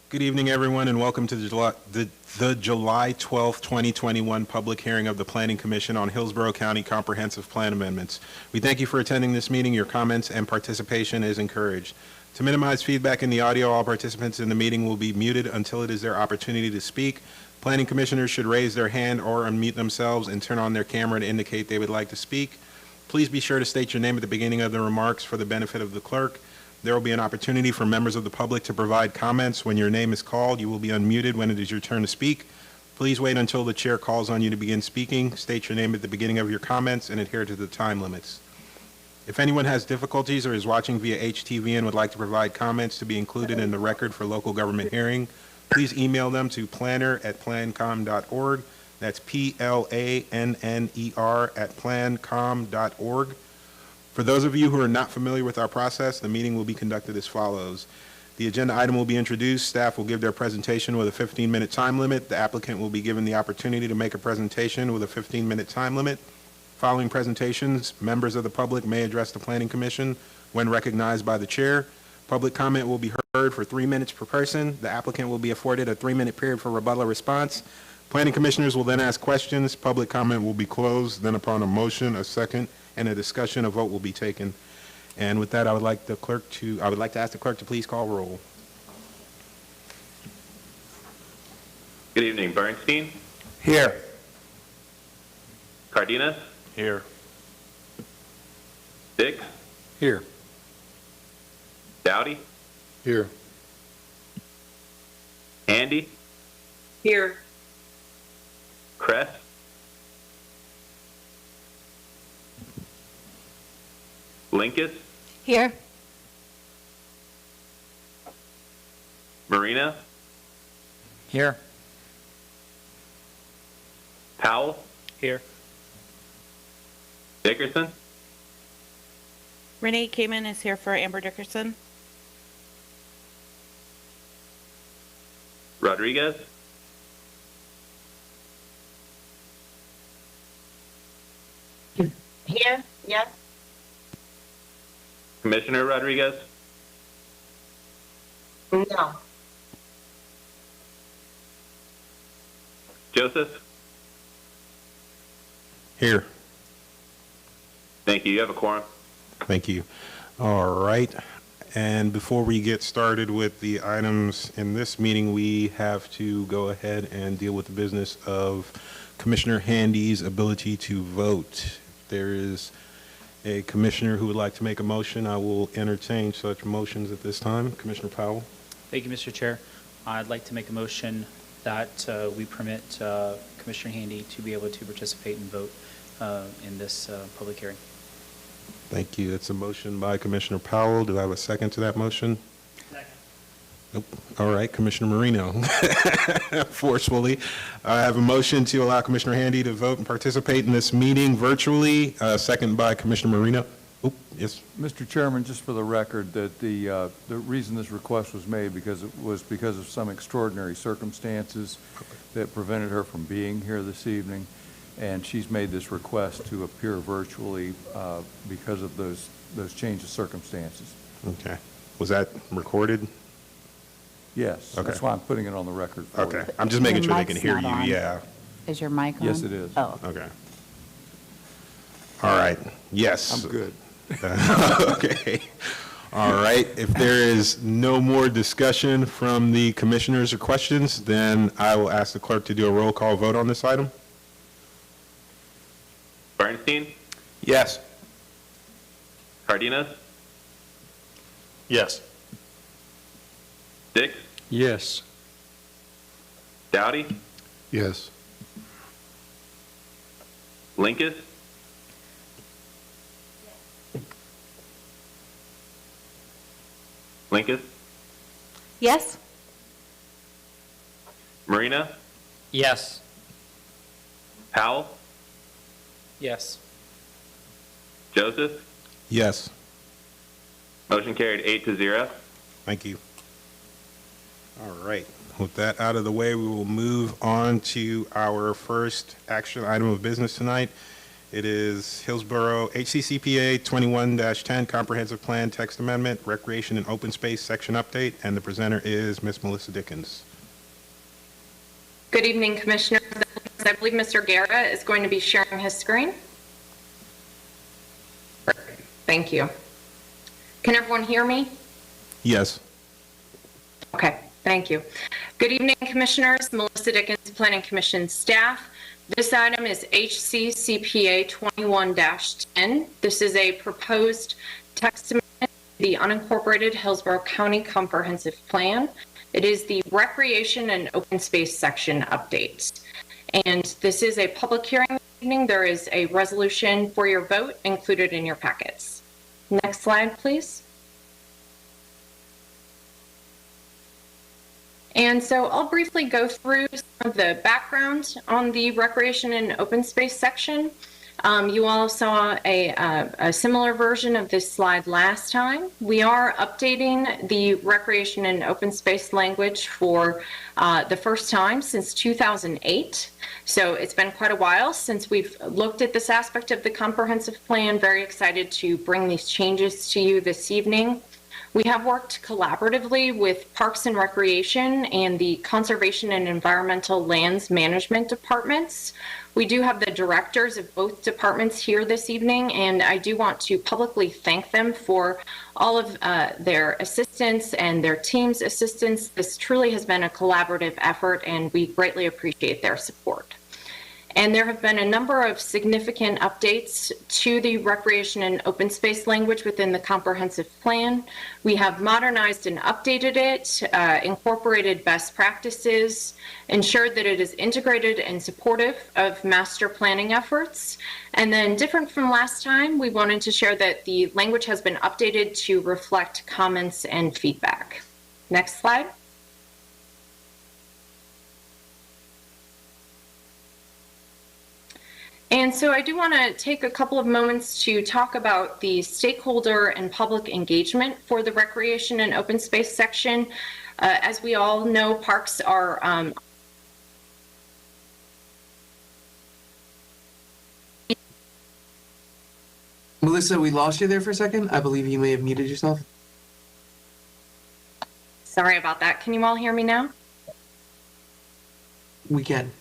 Good evening, everyone, and welcome to the July 12th, 2021 public hearing of the Planning Commission on Hillsborough County Comprehensive Plan Amendments. We thank you for attending this meeting. Your comments and participation is encouraged. To minimize feedback in the audio, all participants in the meeting will be muted until it is their opportunity to speak. Planning commissioners should raise their hand or unmute themselves and turn on their camera to indicate they would like to speak. Please be sure to state your name at the beginning of the remarks for the benefit of the clerk. There will be an opportunity for members of the public to provide comments. When your name is called, you will be unmuted when it is your turn to speak. Please wait until the chair calls on you to begin speaking. State your name at the beginning of your comments and adhere to the time limits. If anyone has difficulties or is watching via HTV and would like to provide comments to be included in the record for local government hearing, please email them to planner@plancom.org. That's PLANNER@plancom.org. For those of you who are not familiar with our process, the meeting will be conducted as follows. The agenda item will be introduced. Staff will give their presentation with a 15-minute time limit. The applicant will be given the opportunity to make a presentation with a 15-minute time limit. Following presentations, members of the public may address the Planning Commission when recognized by the chair. Public comment will be heard for 3 minutes per person. The applicant will be afforded a 3-minute period for rebuttal response. Planning commissioners will then ask questions. Public comment will be closed. Then upon a motion, a second, and a discussion, a vote will be taken. And with that, I would like to ask the clerk to please call roll. Good evening. Bernstein? Here. Cardenas? Here. Dix? Here. Dowdy? Here. Handy? Here. Kress? Linkus? Here. Marina? Here. Powell? Here. Dickerson? Renee Kamen is here for Amber Dickerson. Rodriguez? Here. Yes. Commissioner Rodriguez? No. Joseph? Here. Thank you. You have a quorum. Thank you. All right. And before we get started with the items in this meeting, we have to go ahead and deal with the business of Commissioner Handy's ability to vote. If there is a commissioner who would like to make a motion, I will entertain such motions at this time. Commissioner Powell. Thank you, Mr. Chair. I'd like to make a motion that we permit Commissioner Handy to be able to participate and vote in this public hearing. Thank you. It's a motion by Commissioner Powell. Do I have a second to that motion? Second. Nope. All right, Commissioner Marino. Forcefully. I have a motion to allow Commissioner Handy to vote and participate in this meeting virtually. Second by Commissioner Marino. Oop, yes. Mr. Chairman, just for the record, that the reason this request was made because of some extraordinary circumstances that prevented her from being here this evening, and she's made this request to appear virtually because of those change of circumstances. Okay. Was that recorded? Yes. Okay. That's why I'm putting it on the record for Okay. you. I'm just making Your sure they can mic's hear not you. on. Yeah. Is your mic on? Yes, it is. Oh. Okay. All right. Yes. I'm good. Okay. All right. If there is no more discussion from the commissioners or questions, then I will ask the clerk to do a roll call vote on this item. Bernstein? Yes. Cardenas? Yes. Dix? Yes. Dowdy? Yes. Linkus? Linkus? Yes. Marina? Yes. Powell? Yes. Joseph? Yes. Motion carried 8-0. Thank you. All right. With that out of the way, we will move on to our first action item of business tonight. It is Hillsborough HCCPA 21-10 Comprehensive Plan Text Amendment, Recreation and Open Space Section Update, and the presenter is Ms. Melissa Dickens. Good evening, Commissioners. I believe Mr. Guerra is going to be sharing his screen. Thank you. Can everyone hear me? Yes. Okay, thank you. Good evening, Commissioners. Melissa Dickens, Planning Commission staff. This item is HCCPA 21-10. This is a proposed text amendment to the unincorporated Hillsborough County Comprehensive Plan. It is the Recreation and Open Space Section update. And this is a public hearing this evening. There is a resolution for your vote included in your packets. Next slide, please. And so I'll briefly go through some of the background on the Recreation and Open Space section. You all saw a similar version of this slide last time. We are updating the Recreation and Open Space language for the first time since 2008. So it's been quite a while since we've looked at this aspect of the comprehensive plan. Very excited to bring these changes to you this evening. We have worked collaboratively with Parks and Recreation and the Conservation and Environmental Lands Management departments. We do have the directors of both departments here this evening, and I do want to publicly thank them for all of their assistance and their team's assistance. This truly has been a collaborative effort, and we greatly appreciate their support. And there have been a number of significant updates to the recreation and open space language within the comprehensive plan. We have modernized and updated it, incorporated best practices, ensured that it is integrated and supportive of master planning efforts. And then different from last time, we wanted to share that the language has been updated to reflect comments and feedback. Next slide. And so I do want to take a couple of moments to talk about the stakeholder and public engagement for the recreation and open space section. As we all know, parks are Melissa, we lost you there for a second. I believe you may have muted yourself. Sorry about that. Can you all hear me now? We can.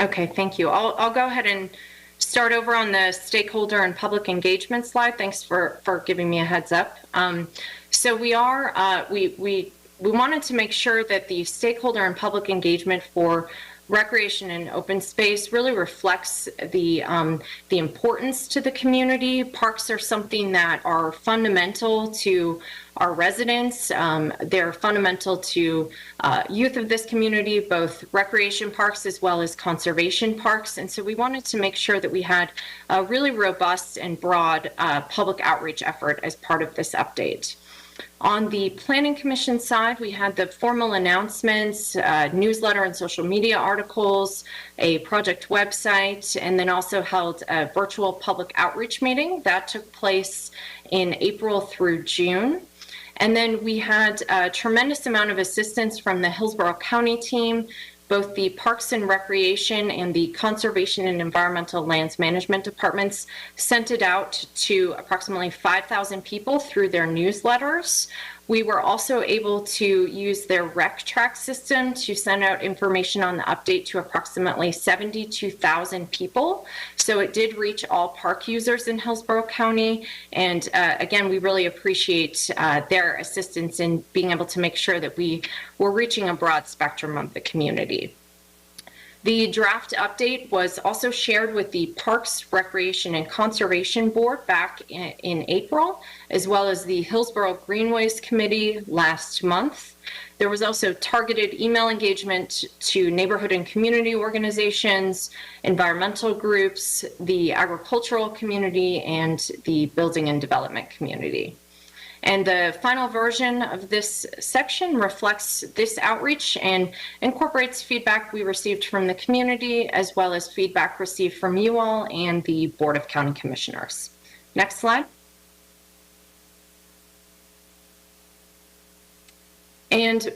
Okay, thank you. I'll go ahead and start over on the stakeholder and public engagement slide. Thanks for giving me a heads up. So we wanted to make sure that the stakeholder and public engagement for recreation and open space really reflects the importance to the community. Parks are something that are fundamental to our residents. They're fundamental to youth of this community, both recreation parks as well as conservation parks. And so we wanted to make sure that we had a really robust and broad public outreach effort as part of this update. On the Planning Commission side, we had the formal announcements, newsletter and social media articles, a project website, and then also held a virtual public outreach meeting that took place in April through June. And then we had a tremendous amount of assistance from the Hillsborough County team. Both the Parks and Recreation and the Conservation and Environmental Lands Management departments sent it out to approximately 5,000 people through their newsletters. We were also able to use their RecTrack system to send out information on the update to approximately 72,000 people. So it did reach all park users in Hillsborough County. And again, we really appreciate their assistance in being able to make sure that we were reaching a broad spectrum of the community. The draft update was also shared with the Parks, Recreation, and Conservation Board back in April, as well as the Hillsborough Greenways Committee last month. There was also targeted email engagement to neighborhood and community organizations, environmental groups, the agricultural community, and the building and development community. And the final version of this section reflects this outreach and incorporates feedback we received from the community, as well as feedback received from you all and the Board of County Commissioners. Next slide. And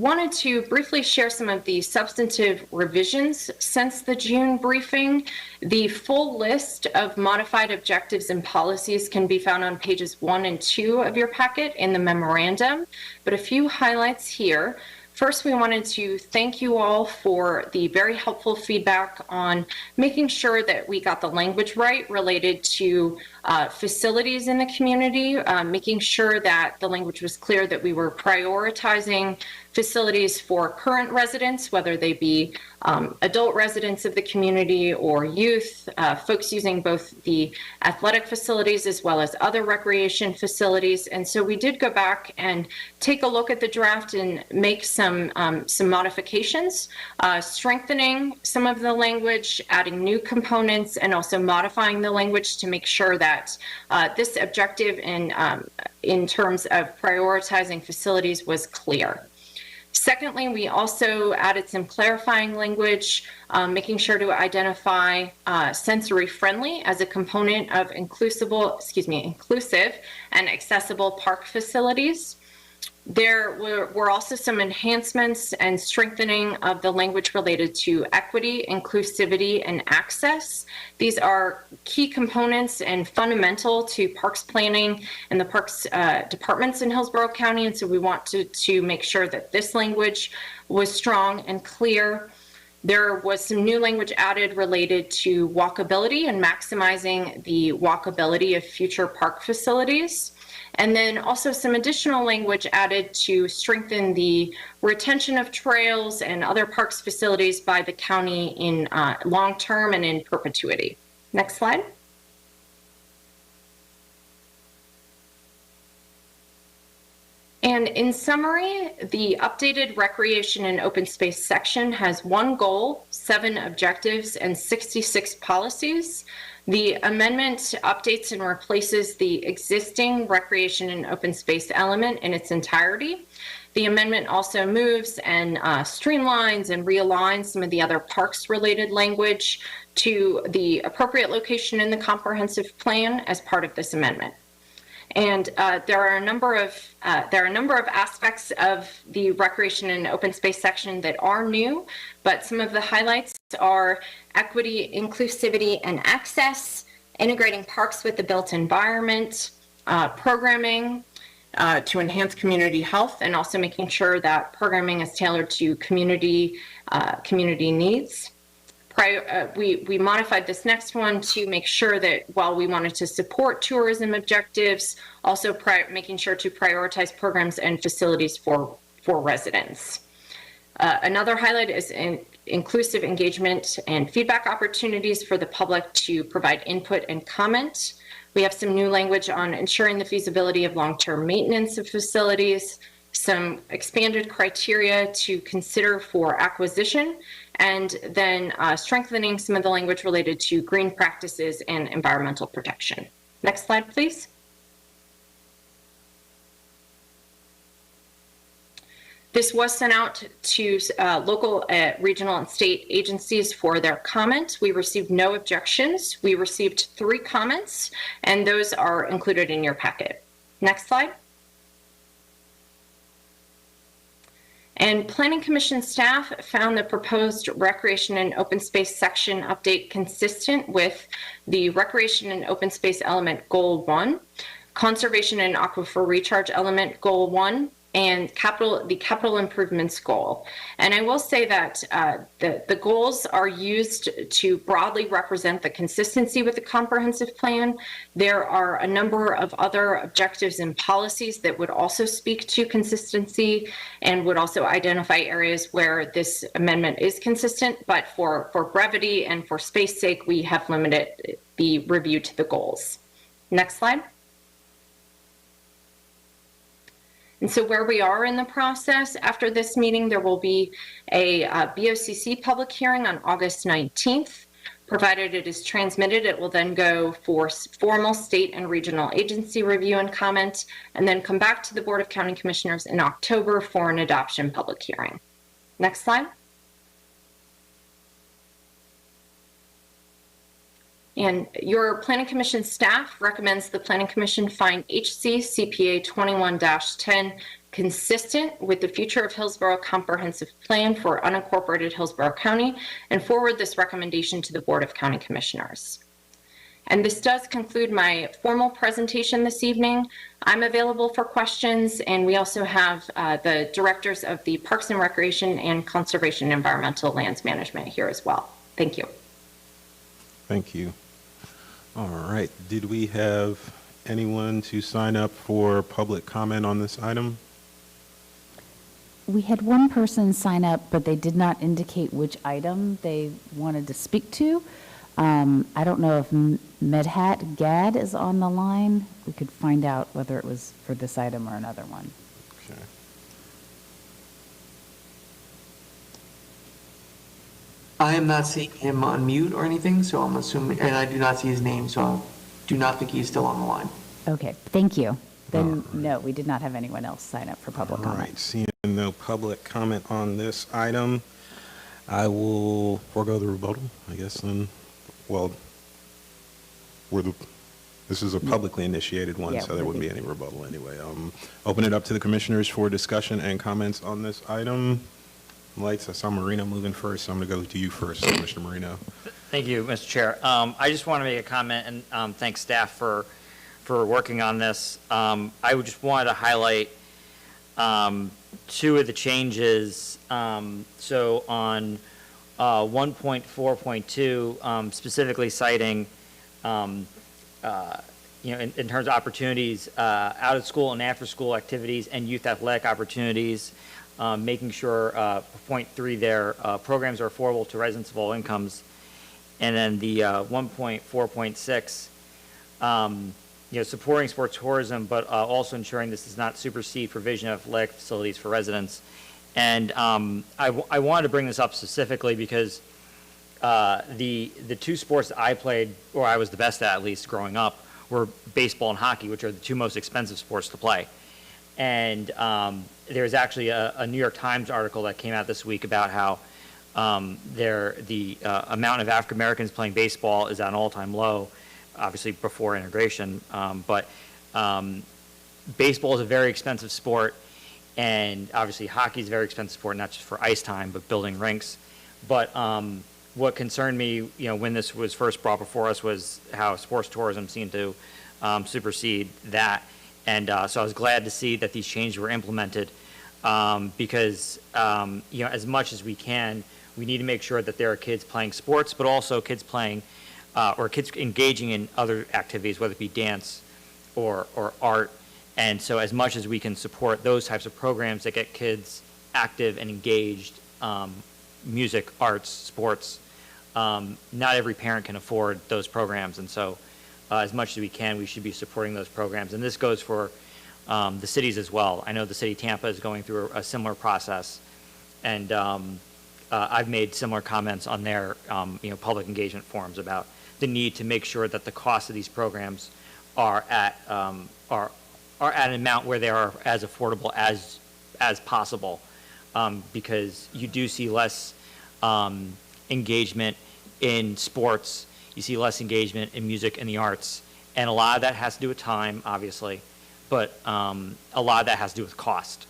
wanted to briefly share some of the substantive revisions since the June briefing. The full list of modified objectives and policies can be found on pages 1 and 2 of your packet in the memorandum, but a few highlights here. First, we wanted to thank you all for the very helpful feedback on making sure that we got the language right related to facilities in the community, making sure that the language was clear that we were prioritizing facilities for current residents, whether they be adult residents of the community or youth, folks using both the athletic facilities as well as other recreation facilities. And so we did go back and take a look at the draft and make some modifications, strengthening some of the language, adding new components, and also modifying the language to make sure that this objective in terms of prioritizing facilities was clear. Secondly, we also added some clarifying language, making sure to identify sensory friendly as a component of inclusive and accessible park facilities. There were also some enhancements and strengthening of the language related to equity, inclusivity, and access. These are key components and fundamental to parks planning and the parks departments in Hillsborough County, and so we want to make sure that this language was strong and clear. There was some new language added related to walkability and maximizing the walkability of future park facilities. And then also some additional language added to strengthen the retention of trails and other parks facilities by the county in long term and in perpetuity. Next slide. And in summary, the updated recreation and open space section has 1 goal, 7 objectives, and 66 policies. The amendment updates and replaces the existing recreation and open space element in its entirety. The amendment also moves and streamlines and realigns some of the other parks-related language to the appropriate location in the comprehensive plan as part of this amendment. And there are a number of aspects of the recreation and open space section that are new, but some of the highlights are equity, inclusivity, and access, integrating parks with the built environment, programming to enhance community health, and also making sure that programming is tailored to community needs. We modified this next one to make sure that while we wanted to support tourism objectives, also making sure to prioritize programs and facilities for residents. Another highlight is inclusive engagement and feedback opportunities for the public to provide input and comment. We have some new language on ensuring the feasibility of long-term maintenance of facilities, some expanded criteria to consider for acquisition, and then strengthening some of the language related to green practices and environmental protection. Next slide, please. This was sent out to local, regional, and state agencies for their comment. We received no objections. We received 3 comments, and those are included in your packet. Next slide. And Planning Commission staff found the proposed recreation and open space section update consistent with the recreation and open space element goal 1, conservation and aquifer recharge element goal 1, and the capital improvements goal. And I will say that the goals are used to broadly represent the consistency with the comprehensive plan. There are a number of other objectives and policies that would also speak to consistency and would also identify areas where this amendment is consistent, but for brevity and for space sake, we have limited the review to the goals. Next slide. And so where we are in the process, after this meeting, there will be a BOCC public hearing on August 19th. Provided it is transmitted, it will then go for formal state and regional agency review and comment, and then come back to the Board of County Commissioners in October for an adoption public hearing. Next slide. And your Planning Commission staff recommends the Planning Commission find HC CPA 21-10 consistent with the future of Hillsborough Comprehensive Plan for unincorporated Hillsborough County and forward this recommendation to the Board of County Commissioners. And this does conclude my formal presentation this evening. I'm available for questions, and we also have the directors of the Parks and Recreation and Conservation and Environmental Lands Management here as well. Thank you. Thank you. All right. Did we have anyone to sign up for public comment on this item? We had one person sign up, but they did not indicate which item they wanted to speak to. I don't know if Medhat Gad is on the line. We could find out whether it was for this item or another one. Okay. I am not seeing him on mute or anything, so I'm assuming, and I do not see his name, so I do not think he's still on the line. Okay, thank you. Then, no, we did not have anyone else sign up for public All right. comment. Seeing no public comment on this item, I will forego the rebuttal, I guess, then. Well, this is a publicly initiated one, Yeah, so there wouldn't be any rebuttal anyway. Open it up to the commissioners for discussion and comments on this item. Lights, I saw Marino moving first, so I'm going to go to you first, Commissioner Marino. Thank you, Mr. Chair. I just want to make a comment and thank staff for working on this. I would just wanted to highlight two of the changes. So on 1.4.2, specifically citing, in terms of opportunities, out of school and after school activities and youth athletic opportunities, making sure, point 3 there, programs are affordable to residents of all incomes. And then the 1.4.6, supporting sports tourism, but also ensuring this does not supersede provision of athletic facilities for residents. And I wanted to bring this up specifically because the two sports that I played, or I was the best at least growing up, were baseball and hockey, which are the two most expensive sports to play. And there's actually a New York Times article that came out this week about how the amount of African Americans playing baseball is at an all-time low, obviously before integration. But baseball is a very expensive sport. And obviously, hockey is a very expensive sport, not just for ice time, but building rinks. But what concerned me, when this was first brought before us, was how sports tourism seemed to supersede that. And so I was glad to see that these changes were implemented because, as much as we can, we need to make sure that there are kids playing sports, but also kids playing or kids engaging in other activities, whether it be dance or art. And so as much as we can support those types of programs that get kids active and engaged, music, arts, sports, not every parent can afford those programs. And so as much as we can, we should be supporting those programs. And this goes for the cities as well. I know the city of Tampa is going through a similar process. And I've made similar comments on their public engagement forums about the need to make sure that the cost of these programs are at an amount where they are as affordable as possible, because you do see less engagement in sports, you see less engagement in music and the arts, and a lot of that has to do with time, obviously, but a lot of that has to do with cost.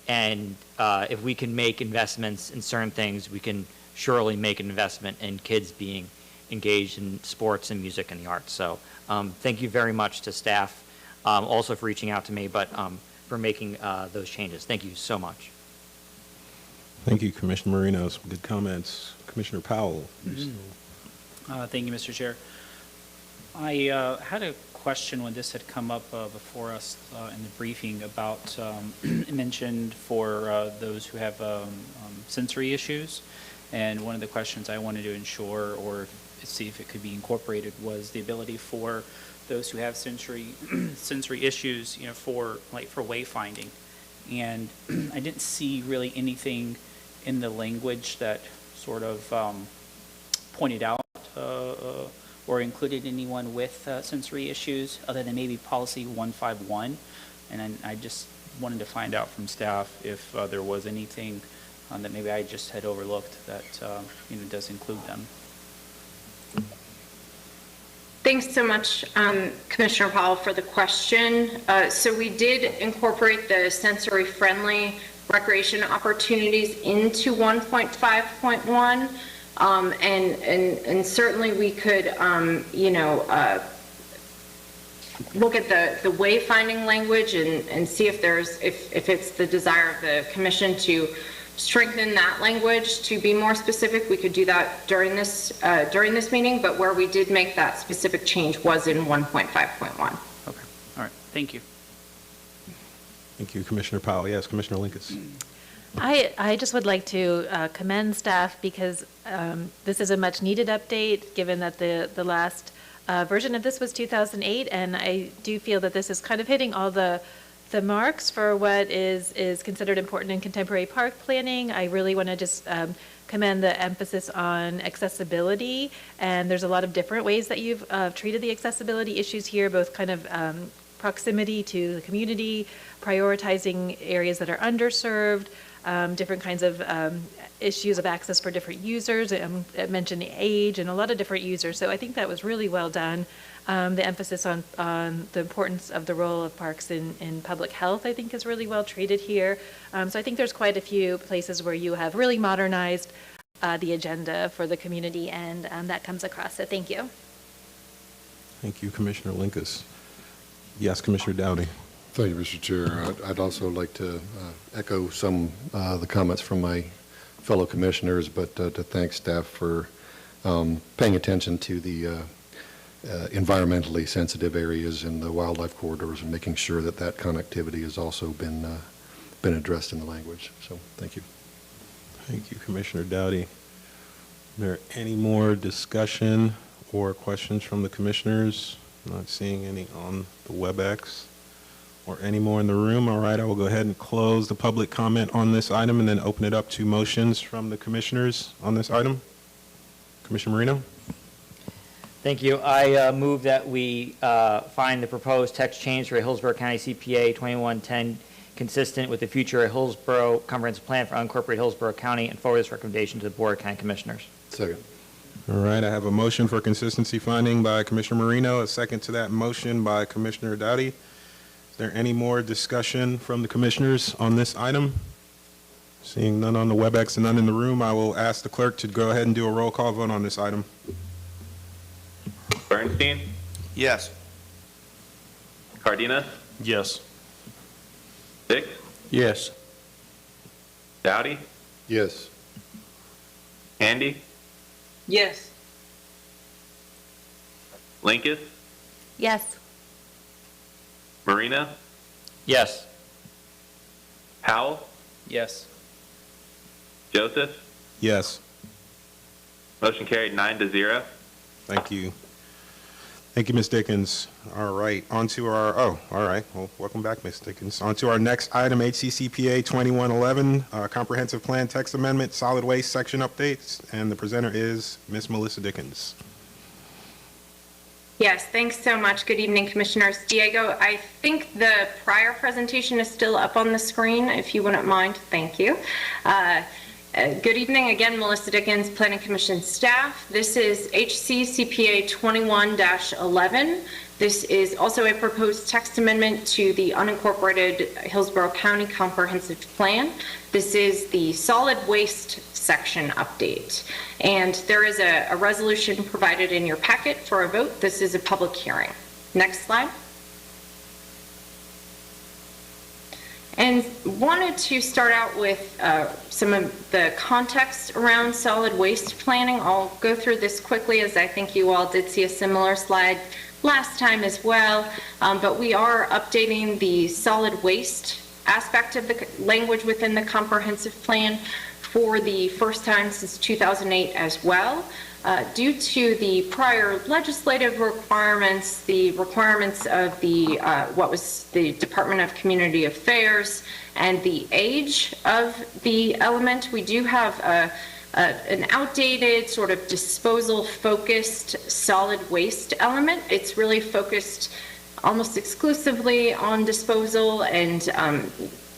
And if we can make investments in certain things, we can surely make an investment in kids being engaged in sports and music and the arts. So thank you very much to staff. Also for reaching out to me, but for making those changes. Thank you so much. Thank you, Commissioner Marino. Some good comments. Commissioner Powell. Thank you, Mr. Chair. I had a question when this had come up before us in the briefing about, it mentioned for those who have sensory issues, and one of the questions I wanted to ensure or see if it could be incorporated was the ability for those who have sensory issues, for wayfinding. And I didn't see really anything in the language that sort of pointed out or included anyone with sensory issues other than maybe policy 151. And I just wanted to find out from staff if there was anything that maybe I just had overlooked that does include them. Thanks so much, Commissioner Powell, for the question. So we did incorporate the sensory-friendly recreation opportunities into 1.5.1, and certainly we could, look at the wayfinding language and see if if it's the desire of the commission to strengthen that language to be more specific. We could do that during this meeting, but where we did make that specific change was in 1.5.1. Okay, all right, thank you. Thank you, Commissioner Powell. Yes, Commissioner Linkus. I just would like to commend staff because this is a much needed update, given that the last version of this was 2008, and I do feel that this is kind of hitting all the marks for what is considered important in contemporary park planning. I really want to just commend the emphasis on accessibility, and there's a lot of different ways that you've treated the accessibility issues here, both kind of proximity to the community, prioritizing areas that are underserved, different kinds of issues of access for different users. I mentioned the age and a lot of different users. So I think that was really well done. The emphasis on the importance of the role of parks in public health, I think, is really well treated here. So I think there's quite a few places where you have really modernized the agenda for the community, and that comes across. So thank you. Thank you, Commissioner Linkus. Yes, Commissioner Dowdy. Thank you, Mr. Chair. I'd also like to echo some of the comments from my fellow commissioners, but to thank staff for paying attention to the environmentally sensitive areas in the wildlife corridors and making sure that that connectivity has also been addressed in the language. So thank you. Thank you, Commissioner Dowdy. Is there any more discussion or questions from the commissioners? I'm not seeing any on the WebEx or any more in the room. All right, I will go ahead and close the public comment on this item and then open it up to motions from the commissioners on this item. Commissioner Marino? Thank you. I move that we find the proposed text change for Hillsborough County CPA 2110 consistent with the future Hillsborough Comprehensive Plan for unincorporated Hillsborough County and forward this recommendation to the Board of County Commissioners. Second. All right, I have a motion for consistency finding by Commissioner Marino, a second to that motion by Commissioner Dowdy. Is there any more discussion from the commissioners on this item? Seeing none on the WebEx and none in the room, I will ask the clerk to go ahead and do a roll call vote on this item. Bernstein, Yes. Cardenas, Yes. Dix, Yes. Dowdy, Yes. Handy, Yes. Linkus, Yes. Marina, Yes. Powell, Yes. Joseph. Yes. Motion carried 9-0. Thank you. Thank you, Ms. Dickens. All right, on to our, all right, well, welcome back, Ms. Dickens. On to our next item, HCCPA 2111, Comprehensive Plan Text Amendment, Solid Waste Section Updates, and the presenter is Ms. Melissa Dickens. Yes, thanks so much. Good evening, Commissioners. Diego, I think the prior presentation is still up on the screen, if you wouldn't mind. Thank you. Good evening again, Melissa Dickens, Planning Commission staff. This is HCCPA 21-11. This is also a proposed text amendment to the unincorporated Hillsborough County Comprehensive Plan. This is the solid waste section update. And there is a resolution provided in your packet for a vote. This is a public hearing. Next slide. And wanted to start out with some of the context around solid waste planning. I'll go through this quickly, as I think you all did see a similar slide last time as well. But we are updating the solid waste aspect of the language within the comprehensive plan for the first time since 2008 as well. Due to the prior legislative requirements, the requirements of the what was the Department of Community Affairs, and the age of the element, we do have an outdated sort of disposal-focused solid waste element. It's really focused almost exclusively on disposal and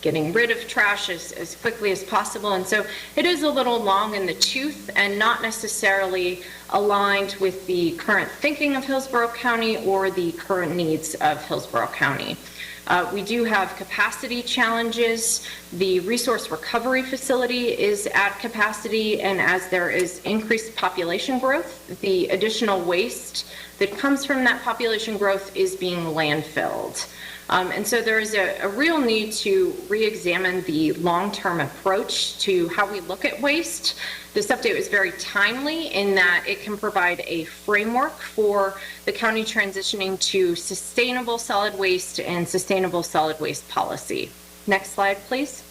getting rid of trash as quickly as possible. And so it is a little long in the tooth and not necessarily aligned with the current thinking of Hillsborough County or the current needs of Hillsborough County. We do have capacity challenges. The resource recovery facility is at capacity, and as there is increased population growth, the additional waste that comes from that population growth is being landfilled. And so there is a real need to re-examine the long-term approach to how we look at waste. This update was very timely in that it can provide a framework for the county transitioning to sustainable solid waste and sustainable solid waste policy. Next slide, please.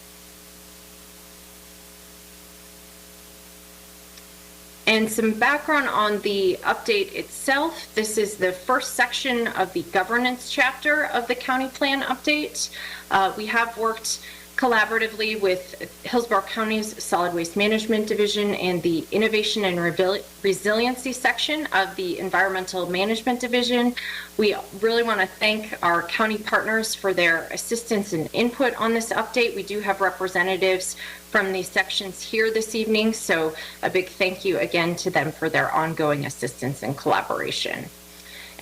And some background on the update itself. This is the first section of the governance chapter of the county plan update. We have worked collaboratively with Hillsborough County's Solid Waste Management Division and the Innovation and Resiliency section of the Environmental Management Division. We really want to thank our county partners for their assistance and input on this update. We do have representatives from these sections here this evening, so a big thank you again to them for their ongoing assistance and collaboration.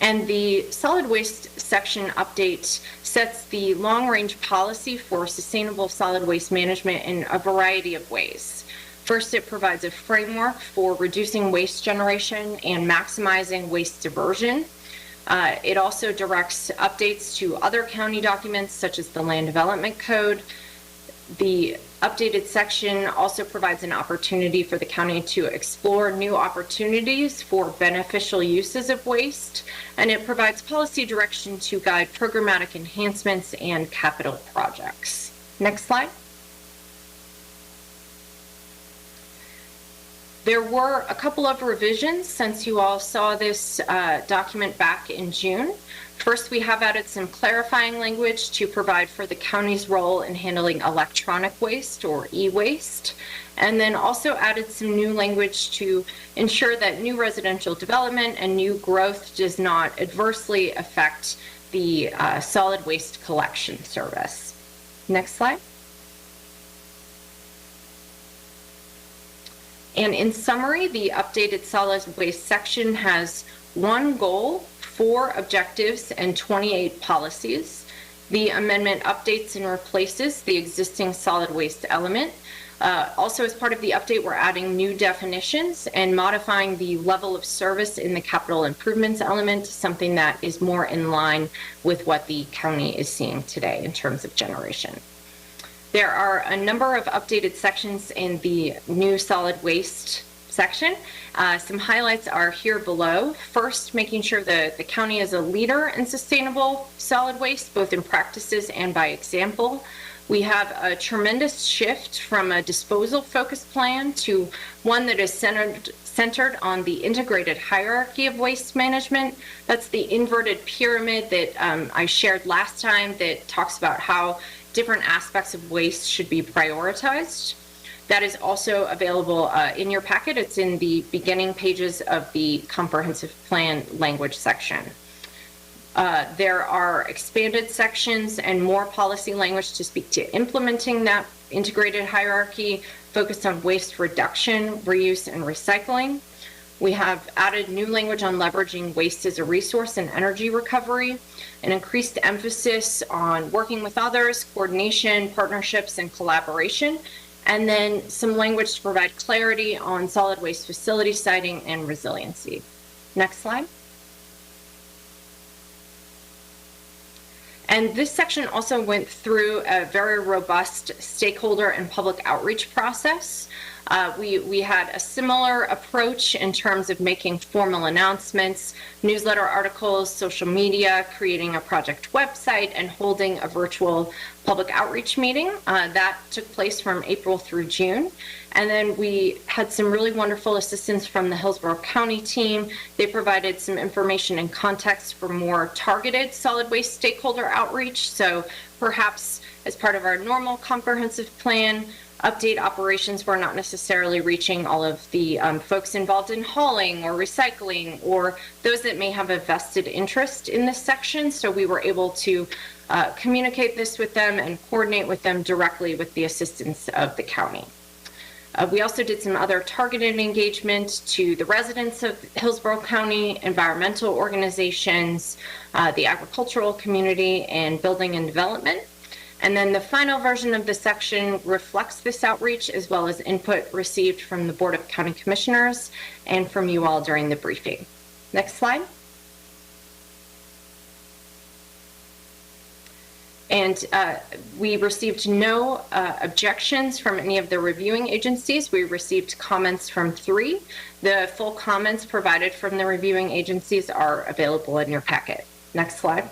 And the solid waste section update sets the long-range policy for sustainable solid waste management in a variety of ways. First, it provides a framework for reducing waste generation and maximizing waste diversion. It also directs updates to other county documents such as the Land Development Code. The updated section also provides an opportunity for the county to explore new opportunities for beneficial uses of waste, and it provides policy direction to guide programmatic enhancements and capital projects. Next slide. There were a couple of revisions since you all saw this document back in June. First, we have added some clarifying language to provide for the county's role in handling electronic waste or e-waste, and then also added some new language to ensure that new residential development and new growth does not adversely affect the solid waste collection service. Next slide. And in summary, the updated solid waste section has one goal, 4 objectives, and 28 policies. The amendment updates and replaces the existing solid waste element. Also, as part of the update, we're adding new definitions and modifying the level of service in the capital improvements element to something that is more in line with what the county is seeing today in terms of generation. There are a number of updated sections in the new solid waste section. Some highlights are here below. First, making sure that the county is a leader in sustainable solid waste, both in practices and by example. We have a tremendous shift from a disposal-focused plan to one that is centered on the integrated hierarchy of waste management. That's the inverted pyramid that I shared last time that talks about how different aspects of waste should be prioritized. That is also available in your packet. It's in the beginning pages of the comprehensive plan language section. There are expanded sections and more policy language to speak to implementing that integrated hierarchy focused on waste reduction, reuse, and recycling. We have added new language on leveraging waste as a resource and energy recovery, an increased emphasis on working with others, coordination, partnerships, and collaboration, and then some language to provide clarity on solid waste facility siting and resiliency. Next slide. And this section also went through a very robust stakeholder and public outreach process. We had a similar approach in terms of making formal announcements, newsletter articles, social media, creating a project website, and holding a virtual public outreach meeting. That took place from April through June. And then we had some really wonderful assistance from the Hillsborough County team. They provided some information and context for more targeted solid waste stakeholder outreach. So perhaps as part of our normal comprehensive plan, update operations were not necessarily reaching all of the folks involved in hauling or recycling or those that may have a vested interest in this section. So we were able to communicate this with them and coordinate with them directly with the assistance of the county. We also did some other targeted engagement to the residents of Hillsborough County, environmental organizations, the agricultural community, and building and development. And then the final version of the section reflects this outreach as well as input received from the Board of County Commissioners and from you all during the briefing. Next slide. And we received no objections from any of the reviewing agencies. We received comments from 3. The full comments provided from the reviewing agencies are available in your packet. Next slide.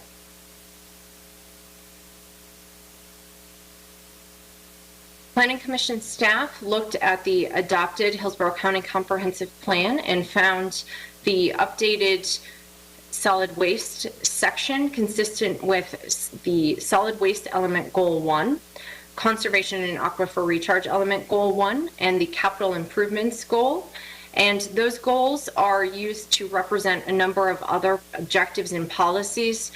Planning Commission staff looked at the adopted Hillsborough County Comprehensive Plan and found the updated solid waste section consistent with the solid waste element goal 1, conservation and aquifer recharge element goal 1, and the capital improvements goal. And those goals are used to represent a number of other objectives and policies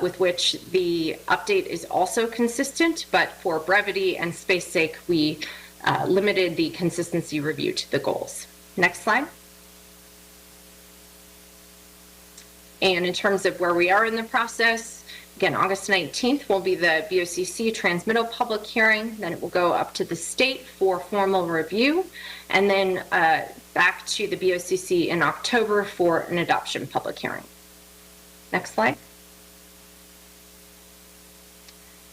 with which the update is also consistent, but for brevity and space sake, we limited the consistency review to the goals. Next slide. And in terms of where we are in the process, again, August 19th will be the BOCC transmittal public hearing. Then it will go up to the state for formal review, and then back to the BOCC in October for an adoption public hearing. Next slide.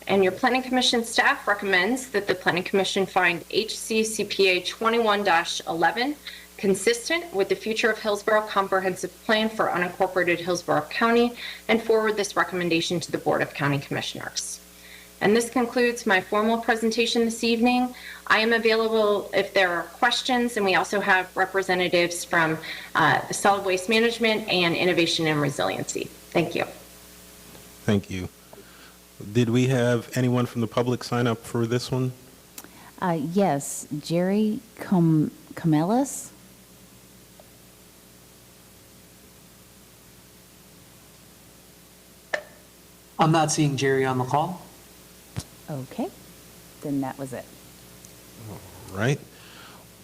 And your Planning Commission staff recommends that the Planning Commission find HCCPA 21-11 consistent with the Future of Hillsborough Comprehensive Plan for unincorporated Hillsborough County and forward this recommendation to the Board of County Commissioners. And this concludes my formal presentation this evening. I am available if there are questions, and we also have representatives from the Solid Waste Management and Innovation and Resiliency. Thank you. Thank you. Did we have anyone from the public sign up for this one? Yes, Jerry Camelis. I'm not seeing Jerry on the call. Okay, then that was it. Right.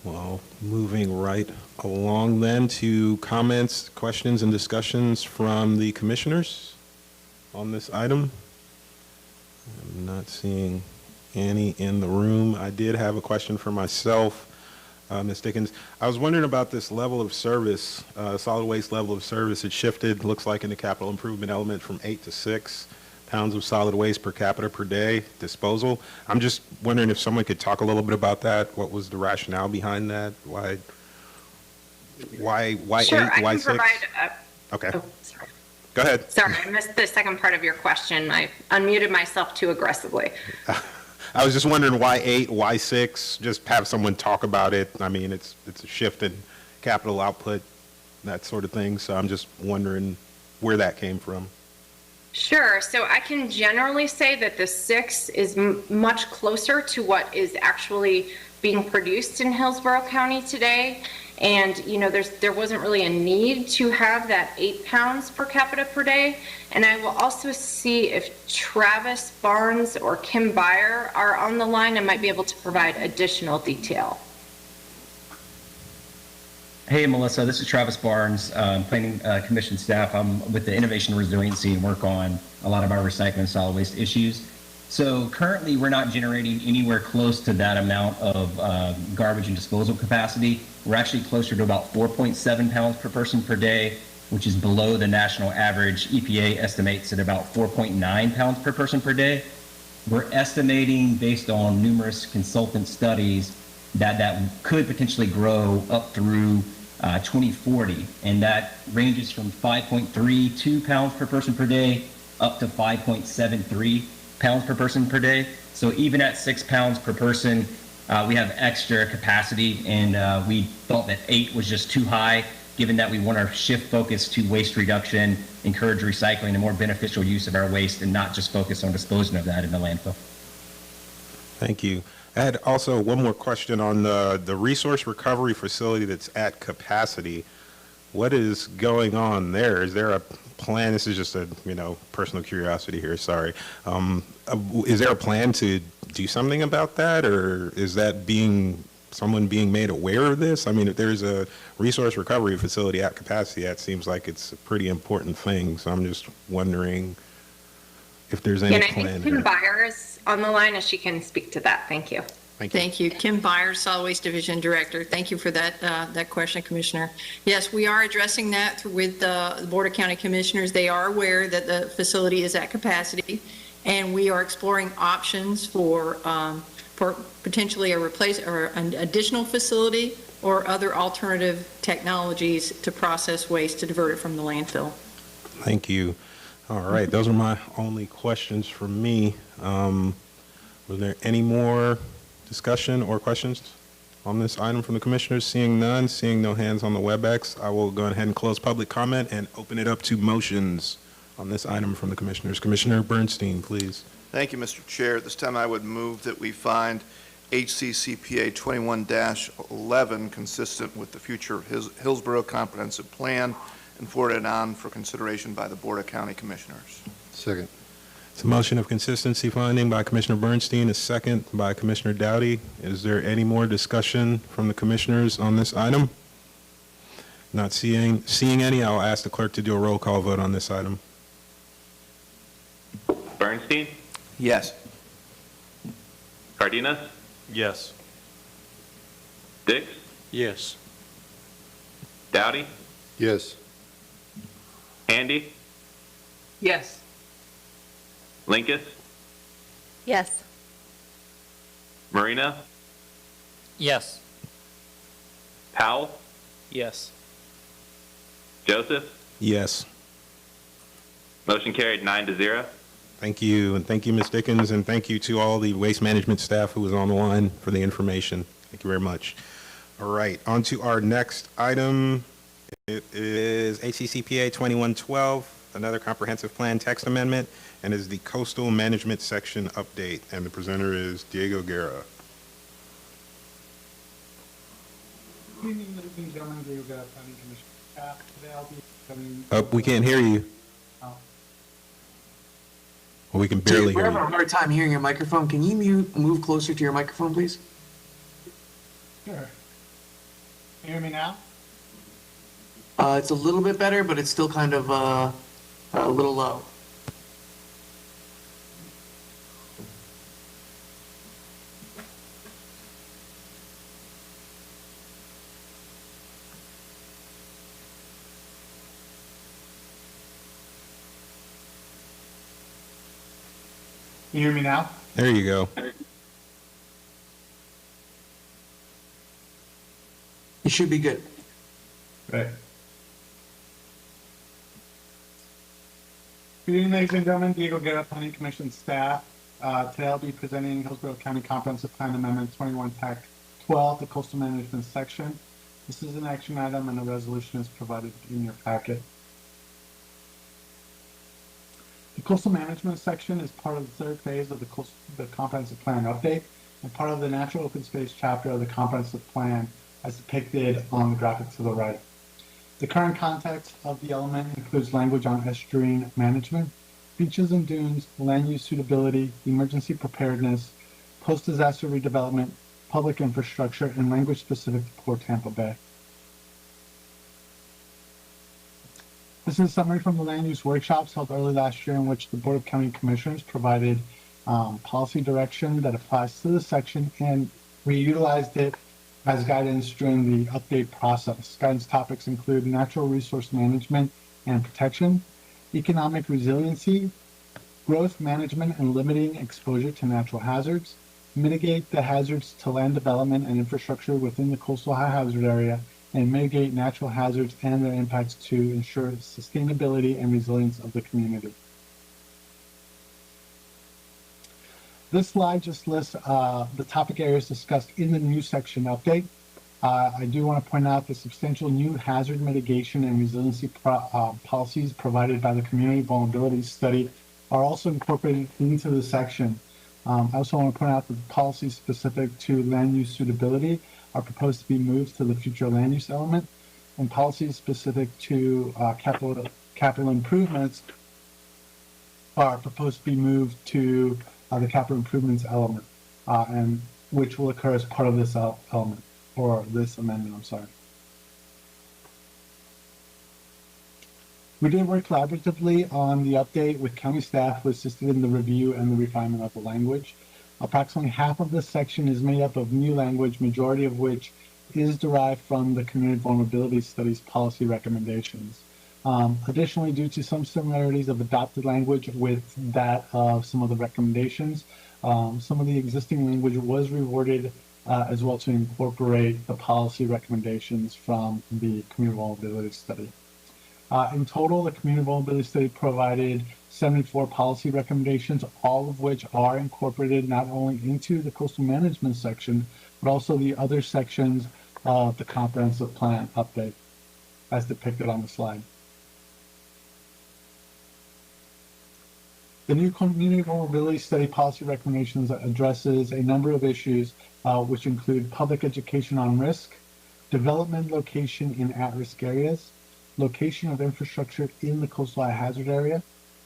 Well, moving right along then to comments, questions, and discussions from the commissioners on this item. I'm not seeing any in the room. I did have a question for myself, Ms. Dickens. I was wondering about this level of service, solid waste level of service. It shifted, looks like, in the capital improvement element from 8 to 6 pounds of solid waste per capita per day disposal. I'm just wondering if someone could talk a little bit about that. What was the rationale behind that? Why Sure, 8? Why I can 6? provide. Okay. Oh, sorry. Go ahead. Sorry, I missed the second part of your question. I unmuted myself too aggressively. I was just wondering why 8, why 6? Just have someone talk about it. I mean, it's a shift in capital output, that sort of thing. So I'm just wondering where that came from. Sure. So I can generally say that the 6 is much closer to what is actually being produced in Hillsborough County today. And, you know, there wasn't really a need to have that 8 pounds per capita per day. And I will also see if Travis Barnes or Kim Byer are on the line and might be able to provide additional detail. Hey, Melissa, this is Travis Barnes, Planning Commission staff. I'm with the Innovation and Resiliency and work on a lot of our recycling and solid waste issues. So currently, we're not generating anywhere close to that amount of garbage and disposal capacity. We're actually closer to about 4.7 pounds per person per day, which is below the national average. EPA estimates at about 4.9 pounds per person per day. We're estimating, based on numerous consultant studies, that could potentially grow up through 2040, and that ranges from 5.32 pounds per person per day up to 5.73 pounds per person per day. So even at 6 pounds per person, we have extra capacity, and we thought that 8 was just too high, given that we want our shift focus to waste reduction, encourage recycling, and more beneficial use of our waste, and not just focus on disposing of that in the landfill. Thank you. I had also one more question on the resource recovery facility that's at capacity. What is going on there? Is there a plan? This is just a, personal curiosity here, sorry. Is there a plan to do something about that, or is that someone being made aware of this? I mean, if there's a resource recovery facility at capacity, that seems like it's a pretty important thing. So I'm just wondering if there's any And I plan. think Kim Byers on the line, and she can speak to that. Thank you. Thank you. Kim Byers, Solid Waste Division Director. Thank you for that question, Commissioner. Yes, we are addressing that with the Board of County Commissioners. They are aware that the facility is at capacity, and we are exploring options for potentially an additional facility or other alternative technologies to process waste to divert it from the landfill. Thank you. All right, those are my only questions from me. Was there any more discussion or questions on this item from the commissioners? Seeing none, seeing no hands on the WebEx, I will go ahead and close public comment and open it up to motions on this item from the commissioners. Commissioner Bernstein, please. Thank you, Mr. Chair. At this time, I would move that we find HCCPA 21-11 consistent with the future Hillsborough Comprehensive Plan and forward it on for consideration by the Board of County Commissioners. Second. It's a motion of consistency finding by Commissioner Bernstein, a second by Commissioner Dowdy. Is there any more discussion from the commissioners on this item? Not seeing any, I'll ask the clerk to do a roll call vote on this item. Bernstein? Yes. Cardenas? Yes. Dix? Yes. Dowdy? Yes. Handy? Yes. Linkus? Yes. Marina? Yes. Powell? Yes. Joseph? Yes. Motion carried 9-0. Thank you, and thank you, Ms. Dickens, and thank you to all the waste management staff who was on the line for the information. Thank you very much. All right, on to our next item. It is HCCPA 2112, another comprehensive plan text amendment, and is the coastal management section update, and the presenter is Diego Guerra. Good evening, ladies and gentlemen. Diego Guerra, Planning Commission staff. Today I'll be covering. We can't hear you. Oh. Well, we can barely We're hear having a you. hard time hearing your microphone. Can you move closer to your microphone, please? Sure. Can you hear me now? It's a little bit better, but it's still kind of a little low. Can you hear me now? There you go. It should be good. Right. Good evening, ladies and gentlemen. Diego Guerra, Planning Commission staff. Today I'll be presenting Hillsborough County Comprehensive Plan Amendment 21 TAC 12, the coastal management section. This is an action item and a resolution is provided in your packet. The coastal management section is part of the third phase of the comprehensive plan update and part of the natural open space chapter of the comprehensive plan as depicted on the graphic to the right. The current context of the element includes language on estuarine management, beaches and dunes, land use suitability, emergency preparedness, post-disaster redevelopment, public infrastructure, and language specific to Port Tampa Bay. This is a summary from the land use workshops held early last year in which the Board of County Commissioners provided policy direction that applies to this section, and we utilized it as guidance during the update process. Guidance topics include natural resource management and protection, economic resiliency, growth management and limiting exposure to natural hazards, mitigate the hazards to land development and infrastructure within the coastal high hazard area, and mitigate natural hazards and their impacts to ensure sustainability and resilience of the community. This slide just lists the topic areas discussed in the new section update. I do want to point out the substantial new hazard mitigation and resiliency policies provided by the Community Vulnerability Study are also incorporated into the section. I also want to point out that policies specific to land use suitability are proposed to be moved to the future land use element, and policies specific to capital improvements are proposed to be moved to the capital improvements element, and which will occur as part of this element, or this amendment, I'm sorry. We did work collaboratively on the update with county staff who assisted in the review and the refinement of the language. Approximately half of this section is made up of new language, majority of which is derived from the Community Vulnerability Studies policy recommendations. Additionally, due to some similarities of adopted language with that of some of the recommendations, some of the existing language was reworded as well to incorporate the policy recommendations from the Community Vulnerability Study. In total, the Community Vulnerability Study provided 74 policy recommendations, all of which are incorporated not only into the coastal management section, but also the other sections of the comprehensive plan update, as depicted on the slide. The new Community Vulnerability Study policy recommendations addresses a number of issues, which include public education on risk, development location in at-risk areas, location of infrastructure in the coastal high hazard area,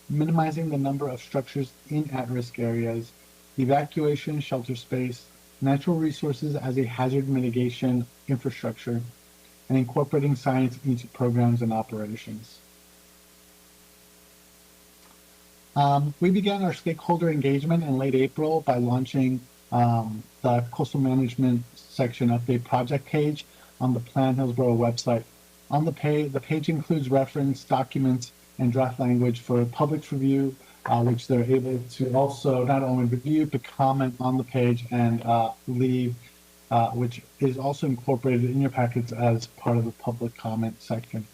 minimizing the number of structures in at-risk areas, evacuation, shelter space, natural resources as a hazard mitigation infrastructure, and incorporating science into programs and operations. We began our stakeholder engagement in late April by launching the Coastal Management Section Update project page on the Plan Hillsborough website. On the page includes reference documents and draft language for public's review, which they're able to also not only review, but comment on the page and leave, which is also incorporated in your packets as part of the public comment section.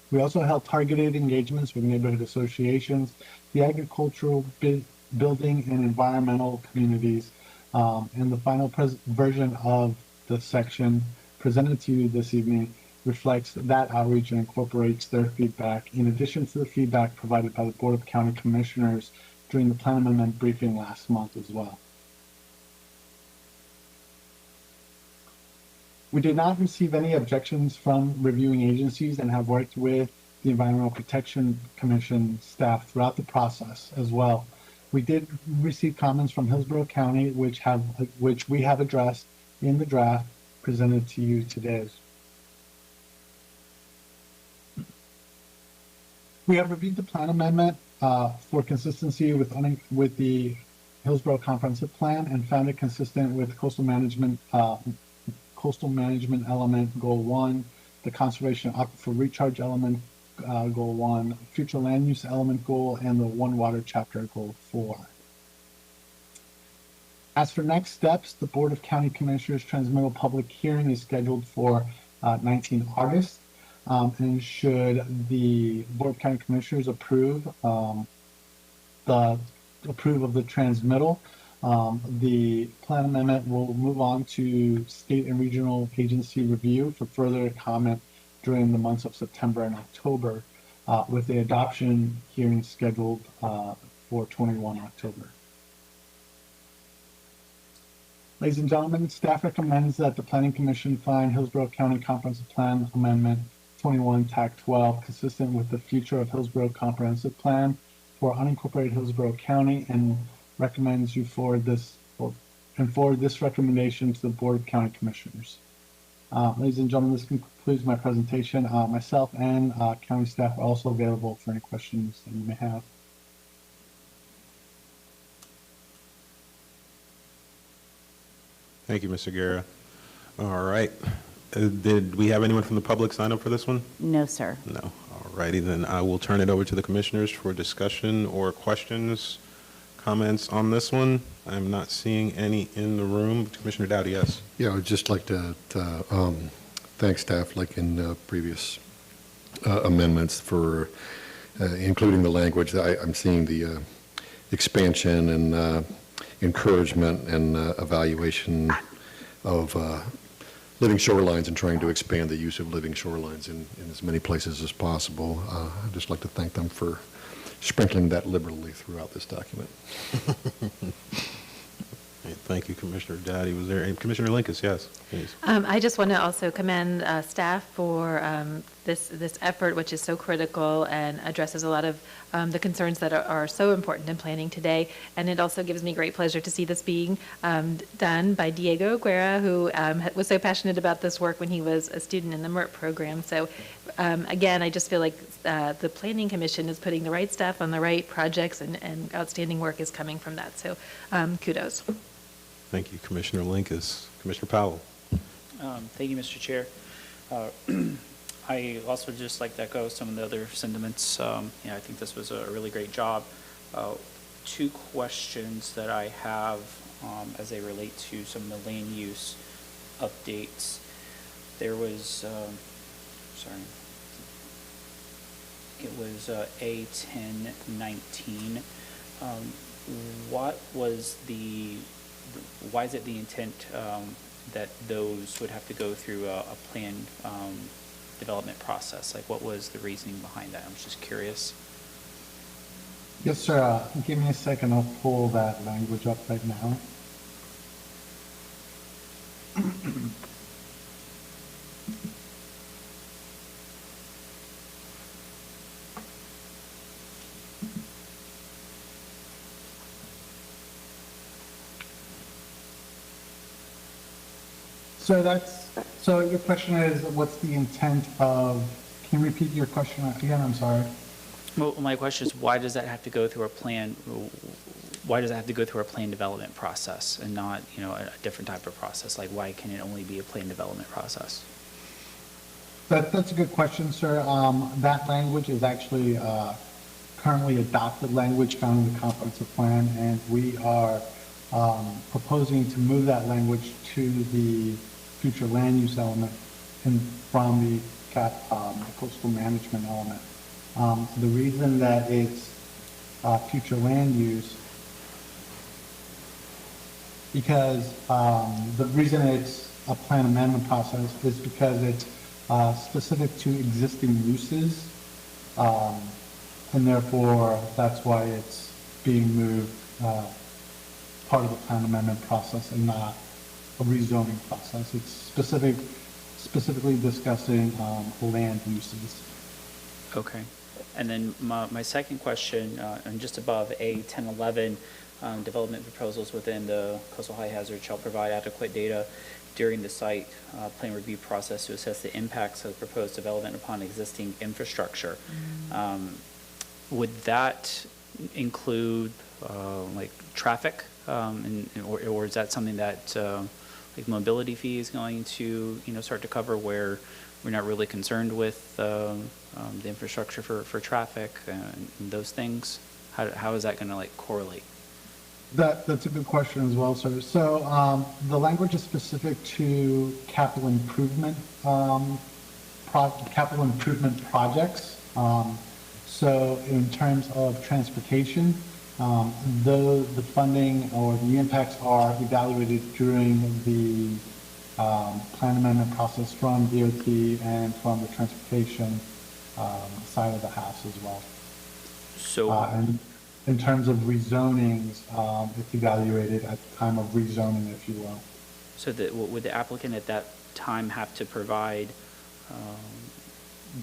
We also held targeted engagements with neighborhood associations, the agricultural, building, and environmental communities. And the final version of the section presented to you this evening reflects that outreach and incorporates their feedback, in addition to the feedback provided by the Board of County Commissioners during the plan amendment briefing last month as well. We did not receive any objections from reviewing agencies and have worked with the Environmental Protection Commission staff throughout the process as well. We did receive comments from Hillsborough County, which we have addressed in the draft presented to you today. We have reviewed the plan amendment for consistency with the Hillsborough Comprehensive Plan and found it consistent with coastal management element goal 1, the conservation aquifer recharge element goal 1, future land use element goal, and the One Water chapter goal 4. As for next steps, the Board of County Commissioners transmittal public hearing is scheduled for 19 August. And should the Board of County Commissioners approve of the transmittal, the plan amendment will move on to state and regional agency review for further comment during the months of September and October, with the adoption hearing scheduled for 21 October. Ladies and gentlemen, staff recommends that the Planning Commission find Hillsborough County Comprehensive Plan Amendment 21 TAC 12 consistent with the future of Hillsborough Comprehensive Plan for unincorporated Hillsborough County, and recommends you forward this recommendation to the Board of County Commissioners. Ladies and gentlemen, this concludes my presentation. Myself and county staff are also available for any questions that you may have. Thank you, Mr. Guerra. All right. Did we have anyone from the public sign up for this one? No, sir. No. All righty, then I will turn it over to the commissioners for discussion or questions, comments on this one. I'm not seeing any in the room. Commissioner Dowdy, yes. Yeah, I would just like to thank staff, like in previous amendments, for including the language. I'm seeing the expansion and encouragement and evaluation of living shorelines and trying to expand the use of living shorelines in as many places as possible. I'd just like to thank them for sprinkling that liberally throughout this document. Thank you, Commissioner Daddy. Was there, and Commissioner Linkus, yes, please. I just want to also commend staff for this effort, which is so critical and addresses a lot of the concerns that are so important in planning today. And it also gives me great pleasure to see this being done by Diego Guerra, who was so passionate about this work when he was a student in the MERT program. So again, I just feel like the Planning Commission is putting the right staff on the right projects, and outstanding work is coming from that. So kudos. Thank you, Commissioner Linkus. Commissioner Powell. Thank you, Mr. Chair. I also just like to echo some of the other sentiments. I think this was a really great job. Two questions that I have as they relate to some of the land use updates. There was, it was A1019. Why is it the intent that those would have to go through a planned development process? Like, what was the reasoning behind that? I'm just curious. Yes, sir. Give me a second. I'll pull that language up right now. So your question is, what's the intent of, can you repeat your question again? I'm sorry. Well, my question is, why does that have to go through a plan? Why does it have to go through a plan development process and not, a different type of process? Like, why can it only be a plan development process? That's a good question, sir. That language is actually currently adopted language found in the comprehensive plan, and we are proposing to move that language to the future land use element from the coastal management element. The reason that it's future land use, because the reason it's a plan amendment process is because it's specific to existing uses, and therefore that's why it's being moved part of the plan amendment process and not a rezoning process. It's specifically discussing land uses. Okay. And then my second question, and just above A1011, development proposals within the coastal high hazard shall provide adequate data during the site plan review process to assess the impacts of proposed development upon existing infrastructure. Would that include like traffic, or is that something that like mobility fee is going to start to cover, where we're not really concerned with the infrastructure for traffic and those things? How is that going to like correlate? That's a good question as well, sir. So the language is specific to capital improvement projects. So in terms of transportation, the funding or the impacts are evaluated during the plan amendment process from DOT and from the transportation side of the house as well. So, and in terms of rezonings, it's evaluated at the time of rezoning, if you will. So would the applicant at that time have to provide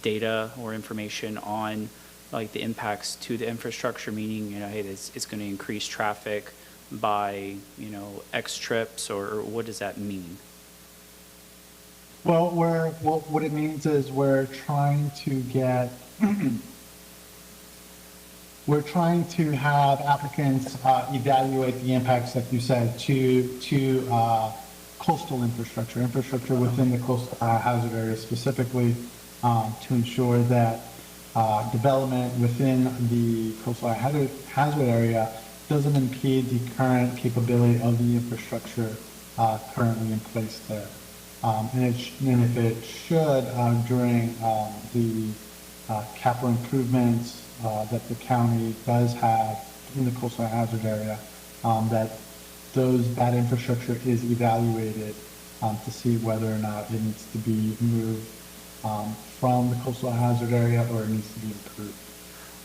data or information on like the impacts to the infrastructure, meaning, hey, it's going to increase traffic by, X trips, or what does that mean? Well, what it means is we're trying to get, we're trying to have applicants evaluate the impacts, like you said, to coastal infrastructure within the coastal hazard area, specifically to ensure that development within the coastal hazard area doesn't impede the current capability of the infrastructure currently in place there. And if it should, during the capital improvements that the county does have in the coastal hazard area, that infrastructure is evaluated to see whether or not it needs to be moved from the coastal hazard area or it needs to be improved.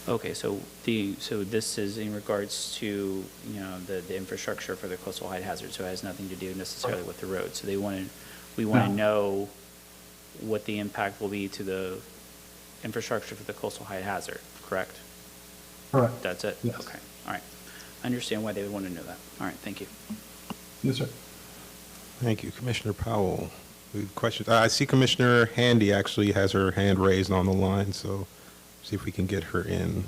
Okay, so this is in regards to, you know, the infrastructure for the coastal height hazard, so it has nothing to do necessarily with the road. So we want to know what the impact will be to the infrastructure for the coastal height hazard, correct? Correct. That's it? Yes. Okay, all right. I understand why they would want to know that. All right, thank you. Yes, sir. Thank you. Commissioner Powell, questions? I see Commissioner Handy actually has her hand raised on the line, so see if we can get her in.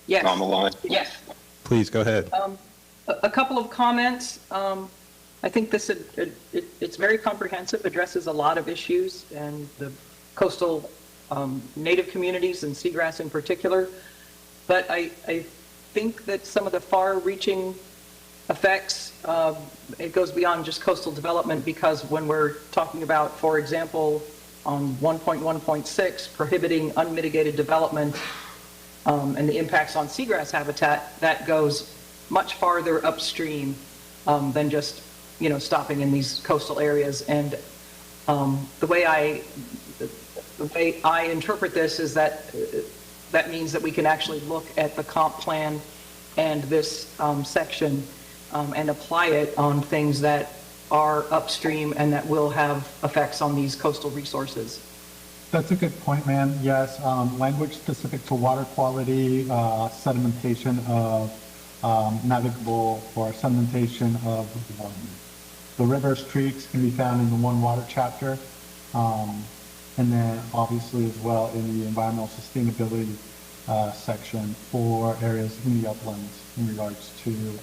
Yes. On the line. Yes. Please, go ahead. A couple of comments. I think it's very comprehensive, addresses a lot of issues, and the coastal native communities and seagrass in particular. But I think that some of the far-reaching effects, it goes beyond just coastal development, because when we're talking about, for example, on 1.1.6, prohibiting unmitigated development and the impacts on seagrass habitat, that goes much farther upstream than just, you know, stopping in these coastal areas. And the way I interpret this is that that means that we can actually look at the comp plan and this section and apply it on things that are upstream and that will have effects on these coastal resources. That's a good point, ma'am. Yes, language specific to water quality, sedimentation of navigable or sedimentation of the rivers, creeks can be found in the One Water chapter. And then obviously as well in the environmental sustainability section for areas in the uplands in regards to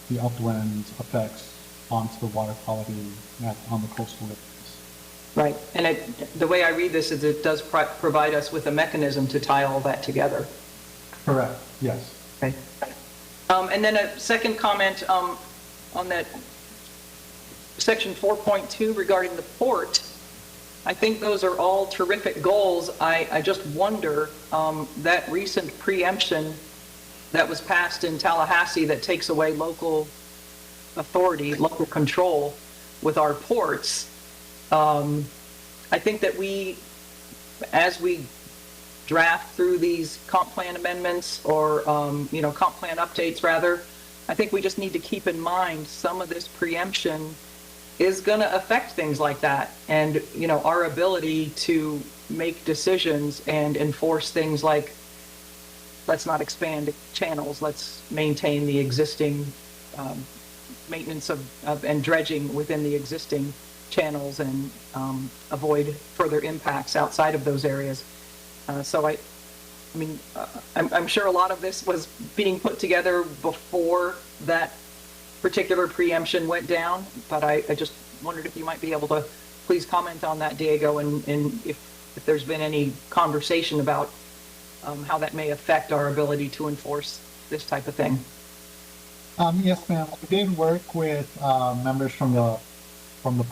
the uplands effects onto the water quality on the coastal rivers. Right, and the way I read this is it does provide us with a mechanism to tie all that together. Correct, yes. Okay. And then a second comment on that section 4.2 regarding the port. I think those are all terrific goals. I just wonder that recent preemption that was passed in Tallahassee that takes away local authority, local control with our ports. I think that as we draft through these comp plan amendments or, comp plan updates rather, I think we just need to keep in mind some of this preemption is going to affect things like that. And, our ability to make decisions and enforce things like, let's not expand channels, let's maintain the existing maintenance of and dredging within the existing channels and avoid further impacts outside of those areas. I'm sure a lot of this was being put together before that particular preemption went down, but I just wondered if you might be able to please comment on that, Diego, and if there's been any conversation about how that may affect our ability to enforce this type of thing. Yes, ma'am. We did work with members from the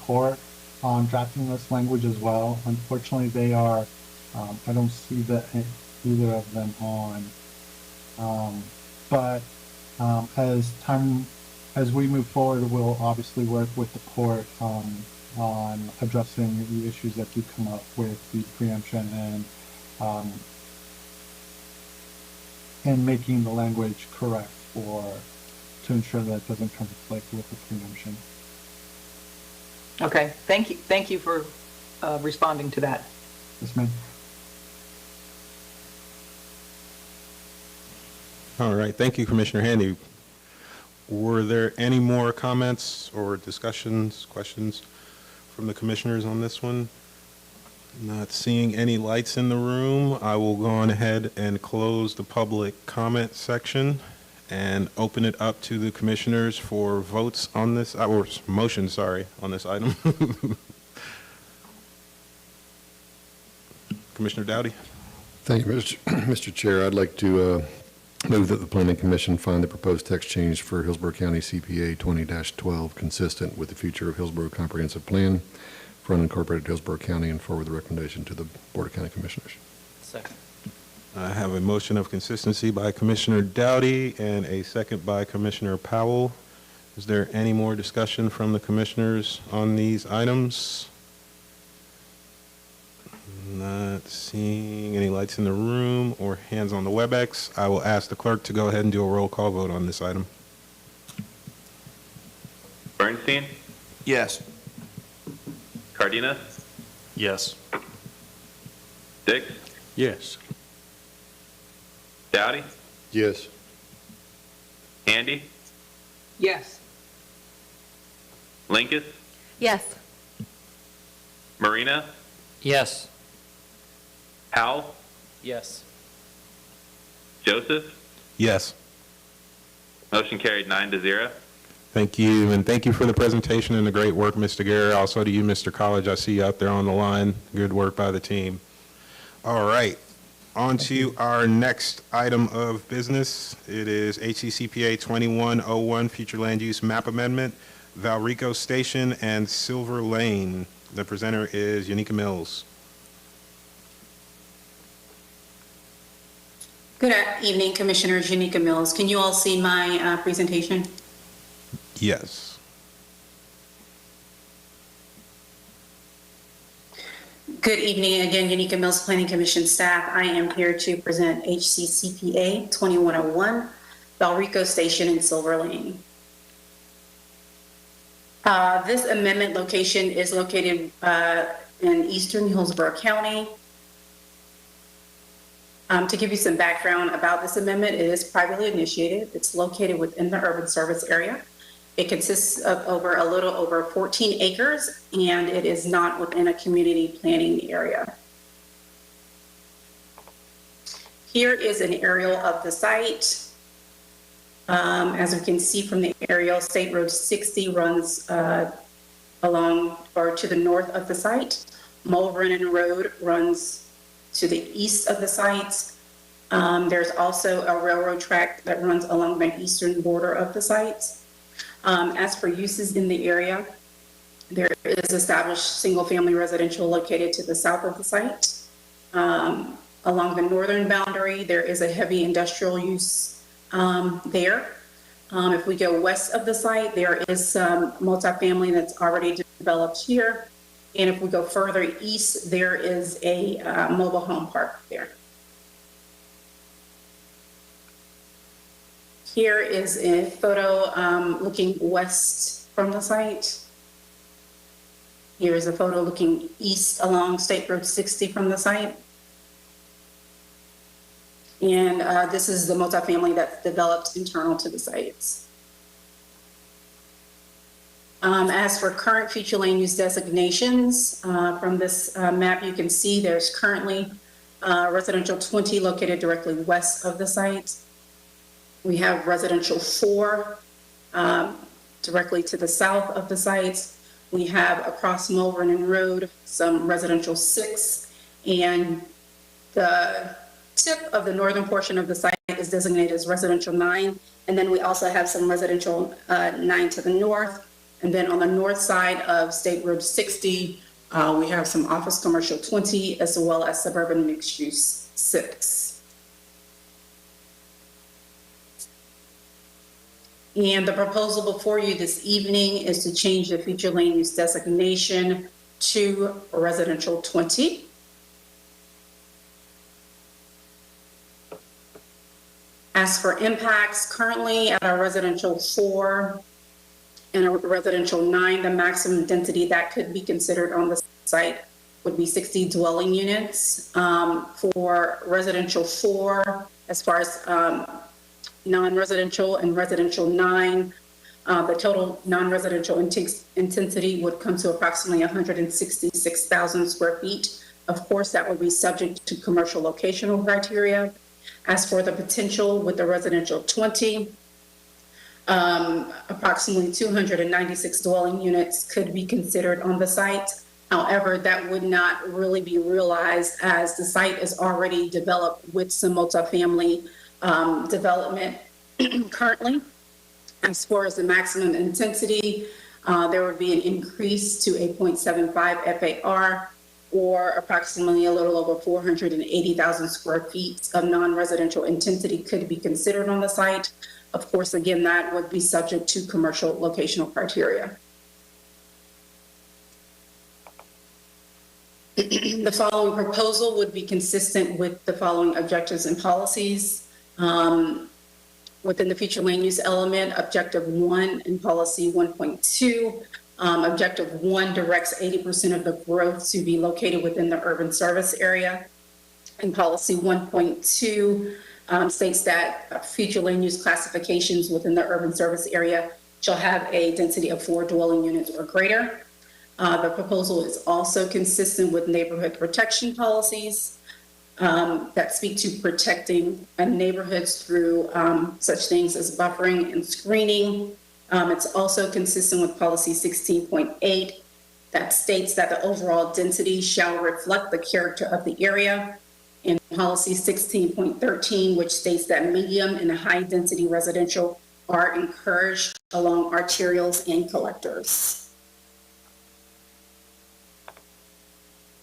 port on drafting this language as well. Unfortunately, they are, I don't see either of them on. But as we move forward, we'll obviously work with the port on addressing the issues that do come up with the preemption and making the language correct to ensure that it doesn't conflict with the preemption. Okay, thank you for responding to that. Yes, ma'am. All right, thank you, Commissioner Handy. Were there any more comments or discussions, questions from the commissioners on this one? Not seeing any lights in the room, I will go on ahead and close the public comment section and open it up to the commissioners for votes on this, or motion, sorry, on this item. Commissioner Dowdy. Thank you, Mr. Chair. I'd like to move that the Planning Commission find the proposed text change for Hillsborough County CPA 20-12 consistent with the future of Hillsborough Comprehensive Plan for unincorporated Hillsborough County and forward the recommendation to the Board of County Commissioners. Second. I have a motion of consistency by Commissioner Dowdy and a second by Commissioner Powell. Is there any more discussion from the commissioners on these items? Not seeing any lights in the room or hands on the WebEx. I will ask the clerk to go ahead and do a roll call vote on this item. Bernstein, Yes. Cardenas, Yes. Dix, Yes. Dowdy, Yes. Handy, Yes. Linkus, Yes. Marina, Yes. Powell, Yes. Joseph. Yes. Motion carried 9-0. Thank you, and thank you for the presentation and the great work, Mr. Guerra. Also to you, Mr. College, I see you out there on the line. Good work by the team. All right, on to our next item of business. It is HCCPA 2101, Future Land Use Map Amendment, Valrico Station and Silver Lane. The presenter is Yanika Mills. Good evening, Commissioners. Yanika Mills. Can you all see my presentation? Yes. Good evening again, Yanika Mills, Planning Commission staff. I am here to present HCCPA 2101, Valrico Station and Silver Lane. This amendment location is located in eastern Hillsborough County. To give you some background about this amendment, it is privately initiated. It's located within the urban service area. It consists of a little over 14 acres, and it is not within a community planning area. Here is an aerial of the site. As we can see from the aerial, State Road 60 runs along or to the north of the site. Mulrennan Road runs to the east of the site. There's also a railroad track that runs along the eastern border of the site. As for uses in the area, there is established single-family residential located to the south of the site. Along the northern boundary, there is a heavy industrial use there. If we go west of the site, there is some multifamily that's already developed here. And if we go further east, there is a mobile home park there. Here is a photo looking west from the site. Here is a photo looking east along State Road 60 from the site. And this is the multifamily that's developed internal to the sites. As for current future land use designations, from this map, you can see there's currently residential 20 located directly west of the site. We have residential 4 directly to the south of the site. We have across Mulrennan Road some residential 6, and the tip of the northern portion of the site is designated as residential 9, and then we also have some residential 9 to the north. And then on the north side of State Road 60, we have some office commercial 20 as well as suburban mixed use 6. And the proposal before you this evening is to change the future land use designation to residential 20. As for impacts, currently at our residential 4 and a residential 9, the maximum density that could be considered on the site would be 60 dwelling units. For residential 4, as far as non-residential and residential 9, the total non-residential intensity would come to approximately 166,000 square feet. Of course, that would be subject to commercial locational criteria. As for the potential with the residential 20, approximately 296 dwelling units could be considered on the site. However, that would not really be realized as the site is already developed with some multifamily development currently. As far as the maximum intensity, there would be an increase to a 0.75 FAR, or approximately a little over 480,000 square feet of non-residential intensity could be considered on the site. Of course, again, that would be subject to commercial locational criteria. The following proposal would be consistent with the following objectives and policies. Within the future land use element, objective 1 in policy 1.2, objective 1 directs 80% of the growth to be located within the urban service area. In policy 1.2 states that future land use classifications within the urban service area shall have a density of 4 dwelling units or greater. The proposal is also consistent with neighborhood protection policies that speak to protecting neighborhoods through such things as buffering and screening. It's also consistent with policy 16.8 that states that the overall density shall reflect the character of the area. And policy 16.13, which states that medium and high density residential are encouraged along arterials and collectors.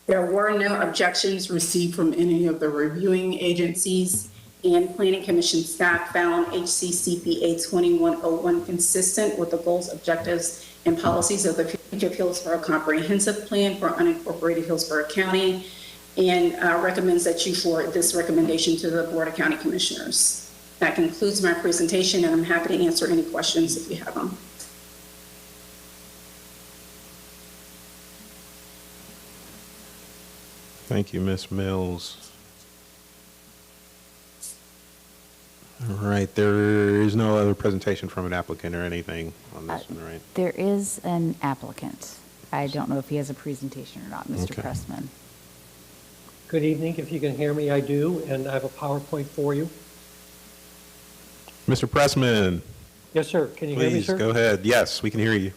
There were no objections received from any of the reviewing agencies, and Planning Commission staff found HCCPA 2101 consistent with the goals, objectives, and policies of the Future of Hillsborough Comprehensive Plan for unincorporated Hillsborough County, and recommends that you forward this recommendation to the Board of County Commissioners. That concludes my presentation, and I'm happy to answer any questions if you have them. Thank you, Ms. Mills. All right, there is no other presentation from an applicant or anything on this one, right? There is an applicant. I don't know if he has a presentation or not, Mr. Okay. Pressman. Good evening. If you can hear me, I do, and I have a PowerPoint for you. Mr. Pressman, Yes, sir. Can you hear me, please sir? go ahead. Yes, we can hear you.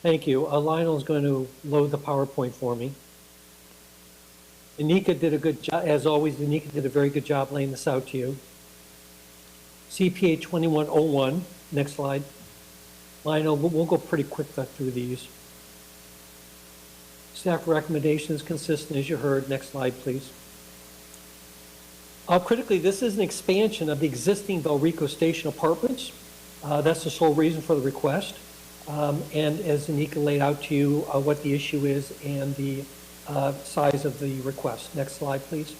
Thank you. Lionel's going to load the PowerPoint for me. Anika did a good job, as always, Anika did a very good job laying this out to you. CPA 2101, next slide. Lionel, we'll go pretty quick through these. Staff recommendations consistent as you heard. Next slide, please. Critically, this is an expansion of the existing Valrico Station apartments. That's the sole reason for the request. And as Anika laid out to you, what the issue is and the size of the request. Next slide, please.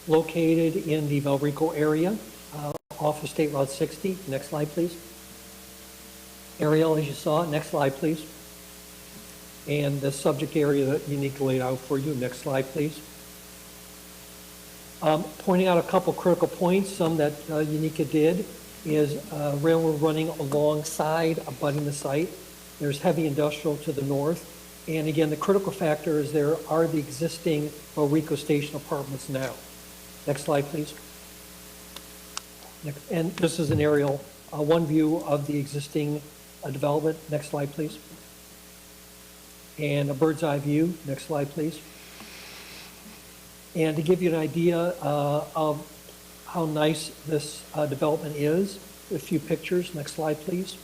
Located in the Valrico area, off of State Route 60. Next slide, please. Aerial, as you saw. Next slide, please. And the subject area that Anika laid out for you. Next slide, please. Pointing out a couple critical points, some that Anika did, is railroad running alongside, abutting the site. There's heavy industrial to the north. And again, the critical factor is there are the existing Valrico Station apartments now. Next slide, please. Next, and this is an aerial, one view of the existing development. Next slide, please. And a bird's eye view. Next slide, please. And to give you an idea of how nice this development is, a few pictures. Next slide, please.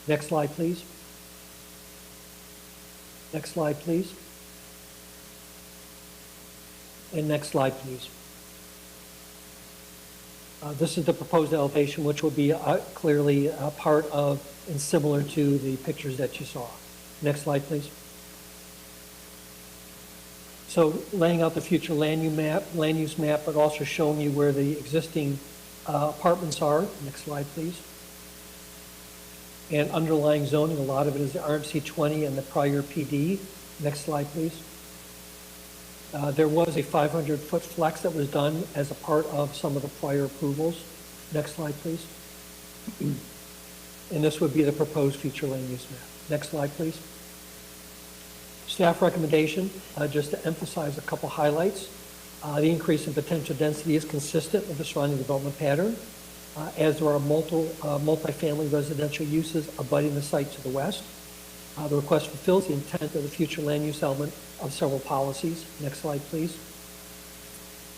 Next slide, please. Next slide, please. And next slide, please. This is the proposed elevation, which will be clearly a part of and similar to the pictures that you saw. Next slide, please. So laying out the future land use map, but also showing you where the existing apartments are. Next slide, please. And underlying zoning, a lot of it is the RMC 20 and the prior PD. Next slide, please. There was a 500-foot flex that was done as a part of some of the prior approvals. Next slide, please. And this would be the proposed future land use map. Next slide, please. Staff recommendation, just to emphasize a couple highlights. The increase in potential density is consistent with the surrounding development pattern, as there are multifamily residential uses abutting the site to the west. The request fulfills the intent of the future land use element of several policies. Next slide, please.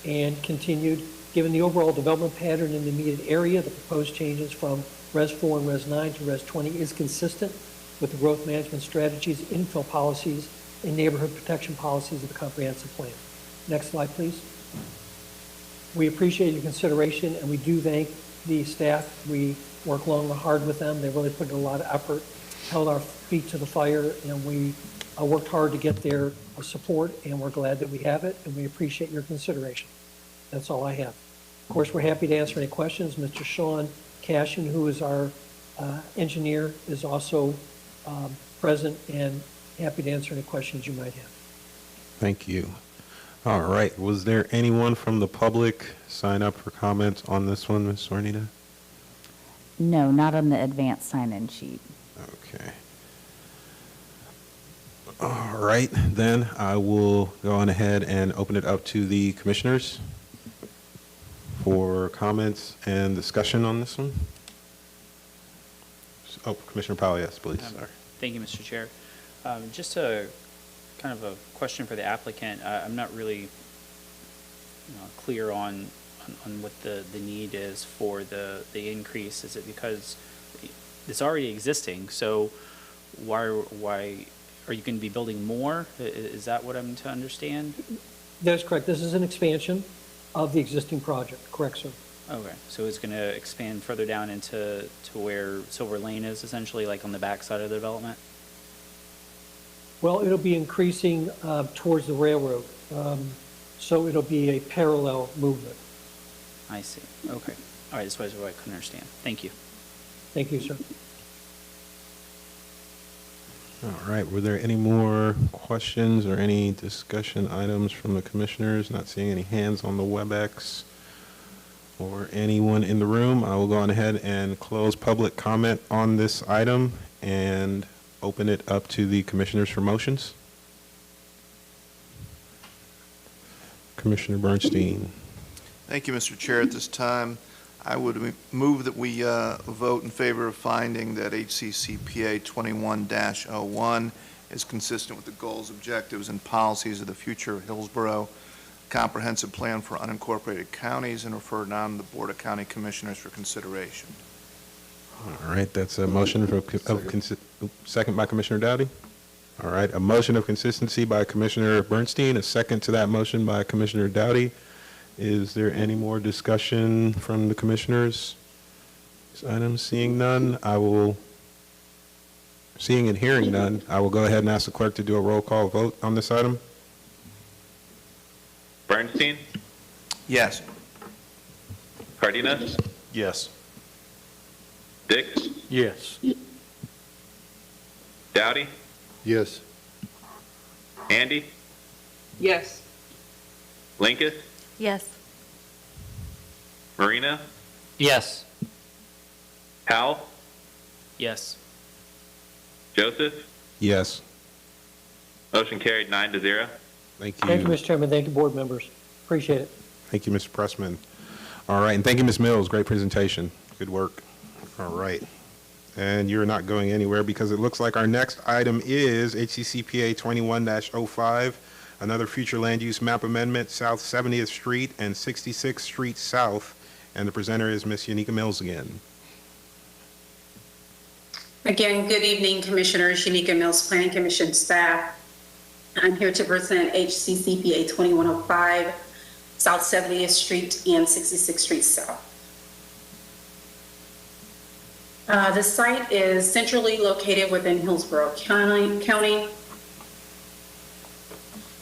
And continued, given the overall development pattern in the immediate area, the proposed changes from Res 4 and Res 9 to Res 20 is consistent with the growth management strategies, infill policies, and neighborhood protection policies of the comprehensive plan. Next slide, please. We appreciate your consideration, and we do thank the staff. We work long and hard with them. They really put in a lot of effort held our feet to the fire, and we worked hard to get their support, and we're glad that we have it, and we appreciate your consideration. That's all I have. Of course, we're happy to answer any questions. Mr. Sean Cashin, who is our engineer, is also present and happy to answer any questions you might have. Thank you. All right. Was there anyone from the public sign up for comments on this one, Ms. Sornita? No, not on the advanced sign-in sheet. Okay. All right, then I will go on ahead and open it up to the commissioners for comments and discussion on this one. Oh, Commissioner Powell, yes, please. Sorry. Thank you, Mr. Chair. Just a kind of a question for the applicant. I'm not really clear on what the need is for the increase. Is it because it's already existing? So why are you going to be building more? Is that what I'm to understand? That is correct. This is an expansion of the existing project. Correct, sir. Okay, so it's going to expand further down into where Silver Lane is, essentially, like on the back side of the development? Well, it'll be increasing towards the railroad, so it'll be a parallel movement. I see. Okay. All right, that's what I couldn't understand. Thank you. Thank you, sir. All right, were there any more questions or any discussion items from the commissioners? Not seeing any hands on the WebEx or anyone in the room. I will go on ahead and close public comment on this item and open it up to the commissioners for motions. Commissioner Bernstein. Thank you, Mr. Chair. At this time, I would move that we vote in favor of finding that HCCPA 21-01 is consistent with the goals, objectives, and policies of the future Hillsborough Comprehensive Plan for Unincorporated Counties and referred on to the Board of County Commissioners for consideration. All right, that's a motion second by Commissioner Dowdy. All right, a motion of consistency by Commissioner Bernstein, a second to that motion by Commissioner Dowdy. Is there any more discussion from the commissioners? This item, seeing none, seeing and hearing none, I will go ahead and ask the clerk to do a roll call vote on this item. Bernstein? Yes. Cardenas? Yes. Dix? Yes. Dowdy? Yes. Andy? Yes. Linketh? Yes. Marina? Yes. Howell? Yes. Joseph? Yes. Motion carried 9-0. Thank you. Thank you, Mr. Chairman. Thank you, board members. Appreciate it. Thank you, Mr. Pressman. All right, and thank you, Ms. Mills. Great presentation. Good work. All right. And you're not going anywhere because it looks like our next item is HCCPA 21-05, another future land use map amendment, South 70th Street and 66th Street South. And the presenter is Ms. Yanika Mills again. Again, good evening, Commissioners. Yanika Mills, Planning Commission staff. I'm here to present HCCPA 2105, South 70th Street and 66th Street South. The site is centrally located within Hillsborough County.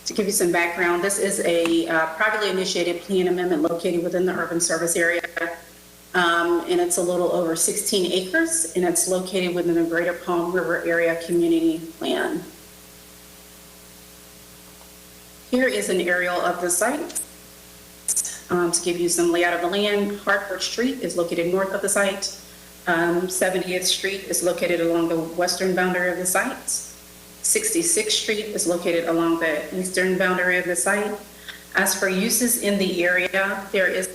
To give you some background, this is a privately initiated plan amendment located within the urban service area. And it's a little over 16 acres, and it's located within the Greater Palm River Area Community Plan. Here is an aerial of the site. To give you some layout of the land, Hartford Street is located north of the site. 70th Street is located along the western boundary of the site. 66th Street is located along the eastern boundary of the site. As for uses in the area, there is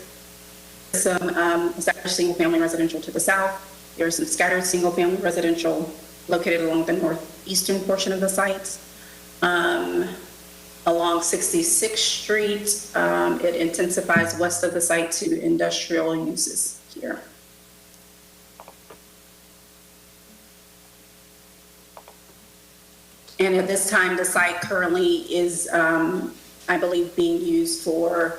some established single-family residential to the south. There is some scattered single-family residential located along the northeastern portion of the site. Along 66th Street, it intensifies west of the site to industrial uses here. And at this time, the site currently is, I believe, being used for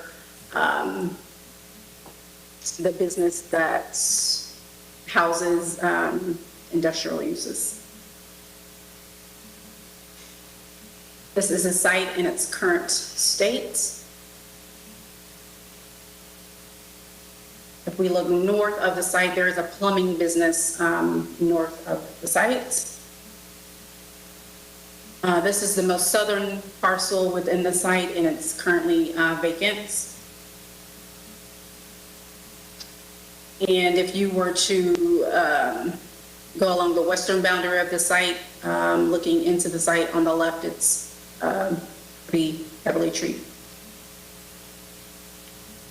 the business that houses industrial uses. This is a site in its current state. If we look north of the site, there is a plumbing business north of the site. This is the most southern parcel within the site, and it's currently vacant. And if you were to go along the western boundary of the site, looking into the site on the left, it's pretty heavily treed.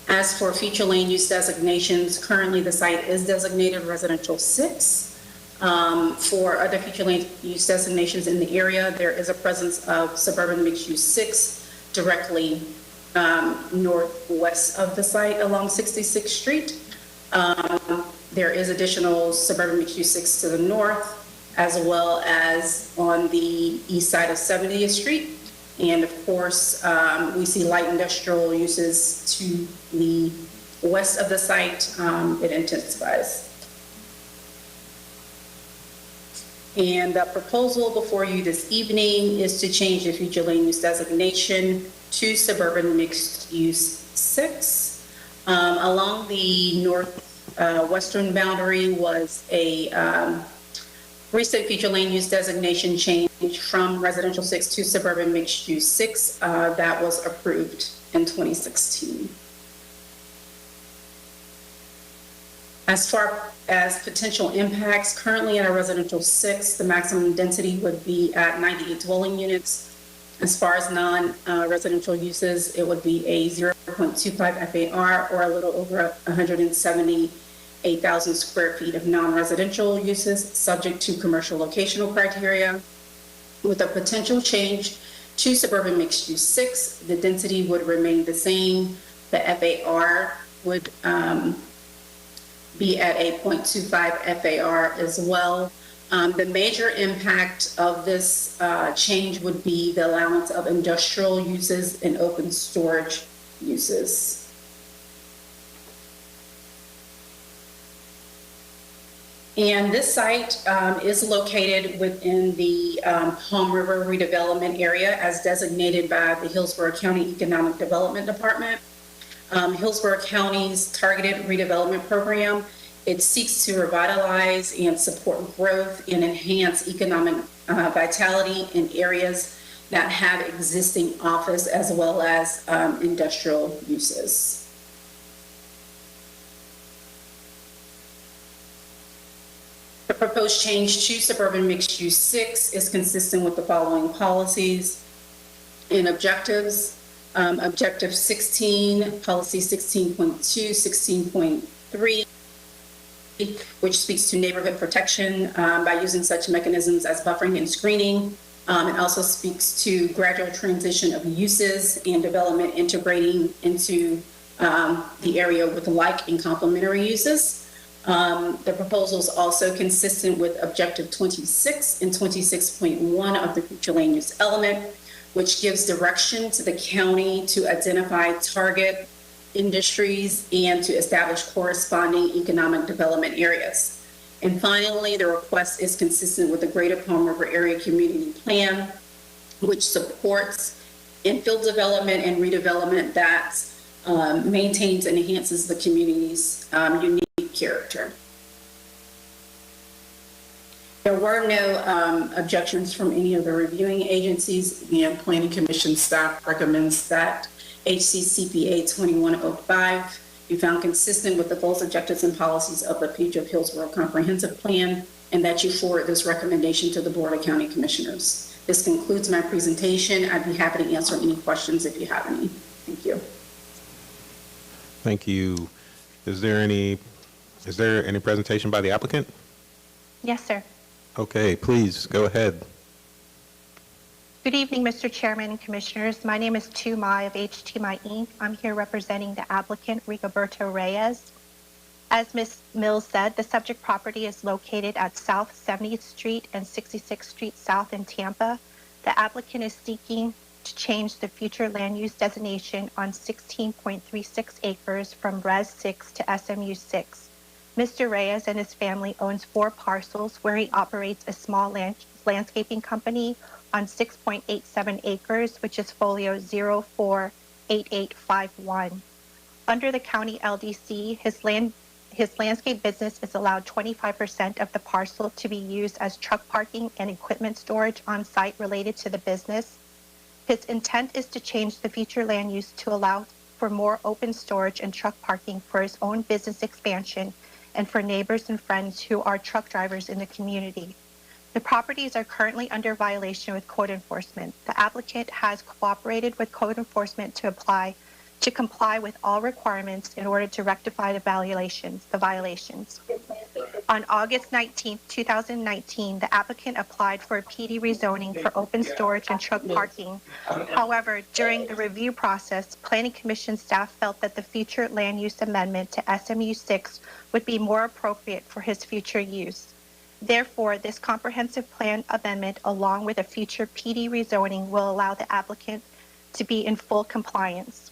As for future land use designations, currently the site is designated residential 6. For other future land use designations in the area, there is a presence of suburban mixed use 6 directly northwest of the site along 66th Street. There is additional suburban mixed use 6 to the north, as well as on the east side of 70th Street. And of course, we see light industrial uses to the west of the site. It intensifies. And the proposal before you this evening is to change the future land use designation to suburban mixed use 6. Along the northwestern boundary was a recent future land use designation change from residential 6 to suburban mixed use 6 that was approved in 2016. As far as potential impacts, currently in a residential 6, the maximum density would be at 98 dwelling units. As far as non-residential uses, it would be a 0.25 FAR or a little over 178,000 square feet of non-residential uses subject to commercial locational criteria. With a potential change to suburban mixed use 6, the density would remain the same. The FAR would be at a 0.25 FAR as well. The major impact of this change would be the allowance of industrial uses and open storage uses. And this site is located within the Palm River redevelopment area as designated by the Hillsborough County Economic Development Department. Hillsborough County's targeted redevelopment program, it seeks to revitalize and support growth and enhance economic vitality in areas that have existing office as well as industrial uses. The proposed change to suburban mixed use 6 is consistent with the following policies and objectives. Objective 16, policy 16.2, 16.3, which speaks to neighborhood protection by using such mechanisms as buffering and screening. It also speaks to gradual transition of uses and development integrating into the area with like and complementary uses. The proposal is also consistent with Objective 26 and 26.1 of the future land use element, which gives direction to the county to identify target industries and to establish corresponding economic development areas. And finally, the request is consistent with the Greater Palm River Area Community Plan, which supports infill development and redevelopment that maintains and enhances the community's unique character. There were no objections from any of the reviewing agencies. The Planning Commission staff recommends that HCCPA 2105 be found consistent with the goals, objectives, and policies of the Page of Hillsborough Comprehensive Plan, and that you forward this recommendation to the Board of County Commissioners. This concludes my presentation. I'd be happy to answer any questions if you have any. Thank you. Thank you. Is there any presentation by the applicant? Yes, sir. Okay, please go ahead. Good evening, Mr. Chairman and Commissioners. My name is Tu Mai of HT Mai Inc. I'm here representing the applicant, Rigoberto Reyes. As Ms. Mills said, the subject property is located at South 70th Street and 66th Street South in Tampa. The applicant is seeking to change the future land use designation on 16.36 acres from Res 6 to SMU 6. Mr. Reyes and his family owns 4 parcels where he operates a small landscaping company on 6.87 acres, which is folio 048851. Under the county LDC, his landscape business is allowed 25% of the parcel to be used as truck parking and equipment storage on site related to the business. His intent is to change the future land use to allow for more open storage and truck parking for his own business expansion and for neighbors and friends who are truck drivers in the community. The properties are currently under violation with code enforcement. The applicant has cooperated with code enforcement to comply with all requirements in order to rectify the violations. On August 19, 2019, the applicant applied for a PD rezoning for open storage and truck parking. However, during the review process, Planning Commission staff felt that the future land use amendment to SMU 6 would be more appropriate for his future use. Therefore, this comprehensive plan amendment, along with a future PD rezoning, will allow the applicant to be in full compliance.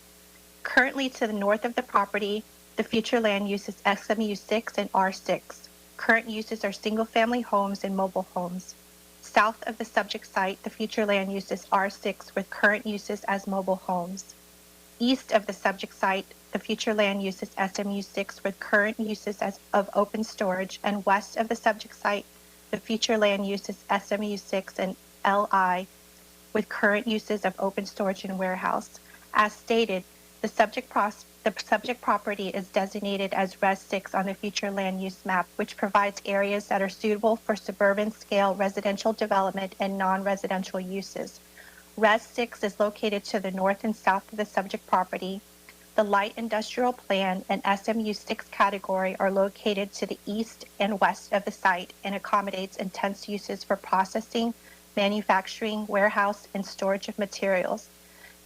Currently, to the north of the property, the future land use is SMU 6 and R6. Current uses are single-family homes and mobile homes. South of the subject site, the future land use is R6 with current uses as mobile homes. East of the subject site, the future land use is SMU 6 with current uses of open storage, and west of the subject site, the future land use is SMU 6 and LI with current uses of open storage and warehouse. As stated, the subject property is designated as Res 6 on the future land use map, which provides areas that are suitable for suburban scale residential development and non-residential uses. Res 6 is located to the north and south of the subject property. The light industrial plan and SMU 6 category are located to the east and west of the site and accommodates intense uses for processing, manufacturing, warehouse, and storage of materials.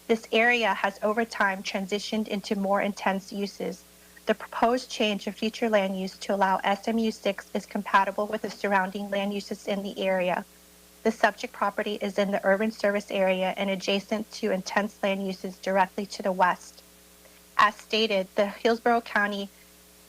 This area has over time transitioned into more intense uses. The proposed change of future land use to allow SMU 6 is compatible with the surrounding land uses in the area. The subject property is in the urban service area and adjacent to intense land uses directly to the west. As stated, the Hillsborough County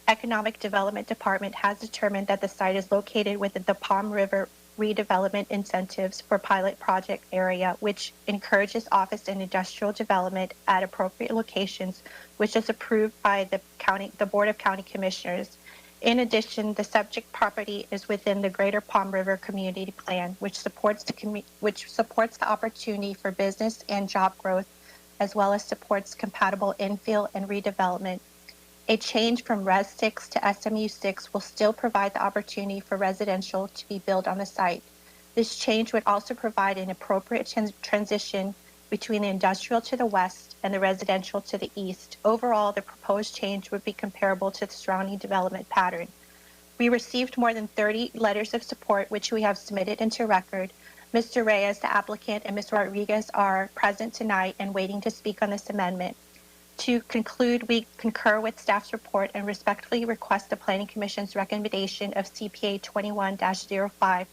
Economic Development Department has determined that the site is located within the Palm River redevelopment incentives for pilot project area, which encourages office and industrial development at appropriate locations, which is approved by the Board of County Commissioners. In addition, the subject property is within the Greater Palm River Community Plan, which supports the opportunity for business and job growth, as well as supports compatible infill and redevelopment. A change from Res 6 to SMU 6 will still provide the opportunity for residential to be built on the site. This change would also provide an appropriate transition between the industrial to the west and the residential to the east. Overall, the proposed change would be comparable to the surrounding development pattern. We received more than 30 letters of support, which we have submitted into record. Mr. Reyes, the applicant, and Ms. Rodriguez are present tonight and waiting to speak on this amendment. To conclude, we concur with staff's report and respectfully request the Planning Commission's recommendation of CPA 21-05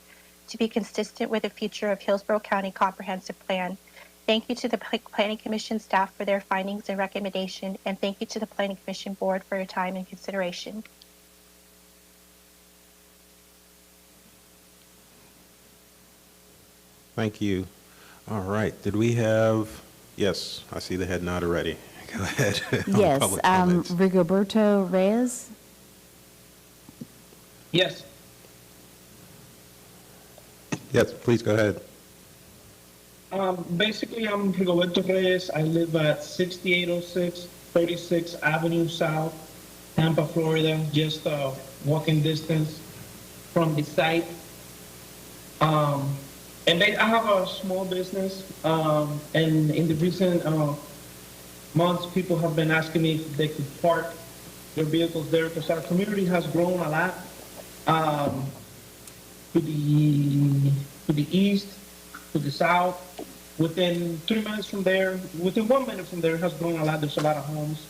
to be consistent with the future of Hillsborough County Comprehensive Plan. Thank you to the Planning Commission staff for their findings and recommendation, and thank you to the Planning Commission Board for your time and consideration. Thank you. All right, did we have, yes, I see the head nod already. Go ahead. Yes, Public comments. Rigoberto Reyes? Yes. Yes, please go ahead. Basically, I'm Rigoberto Reyes. I live at 6806 36th Avenue South, Tampa, Florida, just walking distance from the site. And I have a small business, and in the recent months, people have been asking me if they could park their vehicles there because our community has grown a lot. To the east, to the south, within 3 minutes from there, within 1 minute from there, it has grown a lot. There's a lot of homes,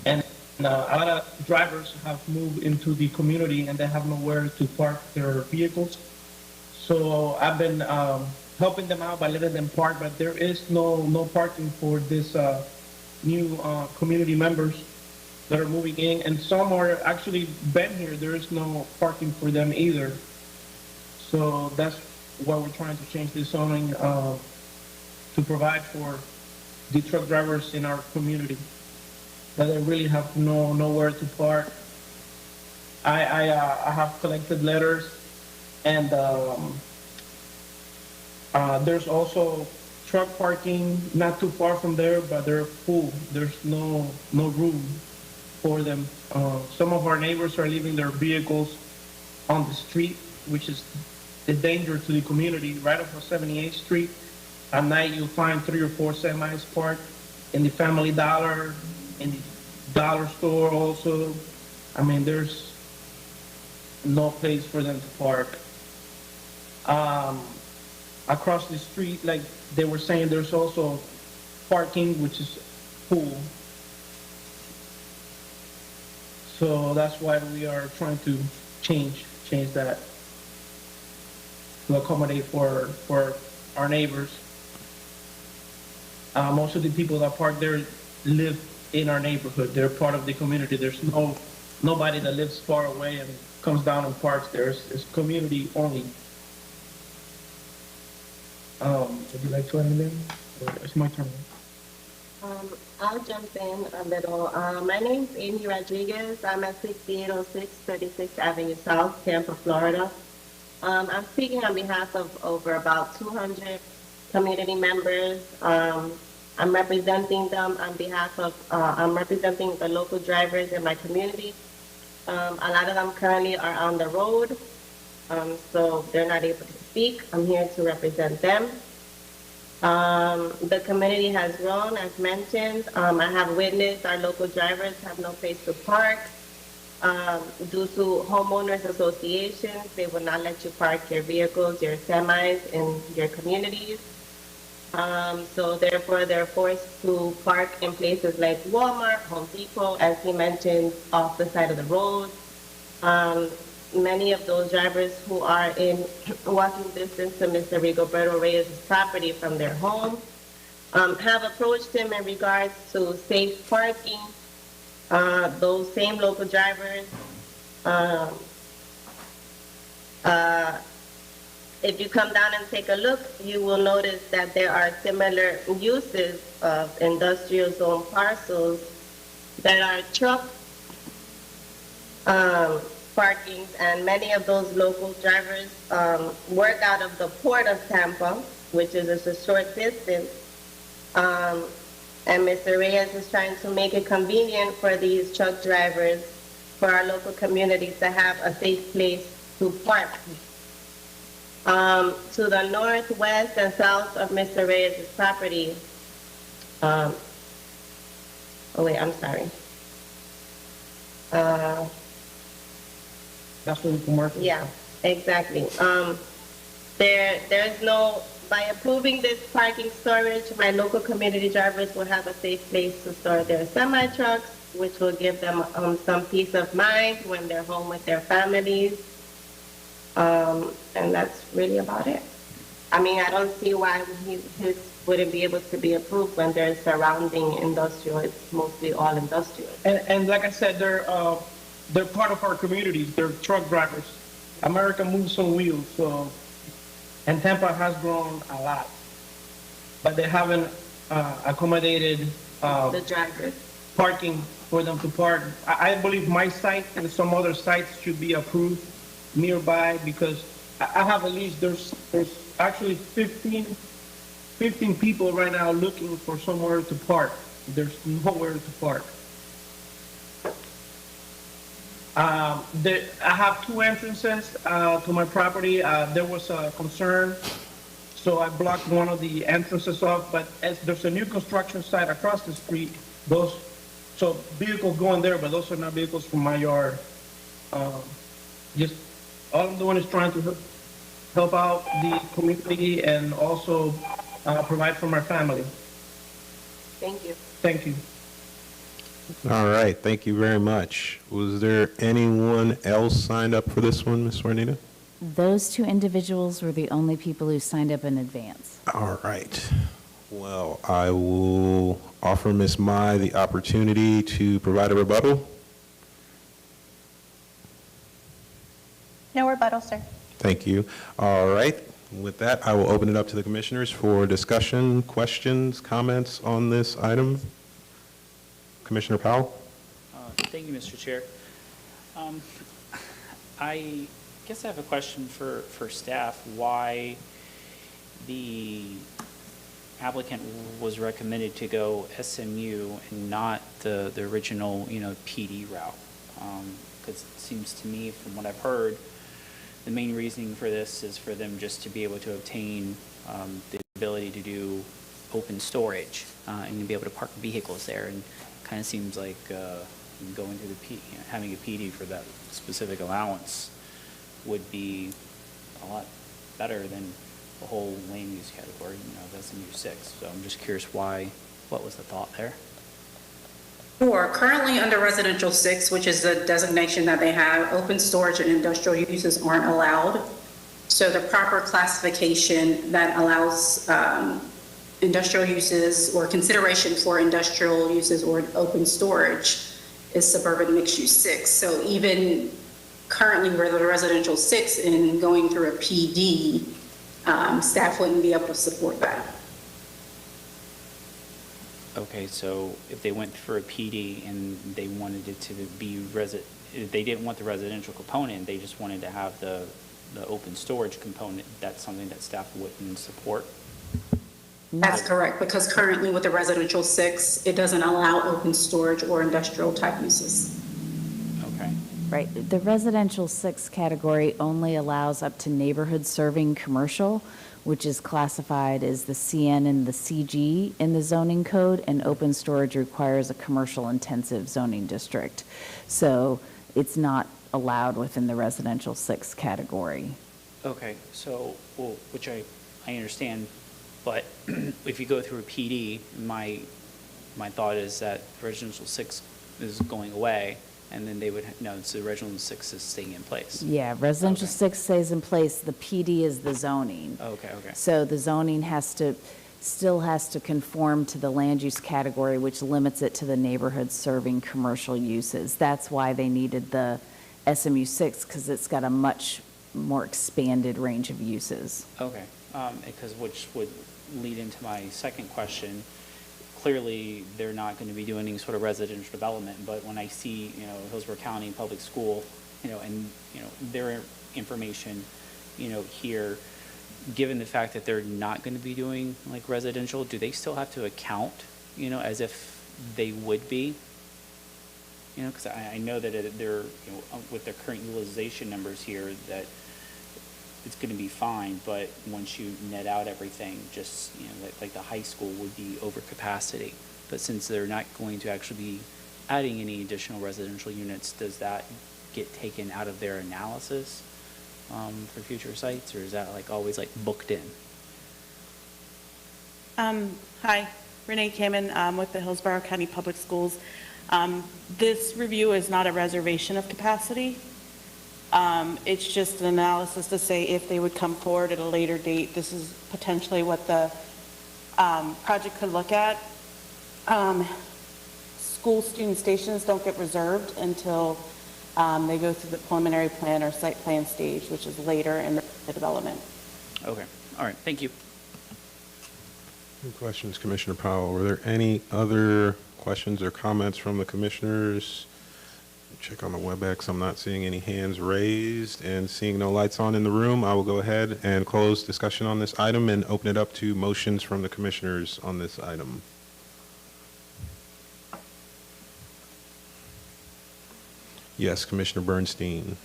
and a lot of drivers have moved into the community and they have nowhere to park their vehicles. So I've been helping them out by letting them park, but there is no parking for this new community members that are moving in, and some are actually been here. There is no parking for them either. So that's why we're trying to change the zoning to provide for the truck drivers in our community, that they really have nowhere to park. I have collected letters, and there's also truck parking not too far from there, but they're full. There's no room for them. Some of our neighbors are leaving their vehicles on the street, which is a danger to the community. Right off of 78th Street, at night you'll find 3 or 4 semis parked in the Family Dollar, in the dollar store also. I mean, there's no place for them to park. Across the street, like they were saying, there's also parking, which is full. So that's why we are trying to change that to accommodate for our neighbors. Most of the people that park there live in our neighborhood. They're part of the community. There's nobody that lives far away and comes down and parks there. It's community only. Would you like to add anything? It's my turn. I'll jump in a little. My name's Amy Rodriguez. I'm at 6806 36th Avenue South, Tampa, Florida. I'm speaking on behalf of over about 200 community members. I'm representing them on behalf of, I'm representing the local drivers in my community. A lot of them currently are on the road, so they're not able to speak. I'm here to represent them. The community has grown, as mentioned. I have witnessed our local drivers have no place to park. Due to homeowners associations, they will not let you park your vehicles, your semis in your communities. So therefore, they're forced to park in places like Walmart, Home Depot, as he mentioned, off the side of the road. Many of those drivers who are in walking distance to Mr. Rigoberto Reyes' property from their home have approached him in regards to safe parking. Those same local drivers, if you come down and take a look, you will notice that there are similar uses of industrial zone parcels that are truck parkings, and many of those local drivers work out of the port of Tampa, which is just a short distance. And Mr. Reyes is trying to make it convenient for these truck drivers, for our local communities to have a safe place to park. To the northwest and south of Mr. Reyes' property, oh wait, I'm sorry. That's what we can work with. Yeah, exactly. There's no, by approving this parking storage, my local community drivers will have a safe place to store their semi-trucks, which will give them some peace of mind when they're home with their families. And that's really about it. I mean, I don't see why his wouldn't be able to be approved when there's surrounding industrial. It's mostly all industrial. And like I said, they're part of our communities. They're truck drivers. America moves on wheels, so, and Tampa has grown a lot, but they haven't accommodated the drivers parking for them to park. I believe my site and some other sites should be approved nearby, because I have at least, there's actually 15 people right now looking for somewhere to park. There's nowhere to park. I have 2 entrances to my property. There was a concern, so I blocked one of the entrances off, but as there's a new construction site across the street, so vehicles going there, but those are not vehicles from my yard. Just all I'm doing is trying to help out the community and also provide for my family. Thank you. Thank you. All right, thank you very much. Was there anyone else signed up for this one, Ms. Juanita? Those 2 individuals were the only people who signed up in advance. All right. Well, I will offer Ms. Mai the opportunity to provide a rebuttal. No rebuttal, sir. Thank you. All right. With that, I will open it up to the commissioners for discussion, questions, comments on this item. Commissioner Powell? Thank you, Mr. Chair. I guess I have a question for staff. Why the applicant was recommended to go SMU and not the original, PD route? Because it seems to me, from what I've heard, the main reasoning for this is for them just to be able to obtain the ability to do open storage and to be able to park vehicles there. And kind of seems like going to the having a PD for that specific allowance would be a lot better than the whole land use category, of SMU 6. So I'm just curious what was the thought there? Sure. Currently under residential 6, which is the designation that they have, open storage and industrial uses aren't allowed. So the proper classification that allows industrial uses or consideration for industrial uses or open storage is suburban mixed use 6. So even currently we're the residential 6 and going through a PD, staff wouldn't be able to support that. Okay, so if they went for a PD and they wanted it to be they didn't want the residential component, they just wanted to have the open storage component, that's something that staff wouldn't support? That's correct, because currently with the residential 6, it doesn't allow open storage or industrial type uses. Okay. Right. The residential 6 category only allows up to neighborhood serving commercial, which is classified as the CN and the CG in the zoning code, and open storage requires a commercial intensive zoning district. So it's not allowed within the residential 6 category. Okay, so, well, which I understand, but if you go through a PD, my thought is that residential 6 is going away, and then they would, no, so the residential 6 is staying in place. Yeah, residential 6 stays in place. The PD is the zoning. Okay. So the zoning still has to conform to the land use category, which limits it to the neighborhood serving commercial uses. That's why they needed the SMU 6, because it's got a much more expanded range of uses. Okay, because which would lead into my second question. Clearly, they're not going to be doing any sort of residential development, but when I see, Hillsborough County Public School, and, their information, here, given the fact that they're not going to be doing like residential, do they still have to account, as if they would be? Because I know that they're, with their current utilization numbers here, that it's going to be fine, but once you net out everything, just, like the high school would be over capacity. But since they're not going to actually be adding any additional residential units, does that get taken out of their analysis for future sites, or is that always booked in? Hi, Renee Kamen with the Hillsborough County Public Schools. This review is not a reservation of capacity. It's just an analysis to say if they would come forward at a later date, this is potentially what the project could look at. School student stations don't get reserved until they go through the preliminary plan or site plan stage, which is later in the development. Okay, all right, thank you. Any questions, Commissioner Powell? Were there any other questions or comments from the commissioners? Check on the WebEx. I'm not seeing any hands raised, and seeing no lights on in the room, I will go ahead and close discussion on this item and open it up to motions from the commissioners on this item. Yes, Commissioner Bernstein.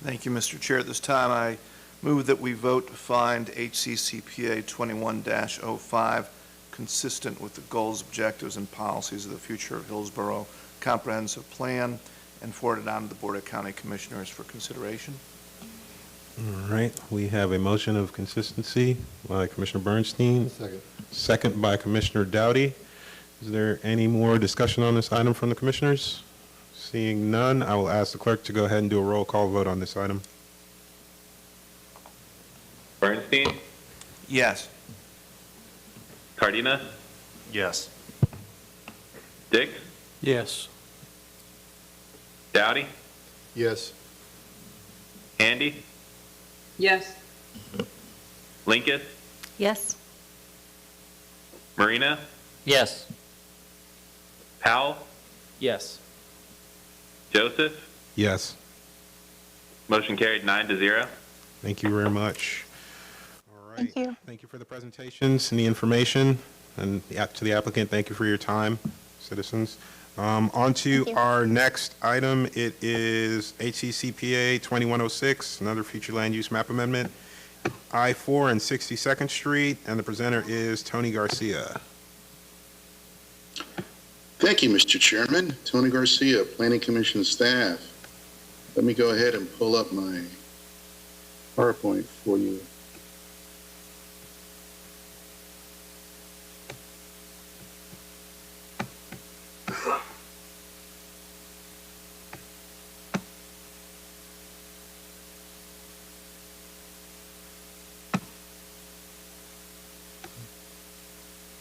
Thank you, Mr. Chair. At this time, I move that we vote to find HCCPA 21-05 consistent with the goals, objectives, and policies of the future of Hillsborough Comprehensive Plan, and forward it on to the Board of County Commissioners for consideration. All right, we have a motion of consistency by Commissioner Bernstein. Second. Second by Commissioner Dowdy. Is there any more discussion on this item from the commissioners? Seeing none, I will ask the clerk to go ahead and do a roll call vote on this item. Bernstein? Yes. Cardenas? Yes. Dix? Yes. Dowdy? Yes. Handy? Yes. Lincoln, Yes. Marina, Yes. Powell, Yes. Joseph. Yes. Motion carried 9-0. Thank you very much. All right. Thank you. Thank you for the presentations and the information. And to the applicant, thank you for your time, citizens. On to Thank you. our next item. It is HCCPA 2106, another future land use map amendment, I-4 and 62nd Street, and the presenter is Tony Garcia. Thank you, Mr. Chairman. Tony Garcia, Planning Commission staff. Let me go ahead and pull up my PowerPoint for you.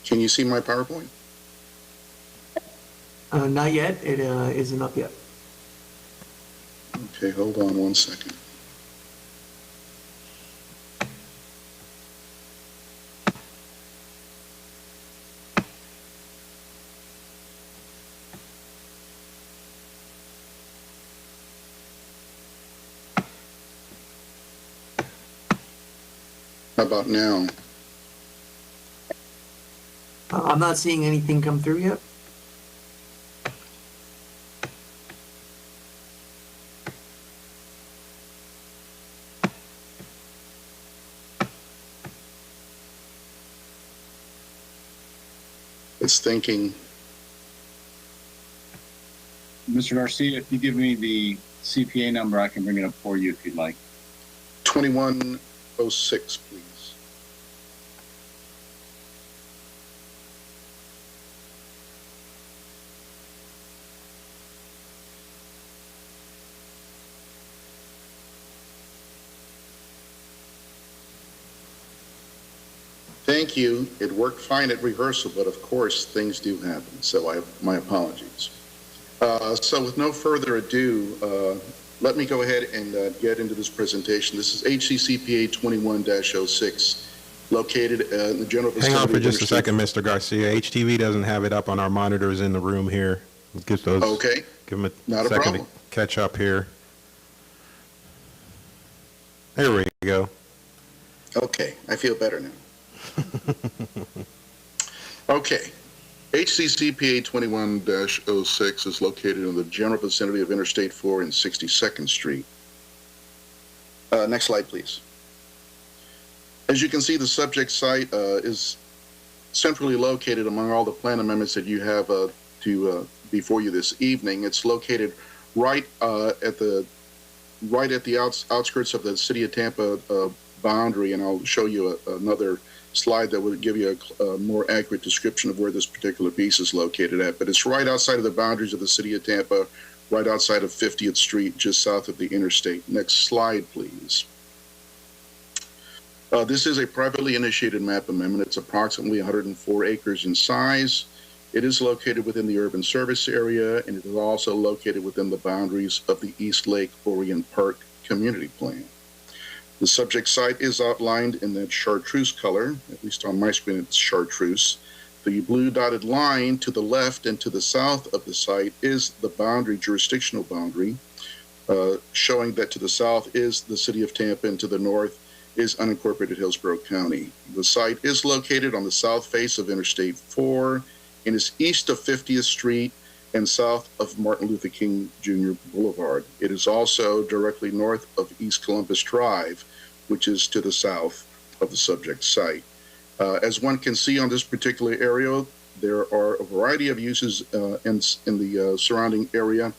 Can you see my PowerPoint? Not yet. It isn't up yet. Okay, hold on one second. How about now? I'm not seeing anything come through yet. It's thinking. Mr. Garcia, if you give me the CPA number, I can bring it up for you if you'd like. 2106, please. Thank you. It worked fine at rehearsal, but of course things do happen. So my apologies. So with no further ado, let me go ahead and get into this presentation. This is HCCPA 21-06, located in the general vicinity. Hang on for just a Interstate- second, Mr. Garcia. HTV doesn't have it up on our monitors in the room here. Give those. Okay. Give them a Not a second problem. to catch up here. There we go. Okay, I feel better now. Okay. HCCPA 21-06 is located in the general vicinity of Interstate 4 and 62nd Street. Next slide, please. As you can see, the subject site is centrally located among all the plan amendments that you have before you this evening. It's located right at the outskirts of the city of Tampa boundary, and I'll show you another slide that will give you a more accurate description of where this particular piece is located at. But it's right outside of the boundaries of the city of Tampa, right outside of 50th Street, just south of the interstate. Next slide, please. This is a privately initiated map amendment. It's approximately 104 acres in size. It is located within the urban service area, and it is also located within the boundaries of the East Lake Orient Park Community Plan. The subject site is outlined in that chartreuse color, at least on my screen it's chartreuse. The blue dotted line to the left and to the south of the site is the boundary, jurisdictional boundary, showing that to the south is the city of Tampa and to the north is unincorporated Hillsborough County. The site is located on the south face of Interstate 4 and is east of 50th Street and south of Martin Luther King Jr. Boulevard. It is also directly north of East Columbus Drive, which is to the south of the subject site. As one can see on this particular area, there are a variety of uses in the surrounding area.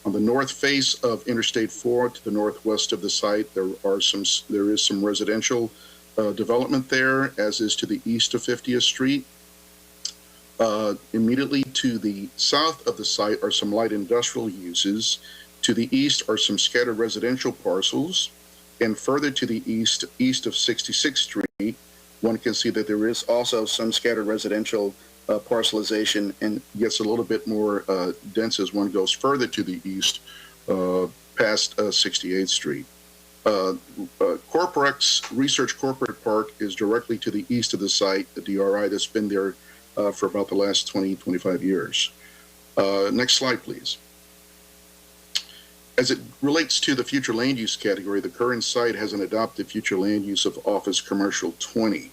On the north face of Interstate 4 to the northwest of the site, there is some residential development there, as is to the east of 50th Street. Immediately to the south of the site are some light industrial uses. To the east are some scattered residential parcels. And further to the east of 66th Street, one can see that there is also some scattered residential parcelization, and gets a little bit more dense as one goes further to the east past 68th Street. Corporex Research Corporate Park is directly to the east of the site, the DRI that's been there for about the last 20, 25 years. Next slide, please. As it relates to the future land use category, the current site has an adopted future land use of office commercial 20.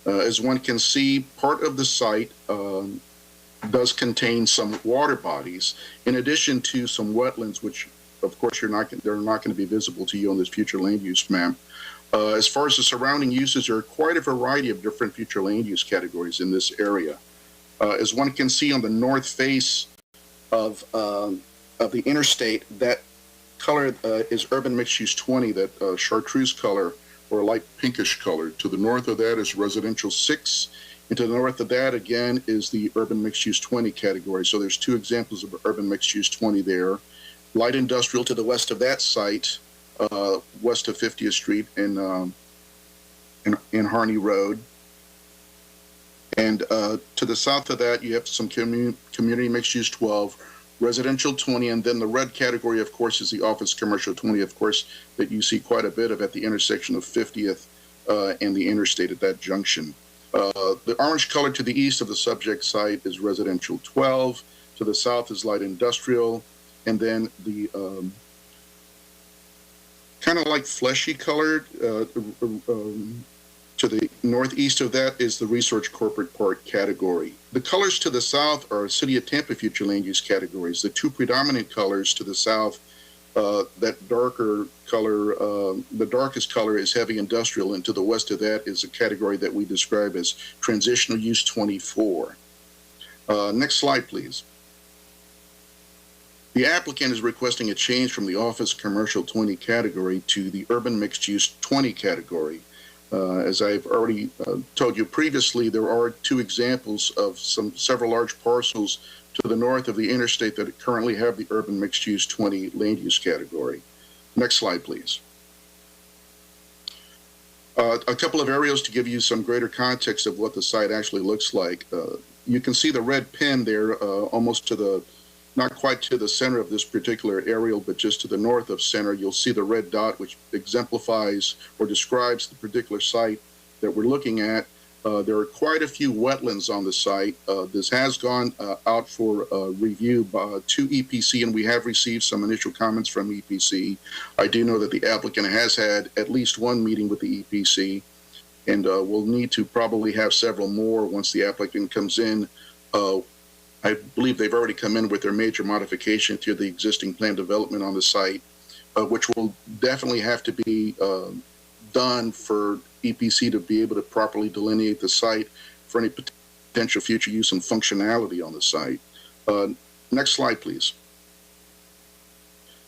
As one can see, part of the site does contain some water bodies, in addition to some wetlands, which of course they're not going to be visible to you on this future land use map. As far as the surrounding uses, there are quite a variety of different future land use categories in this area. As one can see on the north face of the interstate, that color is urban mixed use 20, that chartreuse color or light pinkish color. To the north of that is residential 6, and to the north of that again is the urban mixed use 20 category. So there's 2 examples of urban mixed use 20 there. Light industrial to the west of that site, west of 50th Street and Harney Road. And to the south of that, you have some community mixed use 12, residential 20, and then the red category, of course, is the office commercial 20, of course, that you see quite a bit of at the intersection of 50th and the interstate at that junction. The orange color to the east of the subject site is residential 12. To the south is light industrial. And then the kind of like fleshy colored to the northeast of that is the Research Corporate Park category. The colors to the south are City of Tampa future land use categories. The 2 predominant colors to the south, that darker color, the darkest color is heavy industrial, and to the west of that is a category that we describe as transitional use 24. Next slide, please. The applicant is requesting a change from the office commercial 20 category to the urban mixed use 20 category. As I've already told you previously, there are 2 examples of several large parcels to the north of the interstate that currently have the urban mixed use 20 land use category. Next slide, please. A couple of aerials to give you some greater context of what the site actually looks like. You can see the red pin there almost to the, not quite to the center of this particular aerial, but just to the north of center. You'll see the red dot, which exemplifies or describes the particular site that we're looking at. There are quite a few wetlands on the site. This has gone out for review to EPC, and we have received some initial comments from EPC. I do know that the applicant has had at least 1 meeting with the EPC, and we'll need to probably have several more once the applicant comes in. I believe they've already come in with their major modification to the existing plan development on the site, which will definitely have to be done for EPC to be able to properly delineate the site for any potential future use and functionality on the site. Next slide, please.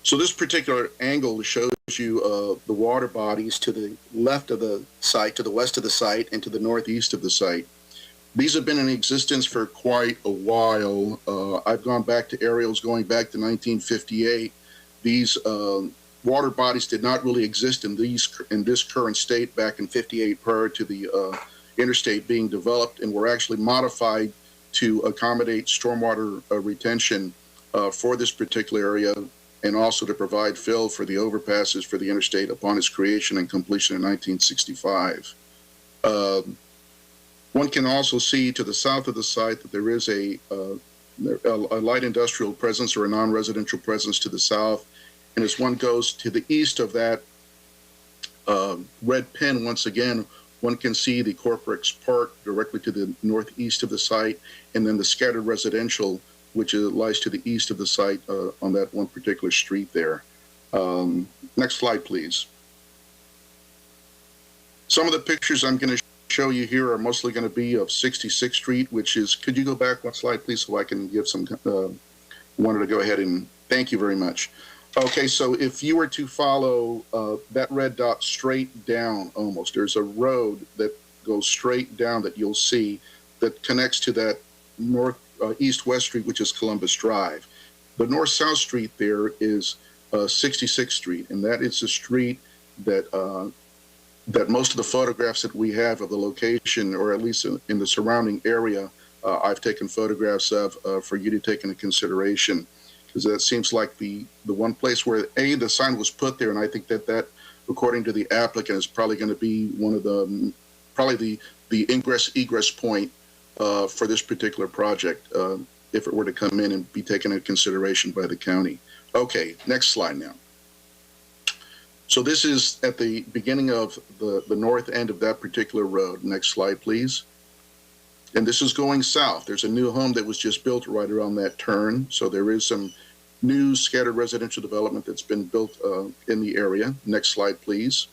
So this particular angle shows you the water bodies to the left of the site, to the west of the site, and to the northeast of the site. These have been in existence for quite a while. I've gone back to aerials going back to 1958. These water bodies did not really exist in this current state back in 58 prior to the interstate being developed, and were actually modified to accommodate stormwater retention for this particular area, and also to provide fill for the overpasses for the interstate upon its creation and completion in 1965. One can also see to the south of the site that there is a light industrial presence or a non-residential presence to the south. And as one goes to the east of that red pin, once again, one can see the Corporex Park directly to the northeast of the site, and then the scattered residential, which lies to the east of the site on that one particular street there. Next slide, please. Some of the pictures I'm going to show you here are mostly going to be of 66th Street, which is, could you go back 1 slide, please, so I can give some, wanted to go ahead and thank you very much. Okay, so if you were to follow that red dot straight down almost, there's a road that goes straight down that you'll see that connects to that east-west street, which is Columbus Drive. The north-south street there is 66th Street, and that is a street that that most of the photographs that we have of the location, or at least in the surrounding area, I've taken photographs of for you to take into consideration, because that seems like the one place where the sign was put there, and I think that according to the applicant, is probably going to be one of the ingress egress point for this particular project if it were to come in and be taken into consideration by the county. Okay, next slide now. So this is at the beginning of the north end of that particular road. Next slide, please. And this is going south. There's a new home that was just built right around that turn. So there is some new scattered residential development that's been built in the area. Next slide, please.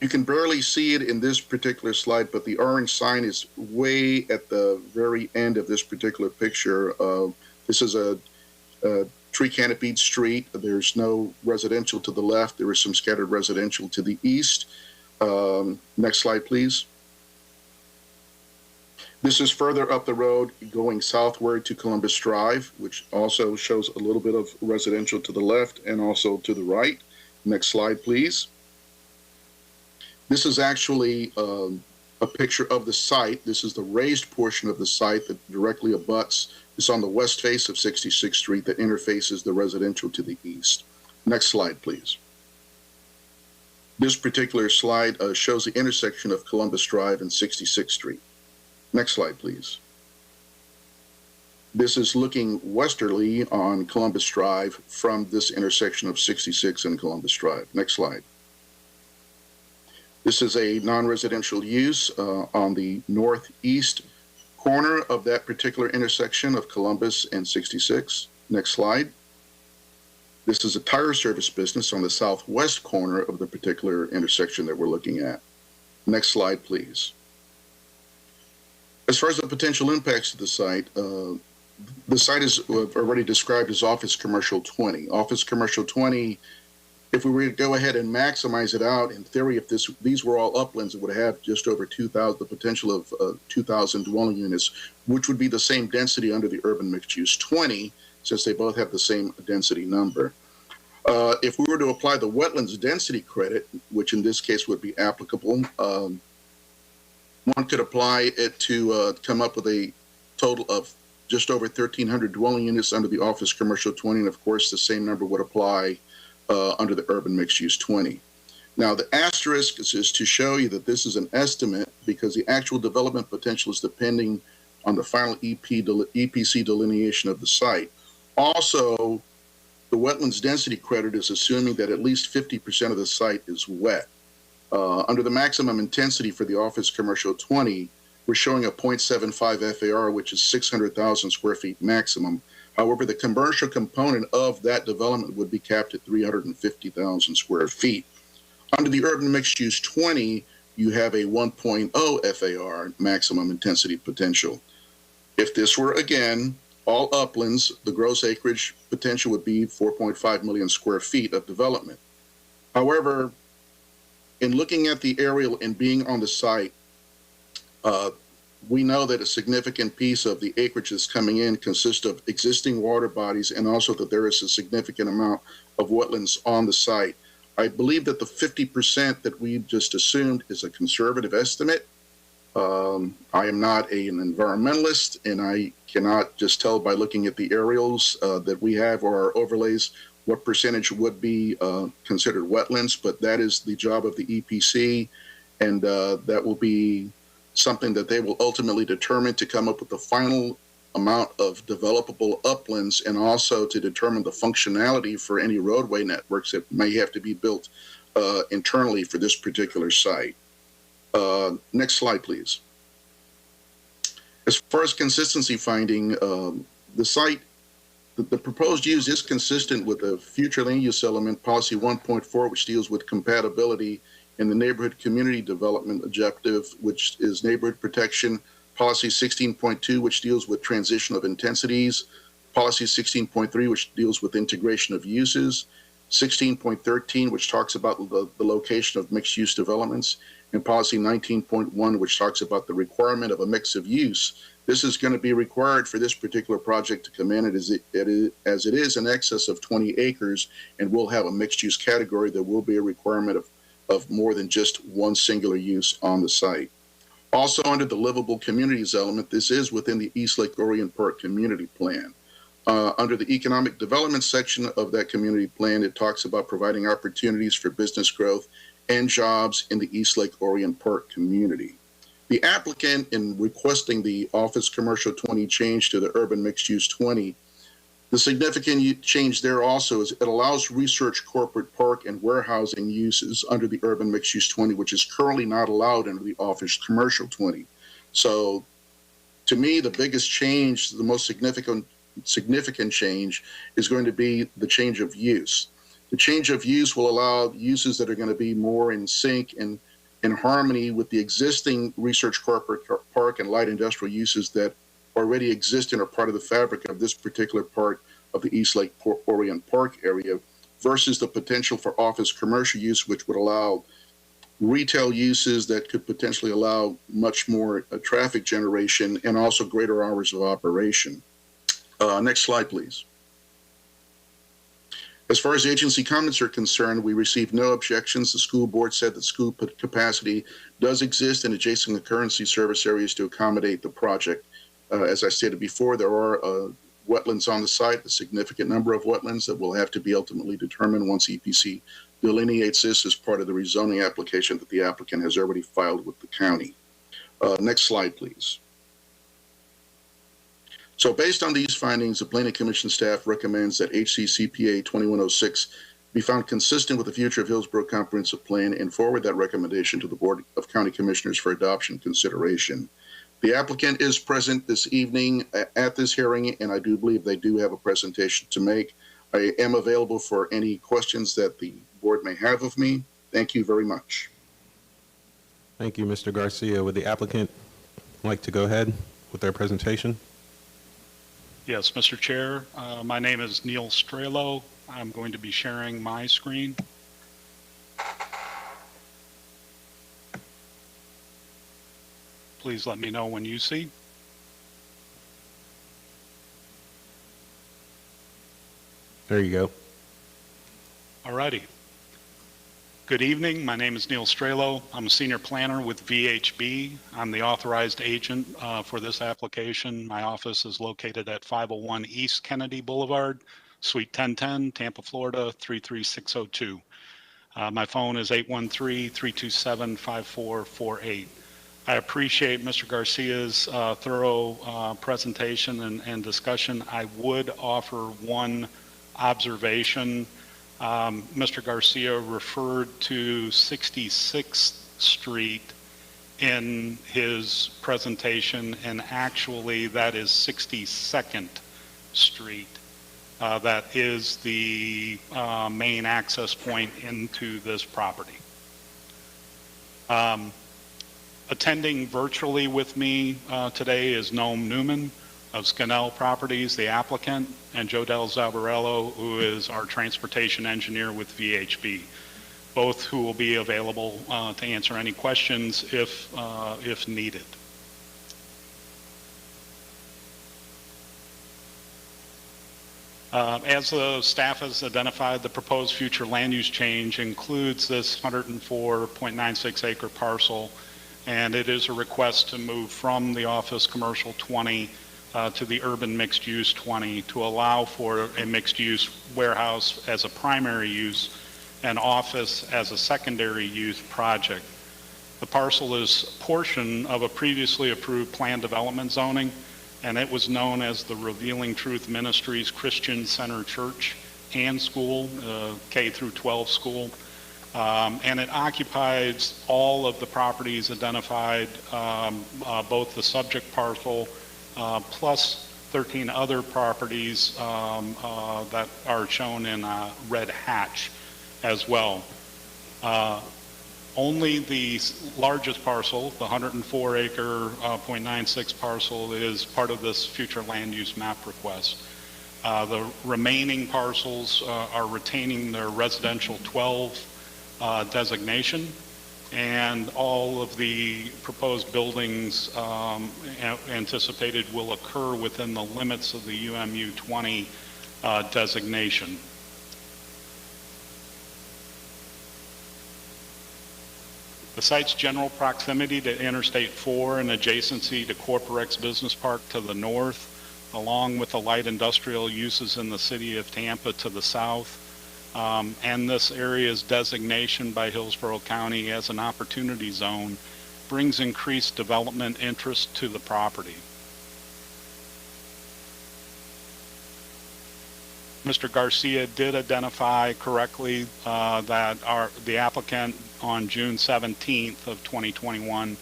You can barely see it in this particular slide, but the orange sign is way at the very end of this particular picture. This is a tree canopied street. There's no residential to the left. There is some scattered residential to the east. Next slide, please. This is further up the road going southward to Columbus Drive, which also shows a little bit of residential to the left and also to the right. Next slide, please. This is actually a picture of the site. This is the raised portion of the site that directly abuts. It's on the west face of 66th Street that interfaces the residential to the east. Next slide, please. This particular slide shows the intersection of Columbus Drive and 66th Street. Next slide, please. This is looking westerly on Columbus Drive from this intersection of 66 and Columbus Drive. Next slide. This is a non-residential use on the northeast corner of that particular intersection of Columbus and 66. Next slide. This is a tire service business on the southwest corner of the particular intersection that we're looking at. Next slide, please. As far as the potential impacts to the site is already described as Office Commercial 20. Office Commercial 20, if we were to go ahead and maximize it out, in theory, if these were all uplands, it would have just over 2,000, the potential of 2,000 dwelling units, which would be the same density under the urban mixed use 20, since they both have the same density number. If we were to apply the wetlands density credit, which in this case would be applicable, one could apply it to come up with a total of just over 1,300 dwelling units under the Office Commercial 20, and of course the same number would apply under the Urban Mixed Use 20. Now the asterisk is to show you that this is an estimate because the actual development potential is depending on the final EPC delineation of the site. Also, the wetlands density credit is assuming that at least 50% of the site is wet. Under the maximum intensity for the Office Commercial 20, we're showing a 0.75 FAR, which is 600,000 square feet maximum. However, the commercial component of that development would be capped at 350,000 square feet. Under the Urban Mixed Use 20, you have a 1.0 FAR maximum intensity potential. If this were, again, all uplands, the gross acreage potential would be 4.5 million square feet of development. However, in looking at the aerial and being on the site, we know that a significant piece of the acreage that's coming in consists of existing water bodies and also that there is a significant amount of wetlands on the site. I believe that the 50% that we've just assumed is a conservative estimate. I am not an environmentalist, and I cannot just tell by looking at the aerials that we have or our overlays what percentage would be considered wetlands, but that is the job of the EPC, and that will be something that they will ultimately determine to come up with the final amount of developable uplands and also to determine the functionality for any roadway networks that may have to be built internally for this particular site. Next slide, please. As far as consistency finding, the site, the proposed use is consistent with the future land use element policy 1.4, which deals with compatibility in the neighborhood community development objective, which is neighborhood protection, policy 16.2, which deals with transition of intensities, policy 16.3, which deals with integration of uses, 16.13, which talks about the location of mixed use developments, and policy 19.1, which talks about the requirement of a mix of use. This is going to be required for this particular project to come in as it is in excess of 20 acres, and we'll have a mixed use category. There will be a requirement of more than just one singular use on the site. Also under the livable communities element, this is within the East Lake Orient Park Community Plan. Under the economic development section of that community plan, it talks about providing opportunities for business growth and jobs in the East Lake Orient Park community. The applicant, in requesting the Office Commercial 20 change to the Urban Mixed Use 20, the significant change there also is it allows research, corporate, park, and warehousing uses under the Urban Mixed Use 20, which is currently not allowed under the Office Commercial 20. So, to me, the biggest change, the most significant change is going to be the change of use. The change of use will allow uses that are going to be more in sync and in harmony with the existing research, corporate, park, and light industrial uses that already exist and are part of the fabric of this particular part of the East Lake Orient Park area, versus the potential for office commercial use, which would allow retail uses that could potentially allow much more traffic generation and also greater hours of operation. Next slide, please. As far as agency comments are concerned, we received no objections. The school board said that school capacity does exist in adjacent concurrency service areas to accommodate the project. As I stated before, there are wetlands on the site, a significant number of wetlands that will have to be ultimately determined once EPC delineates this as part of the rezoning application that the applicant has already filed with the county. Next slide, please. So based on these findings, the Planning Commission staff recommends that HCCPA 2106 be found consistent with the future of Hillsborough Comprehensive Plan and forward that recommendation to the Board of County Commissioners for adoption consideration. The applicant is present this evening at this hearing, and I do believe they do have a presentation to make. I am available for any questions that the board may have of me. Thank you very much. Thank you, Mr. Garcia. Would the applicant like to go ahead with their presentation? Yes, Mr. Chair. My name is Neil Strelo. I'm going to be sharing my screen. Please let me know when you see. There you go. All righty. Good evening. My name is Neil Strelo. I'm a senior planner with VHB. I'm the authorized agent for this application. My office is located at 501 East Kennedy Boulevard, Suite 1010, Tampa, Florida, 33602. My phone is 813-327-5448. I appreciate Mr. Garcia's thorough presentation and discussion. I would offer one observation. Mr. Garcia referred to 66th Street in his presentation, and actually that is 62nd Street. That is the main access point into this property. Attending virtually with me today is Noam Newman of Scannell Properties, the applicant, and Joe Del Zabarello, who is our transportation engineer with VHB, both who will be available to answer any questions if needed. As the staff has identified, the proposed future land use change includes this 104.96 acre parcel, and it is a request to move from the Office Commercial 20 to the Urban Mixed Use 20 to allow for a mixed use warehouse as a primary use and office as a secondary use project. The parcel is a portion of a previously approved planned development zoning, and it was known as the Revealing Truth Ministries Christian Center Church and School, K through 12 school. And it occupies all of the properties identified, both the subject parcel plus 13 other properties that are shown in red hatch as well. Only the largest parcel, the 104 acre .96 parcel, is part of this future land use map request. The remaining parcels are retaining their residential 12 designation, and all of the proposed buildings anticipated will occur within the limits of the UMU 20 designation. The site's general proximity to Interstate 4 and adjacency to Corporex Business Park to the north along with the light industrial uses in the city of Tampa to the south. And this area's designation by Hillsborough County as an opportunity zone brings increased development interest to the property. Mr. Garcia did identify correctly that the applicant on June 17th of 2021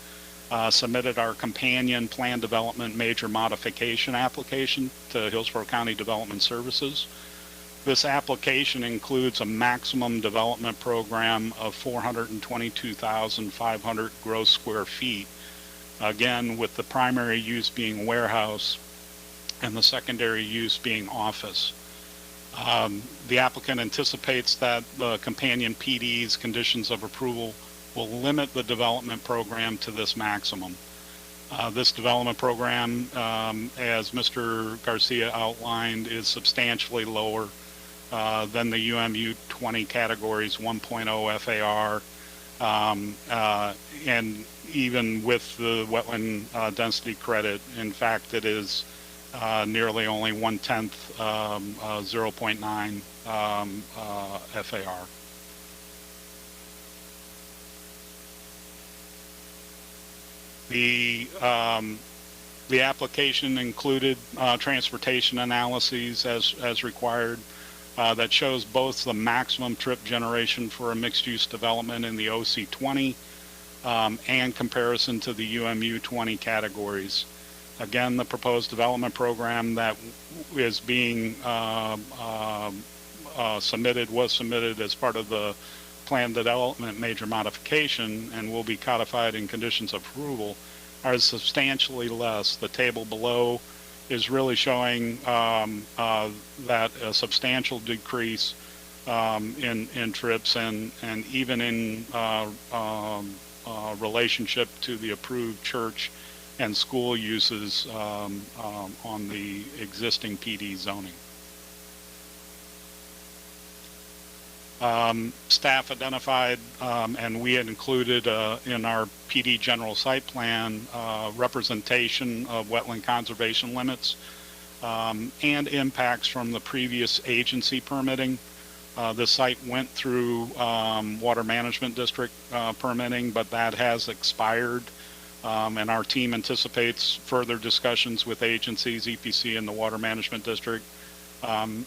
submitted our companion plan development major modification application to Hillsborough County Development Services. This application includes a maximum development program of 422,500 gross square feet, again with the primary use being warehouse and the secondary use being office. The applicant anticipates that the companion PD's conditions of approval will limit the development program to this maximum. This development program, as Mr. Garcia outlined, is substantially lower than the UMU 20 categories 1.0 FAR, and even with the wetland density credit, in fact, it is nearly only 1/10 0.9 FAR. The application included transportation analyses as required that shows both the maximum trip generation for a mixed-use development in the OC 20 and comparison to the UMU 20 categories. Again, the proposed development program that is being was submitted as part of the plan development major modification and will be codified in conditions of approval are substantially less. The table below is really showing that a substantial decrease in trips and even in relationship to the approved church and school uses on the existing PD zoning. Staff identified, and we had included in our PD general site plan representation of wetland conservation limits and impacts from the previous agency permitting. The site went through water management district permitting, but that has expired. And our team anticipates further discussions with agencies, EPC and the Water Management District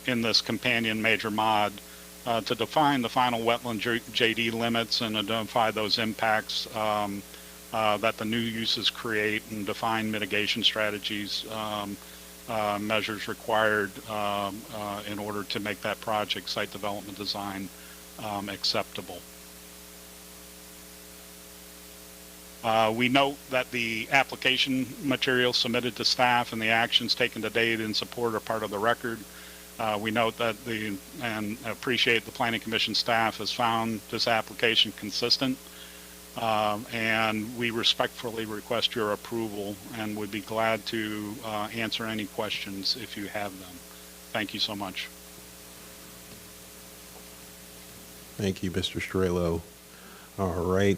in this companion major mod to define the final wetland JD limits and identify those impacts that the new uses create and define mitigation strategies, measures required in order to make that project site development design acceptable. We note that the application material submitted to staff and the actions taken to date in support are part of the record. We note that and appreciate the Planning Commission staff has found this application consistent, and we respectfully request your approval and would be glad to answer any questions if you have them. Thank you so much. Thank you, Mr. Strelo. All right.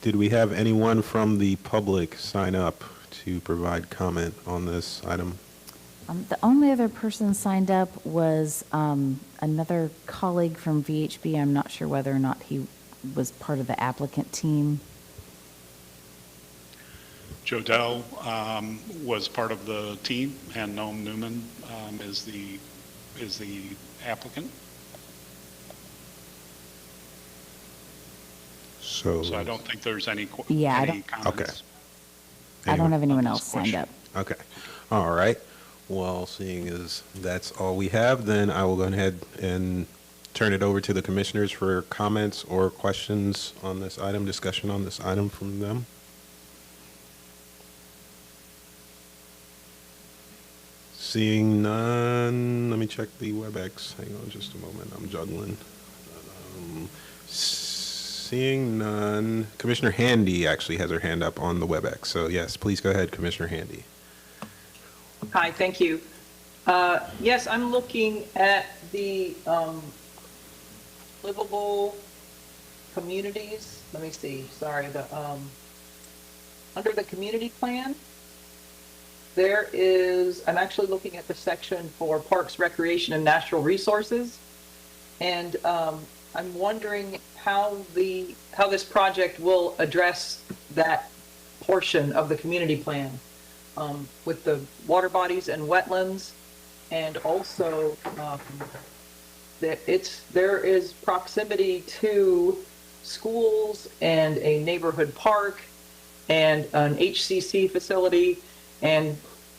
Did we have anyone from the public sign up to provide comment on this item? The only other person signed up was another colleague from VHB. I'm not sure whether or not he was part of the applicant team. Joe Dell was part of the team, and Noam Newman is the applicant. So I don't think there's any comments. Okay. I don't have anyone else signed up. Okay. All right. Well, seeing as that's all we have, then I will go ahead and turn it over to the commissioners for comments or questions on this item, discussion on this item from them. Seeing none, let me check the WebEx. Hang on just a moment. I'm juggling. Seeing none, Commissioner Handy actually has her hand up on the WebEx. So yes, please go ahead, Commissioner Handy. Hi, thank you. Yes, I'm looking at the livable communities. Let me see, sorry, under the community plan. I'm actually looking at the section for Parks, Recreation, and Natural Resources. And I'm wondering how this project will address that portion of the community plan with the water bodies and wetlands, and also that there is proximity to schools and a neighborhood park and an HCC facility. And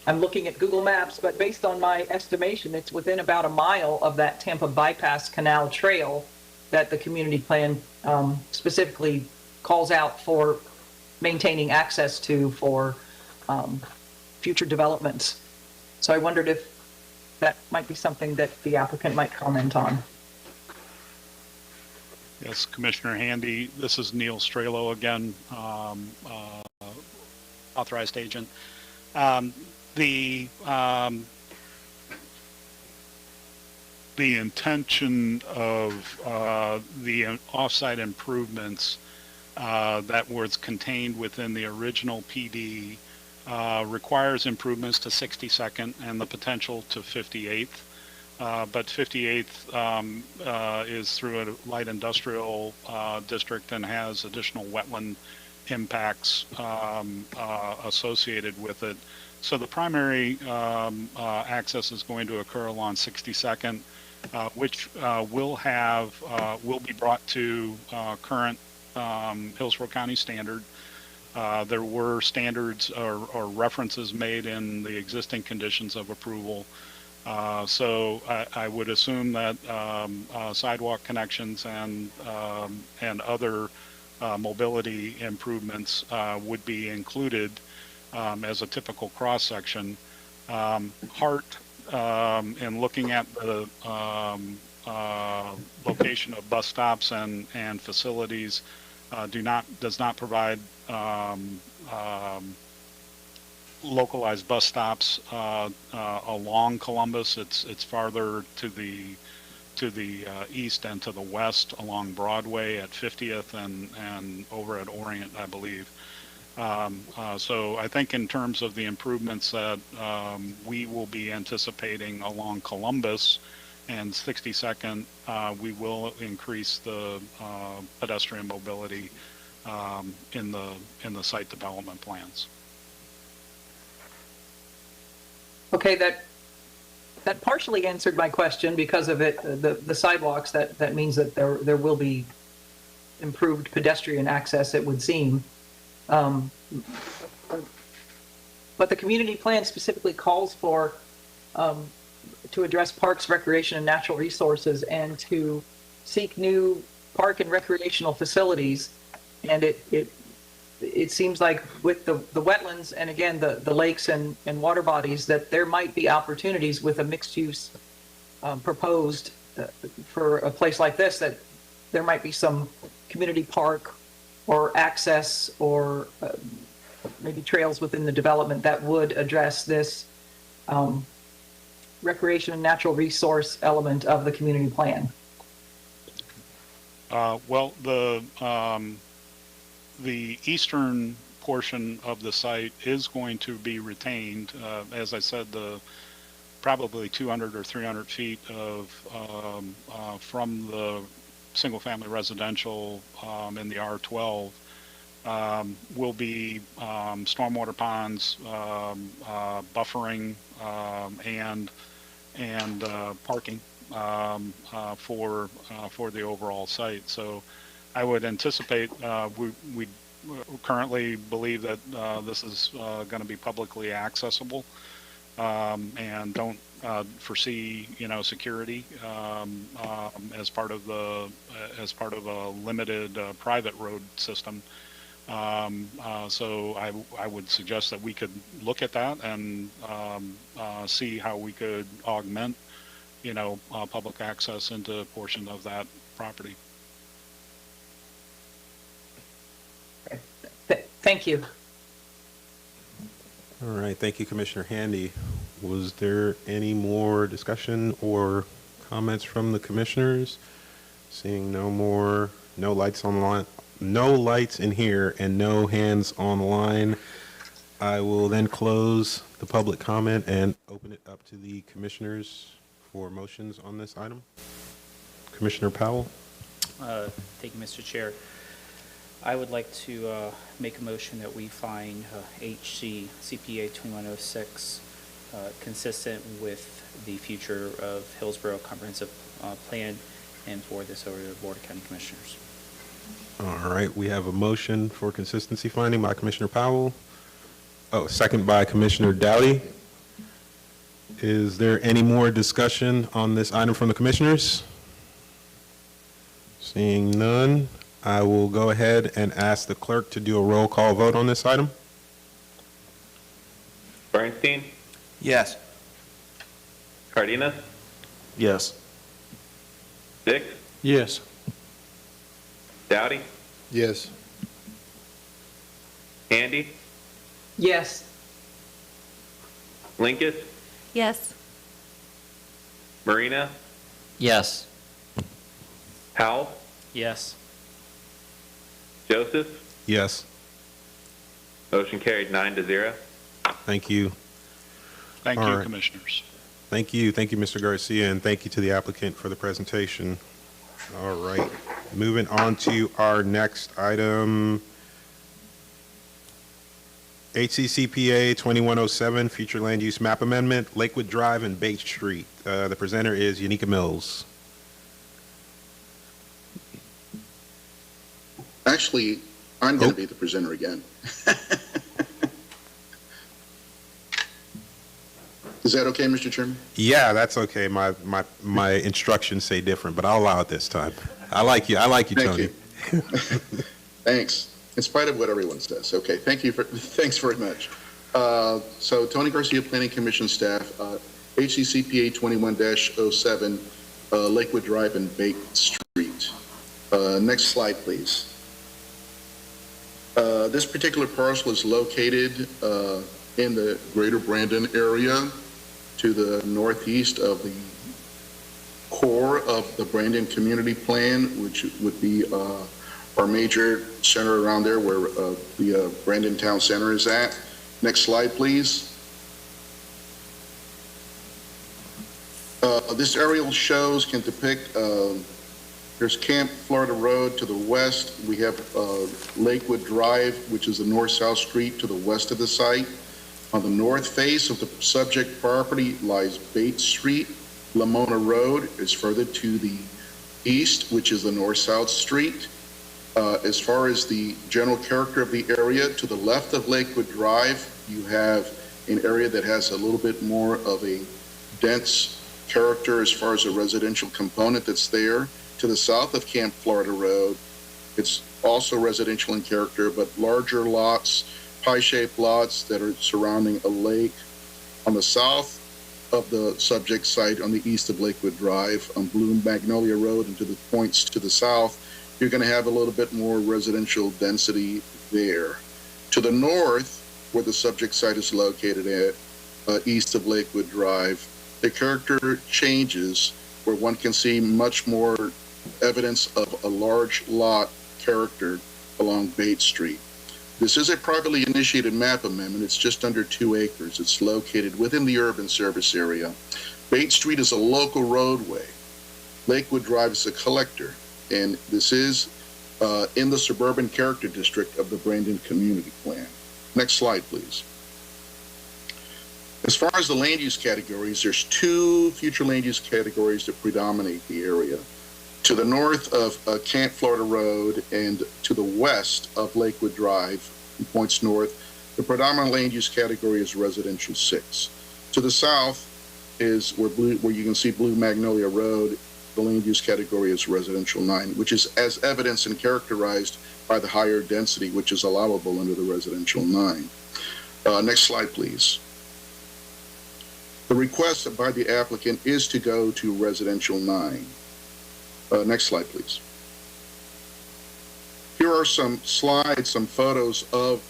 I'm looking at Google Maps, but based on my estimation, it's within about a mile of that Tampa Bypass Canal Trail that the community plan specifically calls out for maintaining access to for future developments. So I wondered if that might be something that the applicant might comment on. Yes, Commissioner Handy, this is Neil Strelo again, authorized agent. The intention of the offsite improvements that was contained within the original PD requires improvements to 62nd and the potential to 58th. But 58th is through a light industrial district and has additional wetland impacts associated with it. So the primary access is going to occur along 62nd, which will be brought to current Hillsborough County standard. There were standards or references made in the existing conditions of approval. So I would assume that sidewalk connections and other mobility improvements would be included as a typical cross-section. Hart, in looking at the location of bus stops and facilities, does not provide localized bus stops along Columbus. It's farther to the east and to the west along Broadway at 50th and over at Orient, I believe. So I think in terms of the improvements that we will be anticipating along Columbus and 62nd, we will increase the pedestrian mobility in the site development plans. Okay, that partially answered my question because of it, the sidewalks. That means that there will be improved pedestrian access, it would seem. But the community plan specifically calls for to address parks, recreation, and natural resources, and to seek new park and recreational facilities. And it seems like with the wetlands and again the lakes and water bodies that there might be opportunities with a mixed use proposed for a place like this, that there might be some community park or access or maybe trails within the development that would address this recreation and natural resource element of the community plan. Well, the eastern portion of the site is going to be retained. As I said, probably 200 or 300 feet from the single-family residential in the R12 will be stormwater ponds, buffering, and parking for the overall site. So I would anticipate we currently believe that this is going to be publicly accessible, and don't foresee security as part of a limited private road system. So I would suggest that we could look at that and see how we could augment public access into a portion of that property. Thank you. All right, thank you, Commissioner Handy. Was there any more discussion or comments from the commissioners? Seeing no lights on the line, no lights in here, and no hands on the line. I will then close the public comment and open it up to the commissioners for motions on this item. Commissioner Powell? Thank you, Mr. Chair. I would like to make a motion that we find HC CPA 2106 consistent with the future of Hillsborough Comprehensive Plan and forward this over to the Board of County Commissioners. All right, we have a motion for consistency finding by Commissioner Powell. Oh, second by Commissioner Dowdy. Is there any more discussion on this item from the commissioners? Seeing none, I will go ahead and ask the clerk to do a roll call vote on this item. Bernstein? Yes. Cardenas? Yes. Dix? Yes. Dowdy? Yes. Handy? Yes. Linkus? Yes. Marina? Yes. Powell? Yes. Joseph? Yes. Motion carried 9-0. Thank you. Thank All you, right. Commissioners. Thank you. Thank you, Mr. Garcia, and thank you to the applicant for the presentation. All right. Moving on to our next item, HCCPA 2107, Future Land Use Map Amendment, Lakewood Drive and Bate Street. The presenter is Unica Mills. Actually, I'm going to be the presenter again. Is that okay, Mr. Chairman? Yeah, that's okay. My instructions say different, but I'll allow it this time. I like you. Thank Tony. you. Thanks. In spite of what everyone says. Okay, thanks very much. So Tony Garcia, Planning Commission staff, HCCPA 21-07, Lakewood Drive and Bate Street. Next slide, please. This particular parcel is located in the greater Brandon area to the northeast of the core of the Brandon Community Plan, which would be our major center around there where the Brandon Town Center is at. Next slide, please. This aerial shows can depict, there's Camp Florida Road to the west. We have Lakewood Drive, which is the north-south street to the west of the site. On the north face of the subject property lies Bate Street. Lamona Road is further to the east, which is the north-south street. As far as the general character of the area, to the left of Lakewood Drive, you have an area that has a little bit more of a dense character as far as a residential component that's there. To the south of Camp Florida Road, it's also residential in character, but larger lots, pie-shaped lots that are surrounding a lake. On the south of the subject site, on the east of Lakewood Drive, on Blue Magnolia Road and to the points to the south, you're going to have a little bit more residential density there. To the north, where the subject site is located at, east of Lakewood Drive, the character changes where one can see much more evidence of a large lot character along Bate Street. This is a privately initiated map amendment. It's just under 2 acres. It's located within the urban service area. Bate Street is a local roadway. Lakewood Drive is a collector, and this is in the suburban character district of the Brandon Community Plan. Next slide, please. As far as the land use categories, there's 2 future land use categories that predominate the area. To the north of Camp Florida Road and to the west of Lakewood Drive, points north, the predominant land use category is residential 6. To the south is where you can see Blue Magnolia Road. The land use category is residential 9, which is as evidenced and characterized by the higher density, which is allowable under the residential 9. Next slide, please. The request by the applicant is to go to residential 9. Next slide, please. Here are some slides, some photos of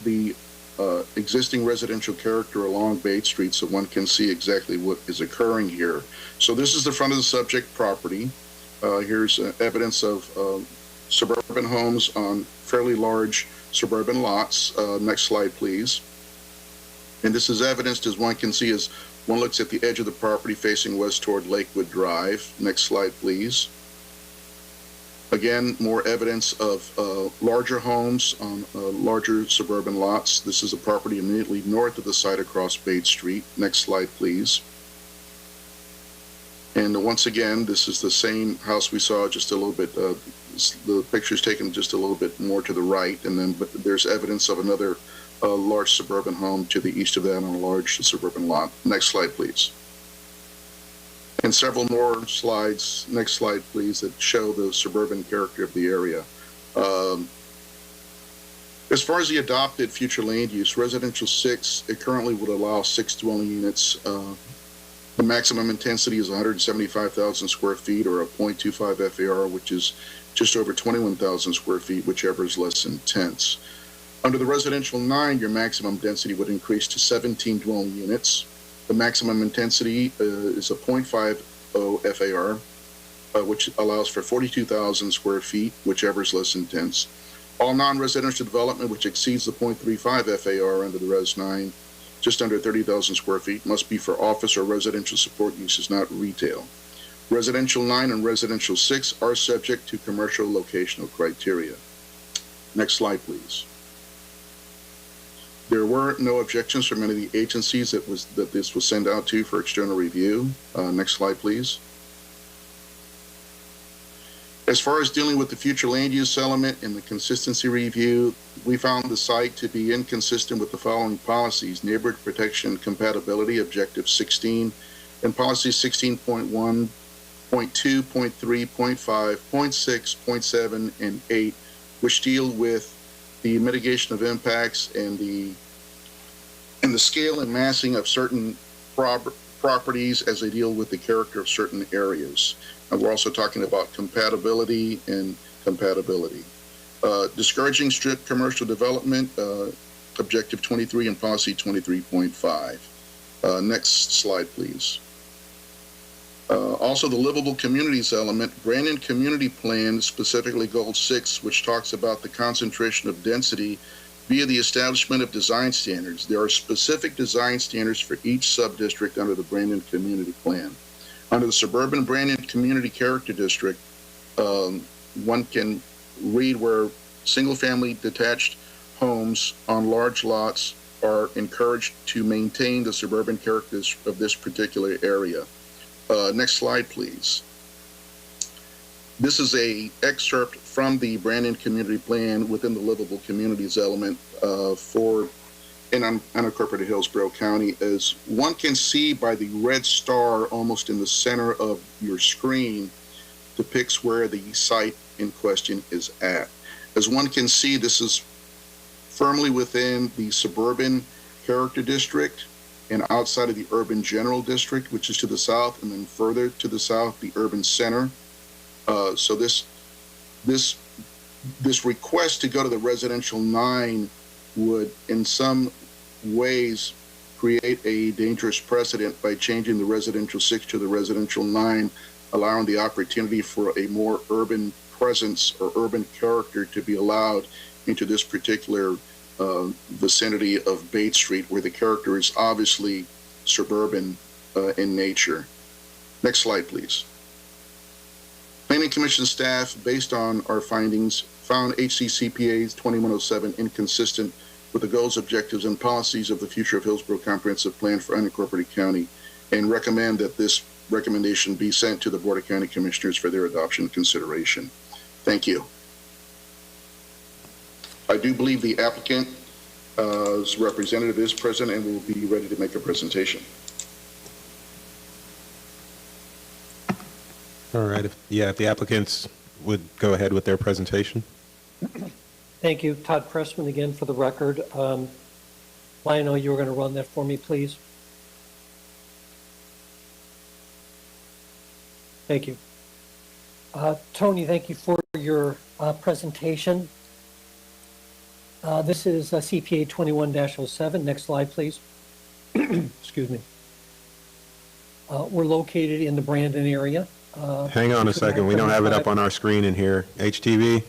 the existing residential character along Bate Street so one can see exactly what is occurring here. So this is the front of the subject property. Here's evidence of suburban homes on fairly large suburban lots. Next slide, please. And this is evidenced, as one can see, as one looks at the edge of the property facing west toward Lakewood Drive. Next slide, please. Again, more evidence of larger homes on larger suburban lots. This is a property immediately north of the site across Bates Street. Next slide, please. And once again, this is the same house we saw, just a little bit, the picture's taken just a little bit more to the right, and then but there's evidence of another large suburban home to the east of that on a large suburban lot. Next slide, please. And several more slides, next slide, please, that show the suburban character of the area. As far as the adopted future land use, residential 6, it currently would allow 6 dwelling units. The maximum intensity is 175,000 square feet, or a 0.25 FAR, which is just over 21,000 square feet, whichever is less intense. Under the residential 9, your maximum density would increase to 17 dwelling units. The maximum intensity is a 0.50 FAR, which allows for 42,000 square feet, whichever is less intense. All non-residential development which exceeds the 0.35 FAR under the Res 9, just under 30,000 square feet, must be for office or residential support uses, not retail. Residential 9 and residential 6 are subject to commercial locational criteria. Next slide, please. There were no objections from any of the agencies that this was sent out to for external review. Next slide, please. As far as dealing with the future land use element in the consistency review, we found the site to be inconsistent with the following policies: neighborhood protection compatibility, objective 16, and policies 16.1, 0.2, 0.3, 0.5, 0.6, 0.7, and 8, which deal with the mitigation of impacts and the scale and massing of certain properties as they deal with the character of certain areas. And we're also talking about compatibility and compatibility. Discouraging strict commercial development, objective 23 and policy 23.5. Next slide, please. Also, the livable communities element, Brandon Community Plan, specifically Goal 6, which talks about the concentration of density via the establishment of design standards. There are specific design standards for each sub-district under the Brandon Community Plan. Under the Suburban Brandon Community Character District, one can read where single-family detached homes on large lots are encouraged to maintain the suburban characters of this particular area. Next slide, please. This is an excerpt from the Brandon Community Plan within the livable communities element in unincorporated Hillsborough County. As one can see by the red star almost in the center of your screen, depicts where the site in question is at. As one can see, this is firmly within the suburban character district and outside of the urban general district, which is to the south, and then further to the south, the urban center. So this request to go to the residential 9 would in some ways create a dangerous precedent by changing the residential 6 to the residential 9, allowing the opportunity for a more urban presence or urban character to be allowed into this particular vicinity of Bates Street, where the character is obviously suburban in nature. Next slide, please. Planning Commission staff, based on our findings, found HCCPA 2107 inconsistent with the goals, objectives, and policies of the Future of Hillsborough Comprehensive Plan for unincorporated county, and recommend that this recommendation be sent to the Board of County Commissioners for their adoption and consideration. Thank you. I do believe the applicant's representative is present and will be ready to make a presentation. All right. If the applicants would go ahead with their presentation. Thank you. Todd Pressman again for the record. Lionel, you were going to run that for me, please. Thank you. Tony, thank you for your presentation. This is CPA 21-07. Next slide, please. Excuse me. We're located in the Brandon area. Hang on a second. We don't have it up on our screen in here. HTV.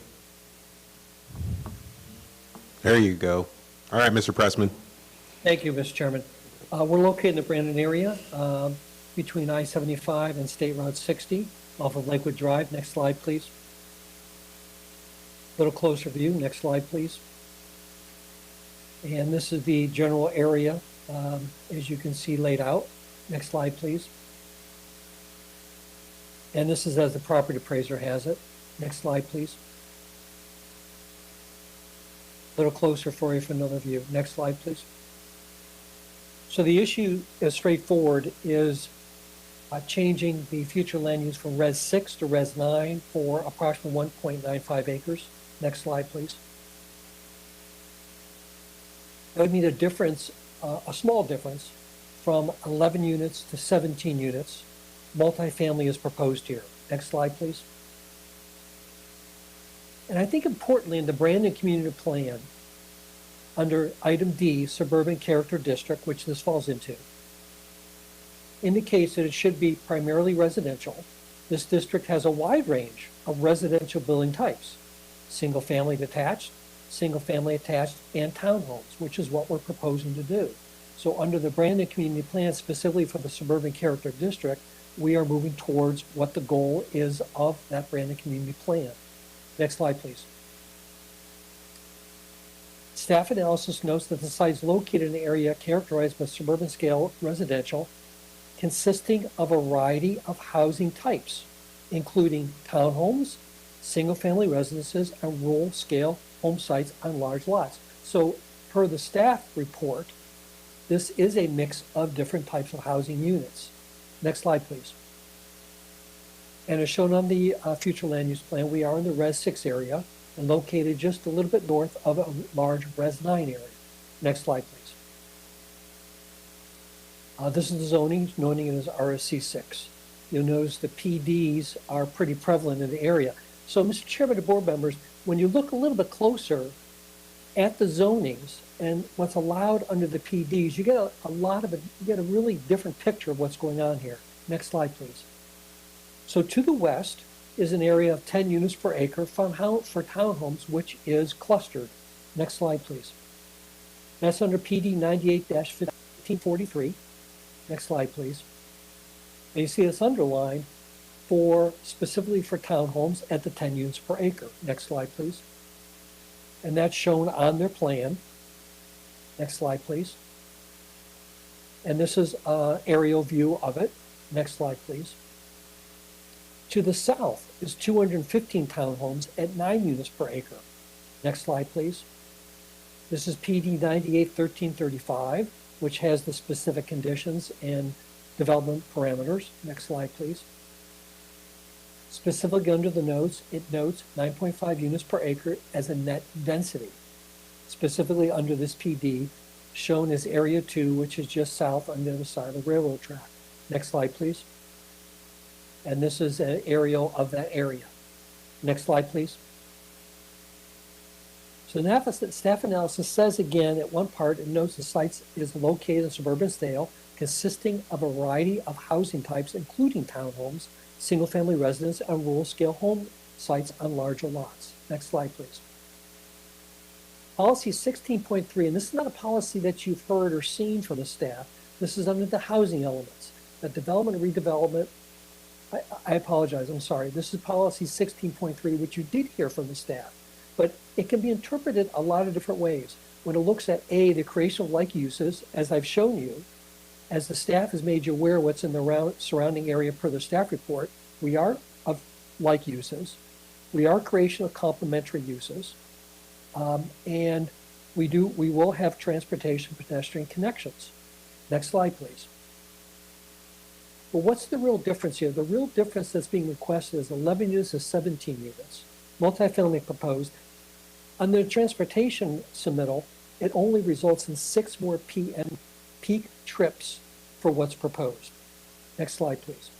There you go. All right, Mr. Pressman. Thank you, Mr. Chairman. We're located in the Brandon area between I-75 and State Route 60 off of Lakewood Drive. Next slide, please. A little closer view. Next slide, please. And this is the general area, as you can see laid out. Next slide, please. And this is as the property appraiser has it. Next slide, please. A little closer for you for another view. Next slide, please. So the issue is straightforward, is changing the future land use from Res 6 to Res 9 for approximately 1.95 acres. Next slide, please. That would mean a difference, a small difference, from 11 units to 17 units. Multifamily is proposed here. Next slide, please. And I think importantly, in the Brandon Community Plan, under item D, Suburban Character District, which this falls into, indicates that it should be primarily residential. This district has a wide range of residential building types: single-family detached, single-family attached, and townhomes, which is what we're proposing to do. So under the Brandon Community Plan, specifically for the Suburban Character District, we are moving towards what the goal is of that Brandon Community Plan. Next slide, please. Staff analysis notes that the site is located in an area characterized by suburban scale residential, consisting of a variety of housing types, including townhomes, single-family residences, and rural-scale home sites on large lots. So per the staff report, this is a mix of different types of housing units. Next slide, please. And as shown on the future land use plan, we are in the Res 6 area and located just a little bit north of a large Res 9 area. Next slide, please. This is the zoning it as RSC 6. You'll notice the PDs are pretty prevalent in the area. So, Mr. Chairman and board members, when you look a little bit closer at the zonings and what's allowed under the PDs, you get you get a really different picture of what's going on here. Next slide, please. So to the west is an area of 10 units per acre for townhomes, which is clustered. Next slide, please. That's under PD 98-1543. Next slide, please. And you see this underlined specifically for townhomes at the 10 units per acre. Next slide, please. And that's shown on their plan. Next slide, please. And this is an aerial view of it. Next slide, please. To the south is 215 townhomes at 9 units per acre. Next slide, please. This is PD 98-1335, which has the specific conditions and development parameters. Next slide, please. Specifically under the notes, it notes 9.5 units per acre as a net density. Specifically under this PD, shown as Area 2, which is just south on the other side of the railroad track. Next slide, please. And this is an aerial of that area. Next slide, please. So staff analysis says again at one part, it notes the site is located in suburban scale, consisting of a variety of housing types, including townhomes, single-family residence, and rural-scale home sites on larger lots. Next slide, please. Policy 16.3, and this is not a policy that you've heard or seen from the staff. This is under the housing elements. The development and redevelopment, I apologize, I'm sorry. This is policy 16.3, which you did hear from the staff, but it can be interpreted a lot of different ways. When it looks at A, the creation of like uses, as I've shown you, as the staff has made you aware of what's in the surrounding area per the staff report, we are of like uses. We are creation of complementary uses. And we will have transportation pedestrian connections. Next slide, please. But what's the real difference here? The real difference that's being requested is 11 units to 17 units. Multifamily proposed. Under the transportation submittal, it only results in 6 more PM peak trips for what's proposed. Next slide, please.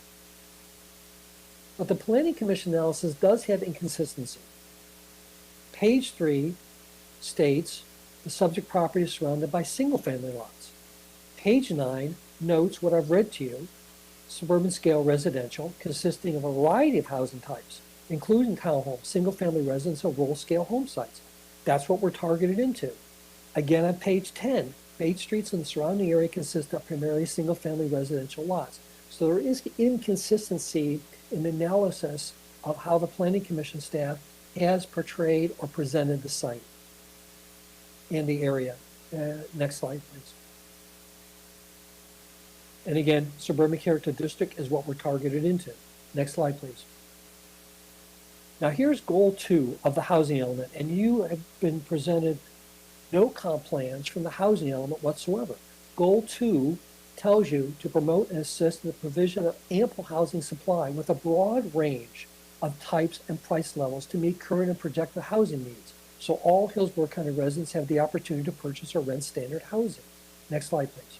But the Planning Commission analysis does have inconsistency. Page 3 states the subject property is surrounded by single-family lots. Page 9 notes what I've read to you, suburban scale residential, consisting of a variety of housing types, including townhomes, single-family residence, and rural scale home sites. That's what we're targeted into. Again, on page 10, Bates Streets and the surrounding area consist of primarily single-family residential lots. So there is inconsistency in the analysis of how the Planning Commission staff has portrayed or presented the site and the area. Next slide, please. And again, suburban character district is what we're targeted into. Next slide, please. Now here's goal 2 of the housing element, and you have been presented no comp plans from the housing element whatsoever. Goal 2 tells you to promote and assist in the provision of ample housing supply with a broad range of types and price levels to meet current and projected housing needs. So all Hillsborough County residents have the opportunity to purchase or rent standard housing. Next slide, please.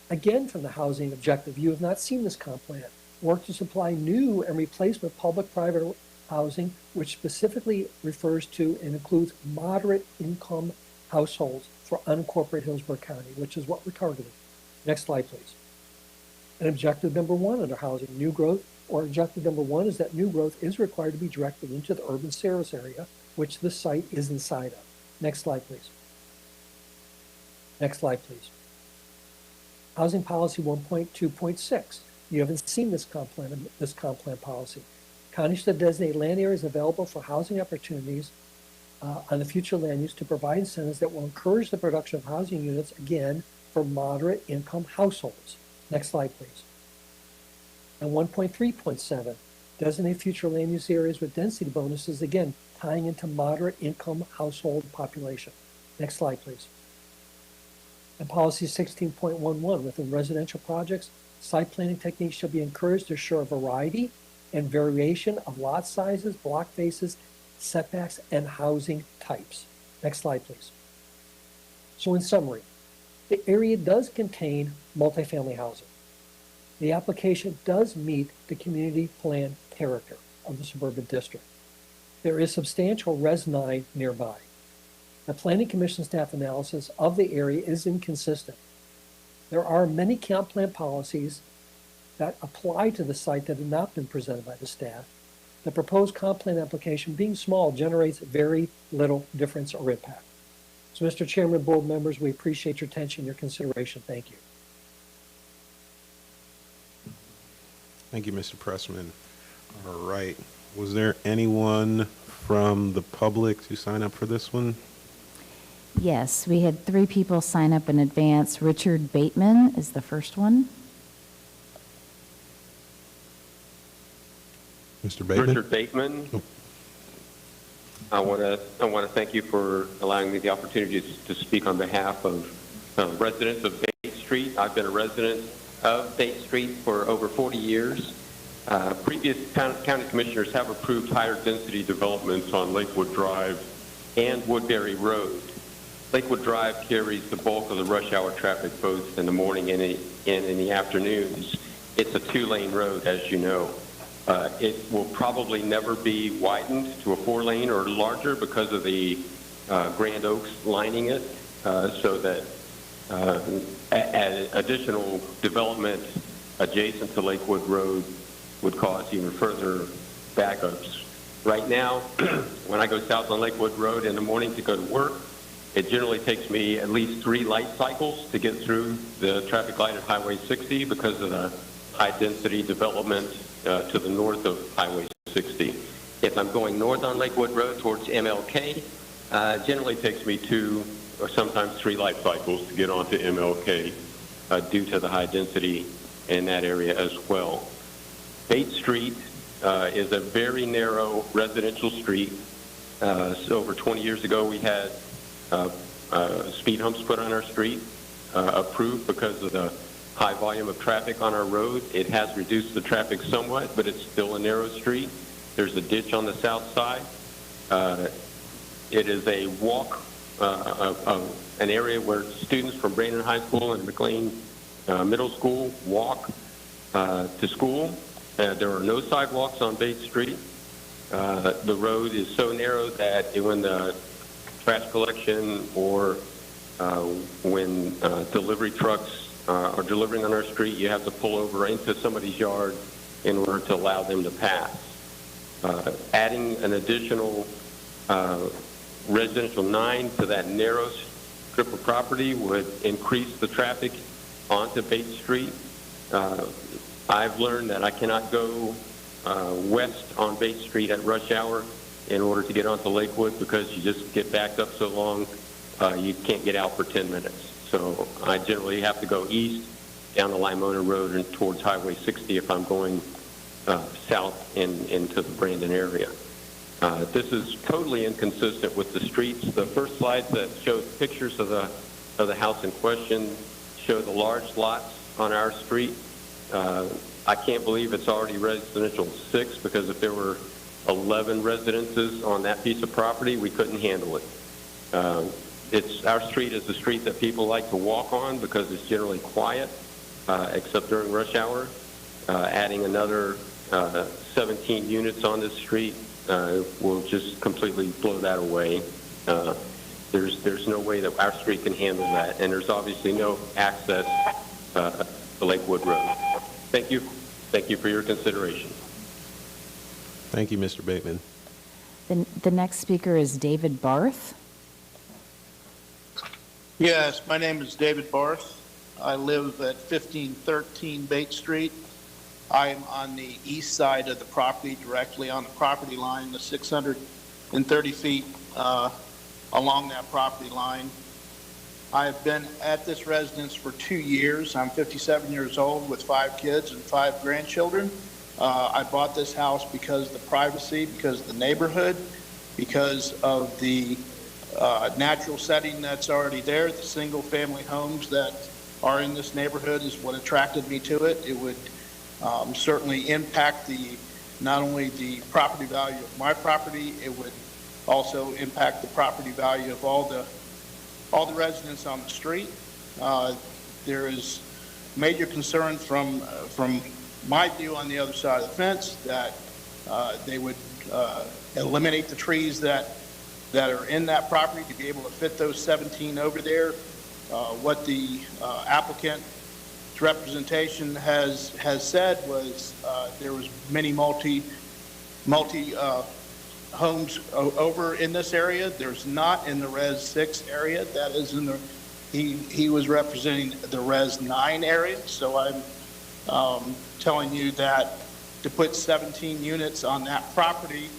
Again, from the housing objective, you have not seen this comp plan. Work to supply new and replacement public-private housing, which specifically refers to and includes moderate income households for unincorporated Hillsborough County, which is what we're targeting. Next slide, please. And objective number 1 under housing, new growth, or objective number 1 is that new growth is required to be directed into the urban service area, which this site is inside of. Next slide, please. Next slide, please. Housing policy 1.2.6. You haven't seen this comp plan policy. County should designate land areas available for housing opportunities on the future land use to provide incentives that will encourage the production of housing units, again, for moderate income households. Next slide, please. And 1.3.7, designate future land use areas with density bonuses, again, tying into moderate income household population. Next slide, please. And policy 16.11, within residential projects, site planning techniques shall be encouraged to ensure a variety and variation of lot sizes, block faces, setbacks, and housing types. Next slide, please. So in summary, the area does contain multifamily housing. The application does meet the community plan character of the suburban district. There is substantial Res 9 nearby. The Planning Commission staff analysis of the area is inconsistent. There are many comp plan policies that apply to the site that have not been presented by the staff. The proposed comp plan application, being small, generates very little difference or impact. So, Mr. Chairman, board members, we appreciate your attention and your consideration. Thank you. Thank you, Mr. Pressman. All right. Was there anyone from the public to sign up for this one? Yes, we had 3 people sign up in advance. Richard Bateman is the first one. Mr. Bateman? Richard Bateman. Oh. I want to thank you for allowing me the opportunity to speak on behalf of residents of Bates Street. I've been a resident of Bates Street for over 40 years. Previous county commissioners have approved higher density developments on Lakewood Drive and Woodbury Road. Lakewood Drive carries the bulk of the rush hour traffic both in the morning and in the afternoons. It's a 2-lane road, as you know. It will probably never be widened to a 4-lane or larger because of the Grand Oaks lining it, so that additional development adjacent to Lakewood Road would cause even further backups. Right now, when I go south on Lakewood Road in the morning to go to work, it generally takes me at least 3 light cycles to get through the traffic light at Highway 60 because of the high-density development to the north of Highway 60. If I'm going north on Lakewood Road towards MLK, generally takes me 2 or sometimes 3 light cycles to get onto MLK due to the high density in that area as well. Bates Street is a very narrow residential street. So over 20 years ago, we had speed humps put on our street, approved because of the high volume of traffic on our road. It has reduced the traffic somewhat, but it's still a narrow street. There's a ditch on the south side. It is a walk, an area where students from Brandon High School and McLean Middle School walk to school. There are no sidewalks on Bates Street. The road is so narrow that when the trash collection or when delivery trucks are delivering on our street, you have to pull over into somebody's yard in order to allow them to pass. Adding an additional residential 9 to that narrow strip of property would increase the traffic onto Bates Street. I've learned that I cannot go west on Bates Street at rush hour in order to get onto Lakewood because you just get backed up so long you can't get out for 10 minutes. So I generally have to go east down the Limona Road and towards Highway 60 if I'm going south into the Brandon area. This is totally inconsistent with the streets. The first slides that show pictures of the house in question show the large lots on our street. I can't believe it's already residential 6 because if there were 11 residences on that piece of property, we couldn't handle it. Our street is the street that people like to walk on because it's generally quiet, except during rush hour. Adding another 17 units on this street will just completely blow that away. There's no way that our street can handle that, and there's obviously no access to Lakewood Road. Thank you. Thank you for your consideration. Thank you, Mr. Bateman. The next speaker is David Barth. Yes, my name is David Barth. I live at 1513 Bates Street. I am on the east side of the property, directly on the property line, the 630 feet along that property line. I've been at this residence for 2 years. I'm 57 years old with 5 kids and 5 grandchildren. I bought this house because of the privacy, because of the neighborhood, because of the natural setting that's already there. The single-family homes that are in this neighborhood is what attracted me to it. It would certainly impact not only the property value of my property, it would also impact the property value of all the residents on the street. There is major concern from my view on the other side of the fence that they would eliminate the trees that are in that property to be able to fit those 17 over there. What the applicant's representation has said was there was many multi homes over in this area. There's not in the Res 6 area. That is in the he was representing the Res 9 area. So I'm telling you that to put 17 units on that property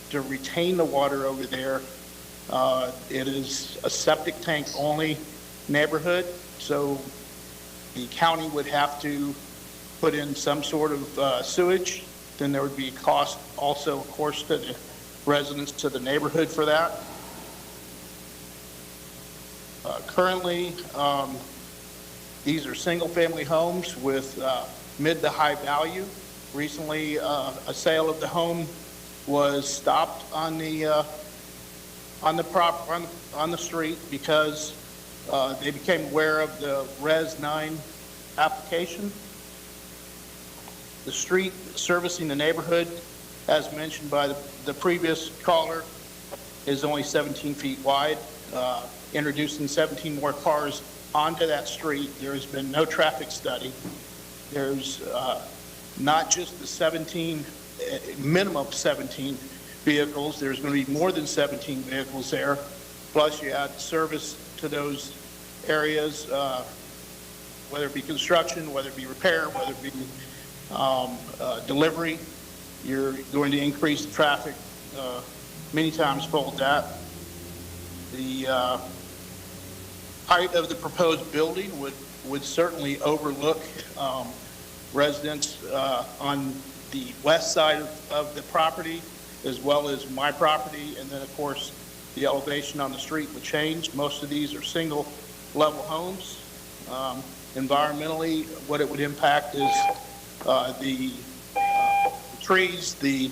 to retain the water over there, it is a septic tank only neighborhood. So the county would have to put in some sort of sewage. Then there would be cost also, of course, to the residents to the neighborhood for that. Currently, these are single-family homes with mid to high value. Recently, a sale of the home was stopped on the street because they became aware of the Res 9 application. The street servicing the neighborhood, as mentioned by the previous caller, is only 17 feet wide. Introducing 17 more cars onto that street, there has been no traffic study. There's not just the 17, minimum of 17 vehicles. There's going to be more than 17 vehicles there. Plus, you add service to those areas, whether it be construction, whether it be repair, whether it be delivery. You're going to increase the traffic many times fold that. The height of the proposed building would certainly overlook residents on the west side of the property, as well as my property, and then of course the elevation on the street would change. Most of these are single level homes. Environmentally, what it would impact is the trees, the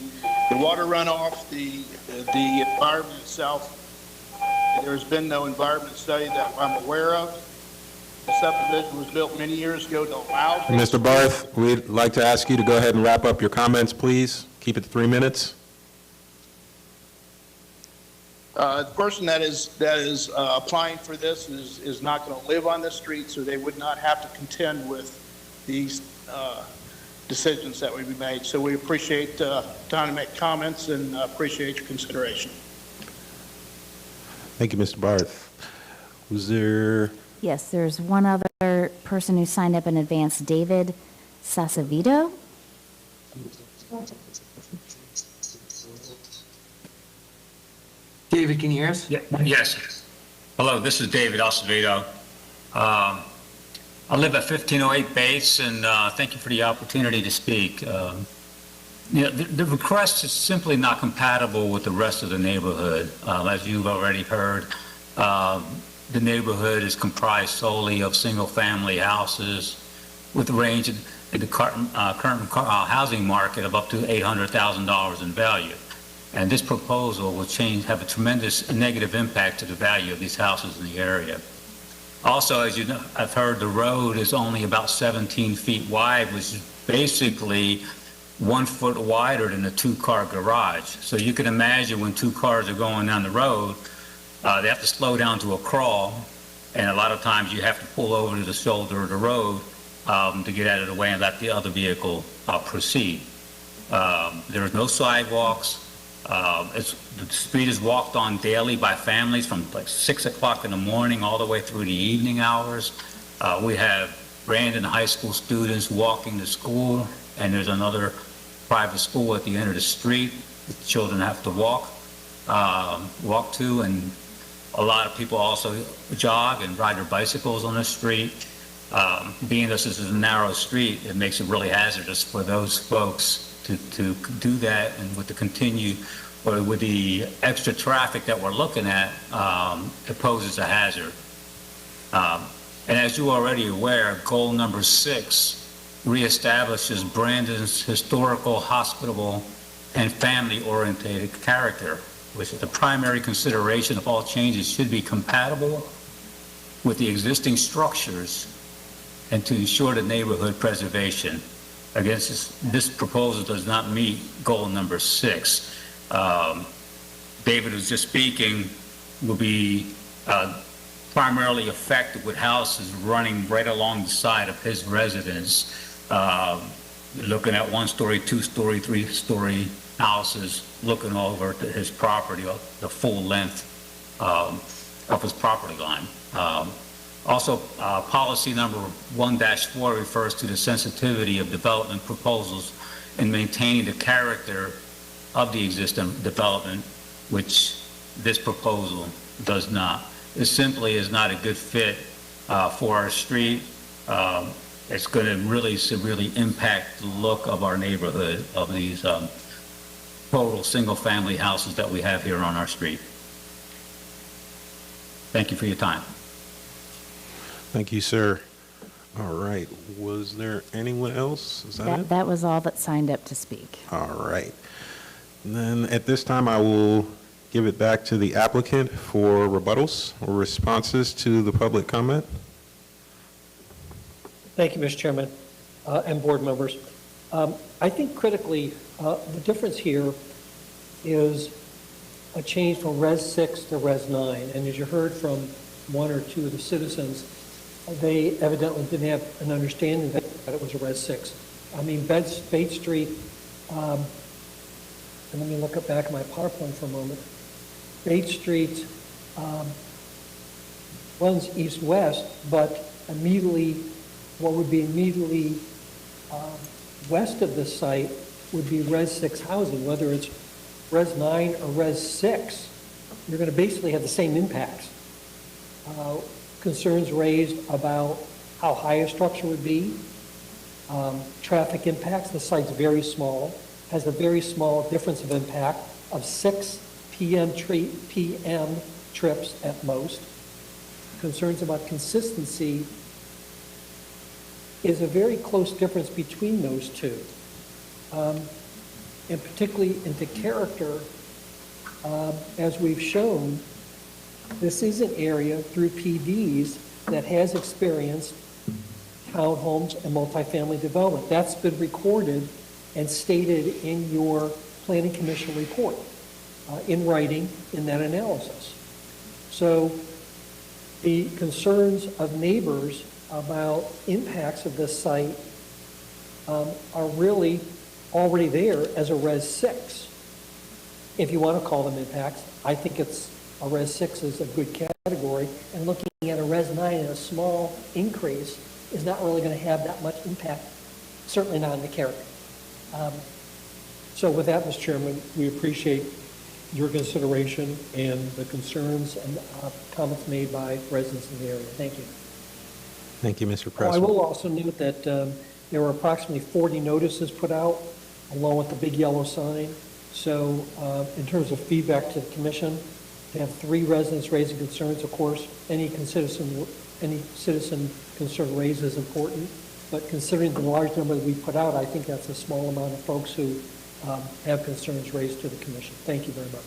water runoff, the environment itself. There's been no environment study that I'm aware of. The subdivision was built many years ago to allow... Mr. Barth, we'd like to ask you to go ahead and wrap up your comments, please. Keep it to 3 minutes. The person that is applying for this is not going to live on this street, so they would not have to contend with these decisions that would be made. So we appreciate time to make comments and appreciate your consideration. Thank you, Mr. Barth. Was there, Yes, there's one other person who signed up in advance, David Sasavito. David, can you hear us? Yes. Hello, this is David Acevedo. I live at 1508 Bates, and thank you for the opportunity to speak. The request is simply not compatible with the rest of the neighborhood. As you've already heard, the neighborhood is comprised solely of single-family houses with a range in the current housing market of up to $800,000 in value. And this proposal will have a tremendous negative impact to the value of these houses in the area. Also, as you know, I've heard the road is only about 17 feet wide, which is basically 1 foot wider than a two-car garage. So you can imagine when two cars are going down the road, they have to slow down to a crawl, and a lot of times you have to pull over to the shoulder of the road to get out of the way and let the other vehicle proceed. There are no sidewalks. The street is walked on daily by families from like 6 o'clock in the morning all the way through the evening hours. We have Brandon High School students walking to school, and there's another private school at the end of the street that children have to walk to, and a lot of people also jog and ride their bicycles on the street. Being this is a narrow street, it makes it really hazardous for those folks to do that, and with the extra traffic that we're looking at, it poses a hazard. And as you're already aware, goal number 6 reestablishes Brandon's historical, hospitable, and family-oriented character, which is the primary consideration of all changes should be compatible with the existing structures and to ensure the neighborhood preservation. Again, this proposal does not meet goal number 6. David was just speaking, will be primarily affected with houses running right along the side of his residence, looking at 1-story, 2-story, 3-story houses, looking over to his property, the full length of his property line. Also, policy number 1-4 refers to the sensitivity of development proposals in maintaining the character of the existing development, which this proposal does not. It simply is not a good fit for our street. It's going to really severely impact the look of our neighborhood, of these total single-family houses that we have here on our street. Thank you for your time. thank you, sir. All right, was there anyone else? Is that it? That was all that signed up to speak. All right. And then at this time, I will give it back to the applicant for rebuttals or responses to the public comment. Thank you, Mr. Chairman, and board members. I think critically, the difference here is a change from Res 6 to Res 9. And as you heard from one or two of the citizens, they evidently didn't have an understanding that it was a Res 6. I mean, Bates Street, and let me look back at my PowerPoint for a moment. Bates Street runs east-west, but immediately, what would be immediately west of this site would be Res 6 housing. Whether it's Res 9 or Res 6, you're going to basically have the same impacts. Concerns raised about how high a structure would be, traffic impacts. The site's very small, has a very small difference of impact of 6 PM trips at most. Concerns about consistency is a very close difference between those two. And particularly into character, as we've shown, this is an area through PDs that has experienced townhomes and multifamily development. That's been recorded and stated in your Planning Commission report, in writing in that analysis. So the concerns of neighbors about impacts of this site are really already there as a Res 6. If you want to call them impacts, I think it's A Res 6 is a good category, and looking at a Res 9 and a small increase is not really going to have that much impact, certainly not on the character. So with that, Mr. Chairman, we appreciate your consideration and the concerns and comments made by residents in the area. Thank you. Thank you, Mr. I Pressman. will also note that there were approximately 40 notices put out, along with the big yellow sign. So in terms of feedback to the commission, to have 3 residents raising concerns, of course, any citizen concern raised is important. But considering the large number that we put out, I think that's a small amount of folks who have concerns raised to the commission. Thank you very much.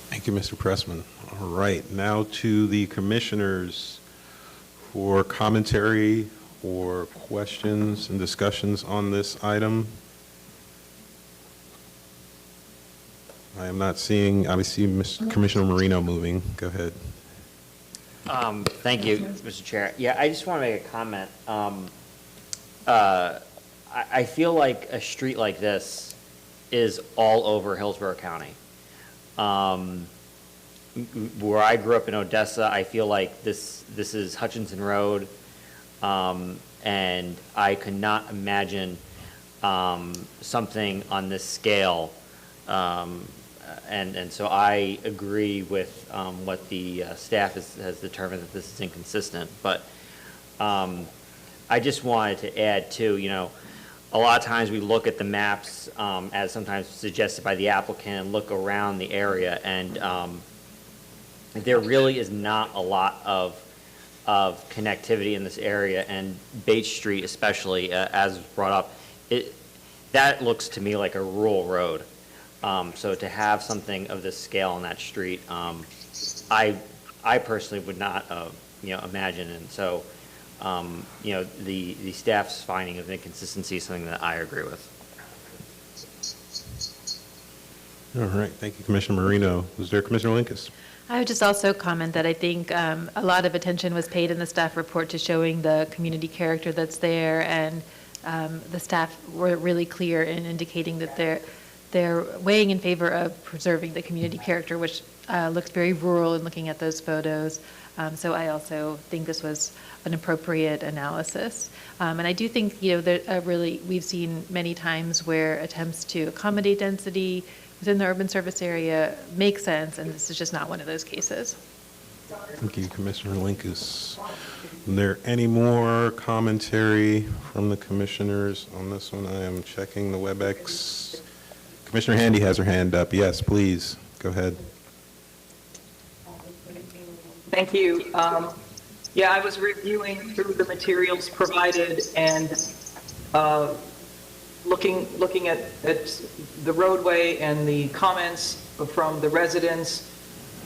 Thank you, Mr. Pressman. All right, now to the commissioners for commentary or questions and discussions on this item. I am not seeing, I see Commissioner Marino moving. Go ahead. Thank you, Mr. Chair. Yeah, I just want to make a comment. I feel like a street like this is all over Hillsborough County. Where I grew up in Odessa, I feel like this is Hutchinson Road, and I could not imagine something on this scale. And so I agree with what the staff has determined, that this is inconsistent. But I just wanted to add too, you know, a lot of times we look at the maps, as sometimes suggested by the applicant, and look around the area, and there really is not a lot of connectivity in this area, and Bates Street especially, as was brought up, that looks to me like a rural road. So to have something of this scale on that street, I personally would not, imagine. And so, the staff's finding of inconsistency is something that I agree with. All right, thank you, Commissioner Marino. Was there Commissioner Linkus? I would just also comment that I think a lot of attention was paid in the staff report to showing the community character that's there, and the staff were really clear in indicating that they're weighing in favor of preserving the community character, which looks very rural in looking at those photos. So I also think this was an appropriate analysis. And I do think, we've seen many times where attempts to accommodate density within the urban service area make sense, and this is just not one of those cases. Thank you, Commissioner Linkus. Are there any more commentary from the commissioners on this one? I am checking the WebEx. Commissioner Handy has her hand up. Yes, please, go ahead. Thank you. I was reviewing through the materials provided and looking at the roadway and the comments from the residents,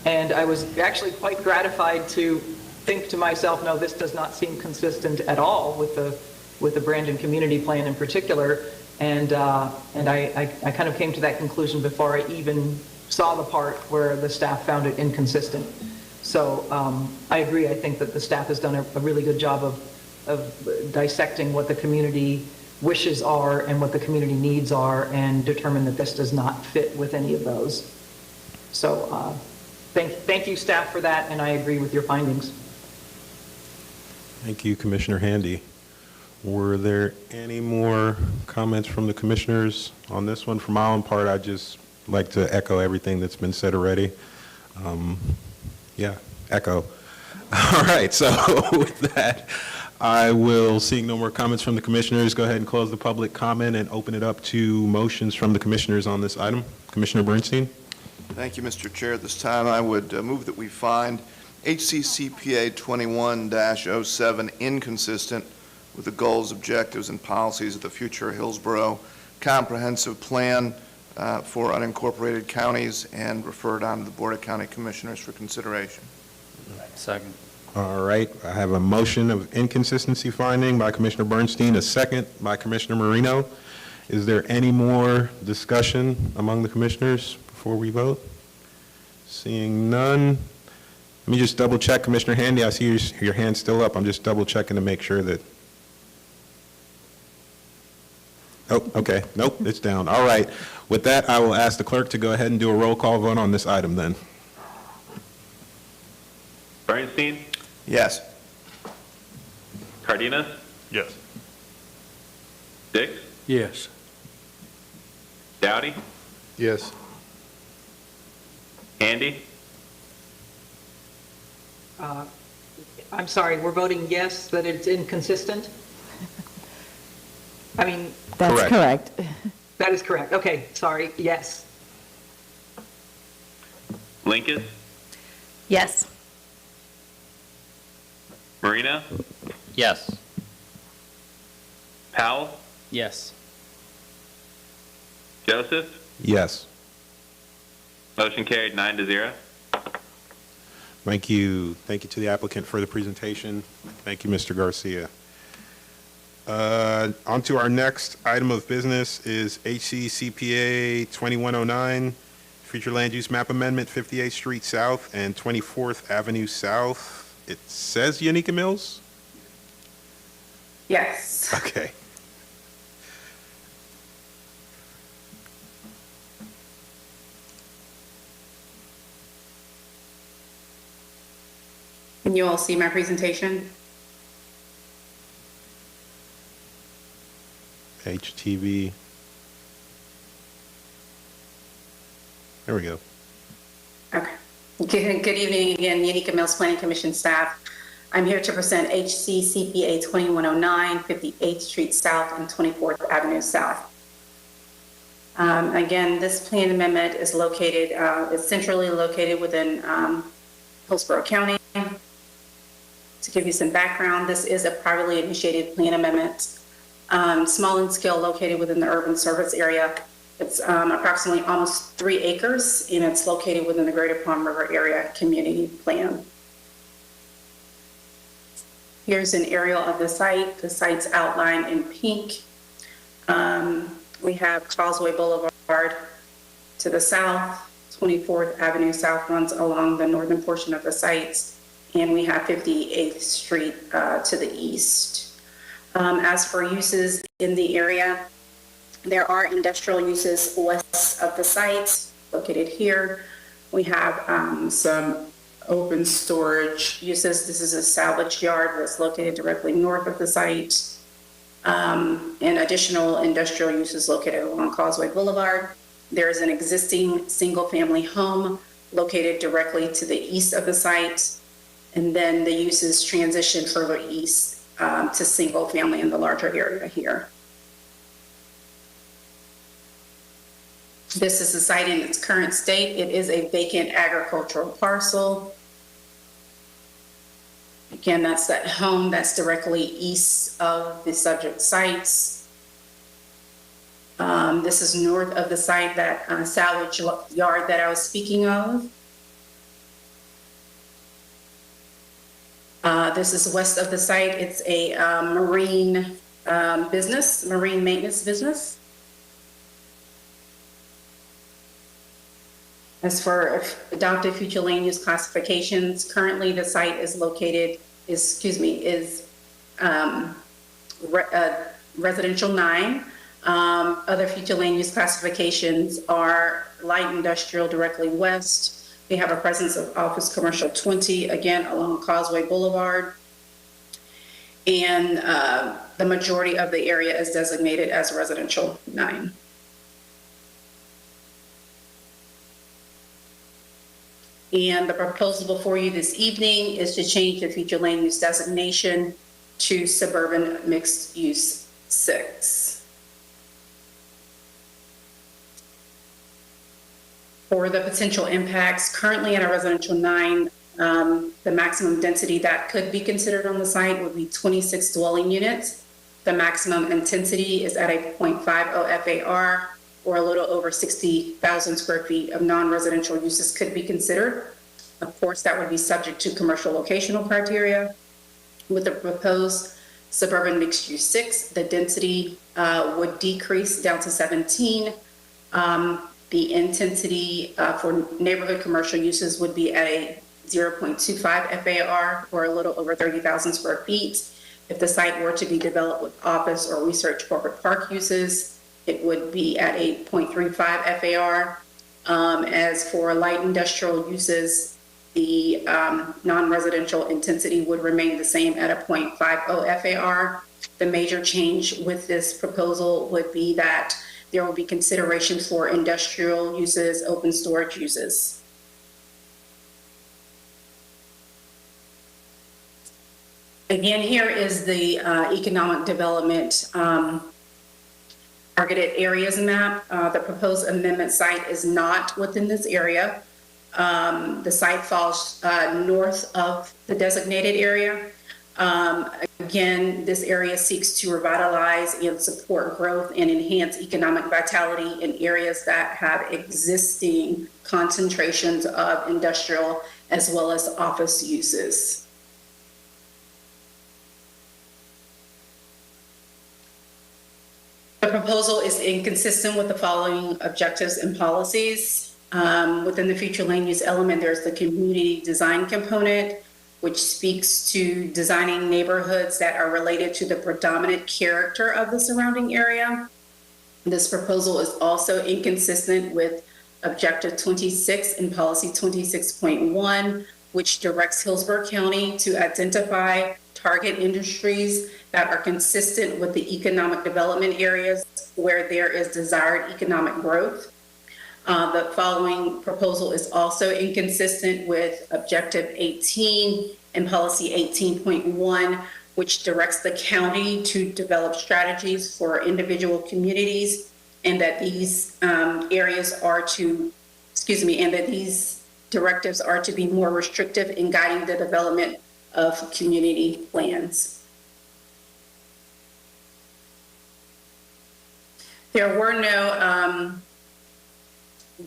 and I was actually quite gratified to think to myself, no, this does not seem consistent at all with the Brandon Community Plan in particular, and I kind of came to that conclusion before I even saw the part where the staff found it inconsistent. So I agree. I think that the staff has done a really good job of dissecting what the community wishes are and what the community needs are, and determine that this does not fit with any of those. So thank you, staff, for that, and I agree with your findings. Thank you, Commissioner Handy. Were there any more comments from the commissioners on this one? For my own part, I'd just like to echo everything that's been said already. Echo. All right, so with that, I will, seeing no more comments from the commissioners, go ahead and close the public comment and open it up to motions from the commissioners on this item. Commissioner Bernstein? Thank you, Mr. Chair. At this time, I would move that we find HCCPA 21-07 inconsistent with the goals, objectives, and policies of the future Hillsborough Comprehensive Plan for unincorporated counties, and referred on to the Board of County Commissioners for consideration. Second. All right, I have a motion of inconsistency finding by Commissioner Bernstein, a second by Commissioner Marino. Is there any more discussion among the commissioners before we vote? Seeing none, let me just double check, Commissioner Handy, I see your hand still up. I'm just double checking to make sure that. Oh, okay, nope, it's down. All right, with that, I will ask the clerk to go ahead and do a roll call vote on this item then. Bernstein, Yes. Cardenas, Yes. Dix, Yes. Dowdy, Yes. Handy, I'm sorry, we're voting yes, that it's inconsistent? I mean, That's correct. that is correct. Okay, sorry, yes. Lincoln, Yes. Marina, Yes. Powell, Yes. Joseph. Yes. Motion carried 9-0. Thank you. Thank you to the applicant for the presentation. Thank you, Mr. Garcia. On to our next item of business is HCCPA 2109, Future Land Use Map Amendment, 58th Street South and 24th Avenue South. It says Unica Mills? Yes. Okay. Can you all see my presentation? HTV. There we go. Okay. Good evening again, Unica Mills Planning Commission staff. I'm here to present HCCPA 2109, 58th Street South and 24th Avenue South. Again, this plan amendment is located, is centrally located within Hillsborough County. To give you some background, this is a privately initiated plan amendment, small in scale, located within the urban service area. It's approximately almost 3 acres, and it's located within the Greater Palm River Area Community Plan. Here's an aerial of the site. The site's outlined in pink. We have Causeway Boulevard to the south. 24th Avenue South runs along the northern portion of the site, and we have 58th Street to the east. As for uses in the area, there are industrial uses west of the site, located here. We have some open storage uses. This is a salvage yard that's located directly north of the site. And additional industrial uses located along Causeway Boulevard. There is an existing single-family home located directly to the east of the site. And then the uses transition further east to single-family in the larger area here. This is the site in its current state. It is a vacant agricultural parcel. Again, that's that home that's directly east of the subject sites. This is north of the site, that salvage yard that I was speaking of. This is west of the site. It's a marine business, marine maintenance business. As for adopted future land use classifications, currently the site is located, is residential 9. Other future land use classifications are light industrial directly west. We have a presence of office commercial 20, again, along Causeway Boulevard. And the majority of the area is designated as residential 9. And the proposal before you this evening is to change the future land use designation to suburban mixed use 6. For the potential impacts, currently in a residential 9, the maximum density that could be considered on the site would be 26 dwelling units. The maximum intensity is at a 0.50 FAR, or a little over 60,000 square feet of non-residential uses could be considered. Of course, that would be subject to commercial locational criteria. With the proposed suburban mixed use 6, the density would decrease down to 17. The intensity for neighborhood commercial uses would be at a 0.25 FAR, or a little over 30,000 square feet. If the site were to be developed with office or research corporate park uses, it would be at a 0.35 FAR. As for light industrial uses, The non-residential intensity would remain the same at a 0.50 FAR. The major change with this proposal would be that there will be consideration for industrial uses, open storage uses. Again, here is the economic development targeted areas map. The proposed amendment site is not within this area. The site falls north of the designated area. Again, this area seeks to revitalize and support growth and enhance economic vitality in areas that have existing concentrations of industrial as well as office uses. The proposal is inconsistent with the following objectives and policies. Within the future land use element, there's the community design component, which speaks to designing neighborhoods that are related to the predominant character of the surrounding area. This proposal is also inconsistent with Objective 26 and Policy 26.1, which directs Hillsborough County to identify target industries that are consistent with the economic development areas where there is desired economic growth. The following proposal is also inconsistent with Objective 18 and Policy 18.1, which directs the county to develop strategies for individual communities, and that these areas are to, and that these directives are to be more restrictive in guiding the development of community plans. There were no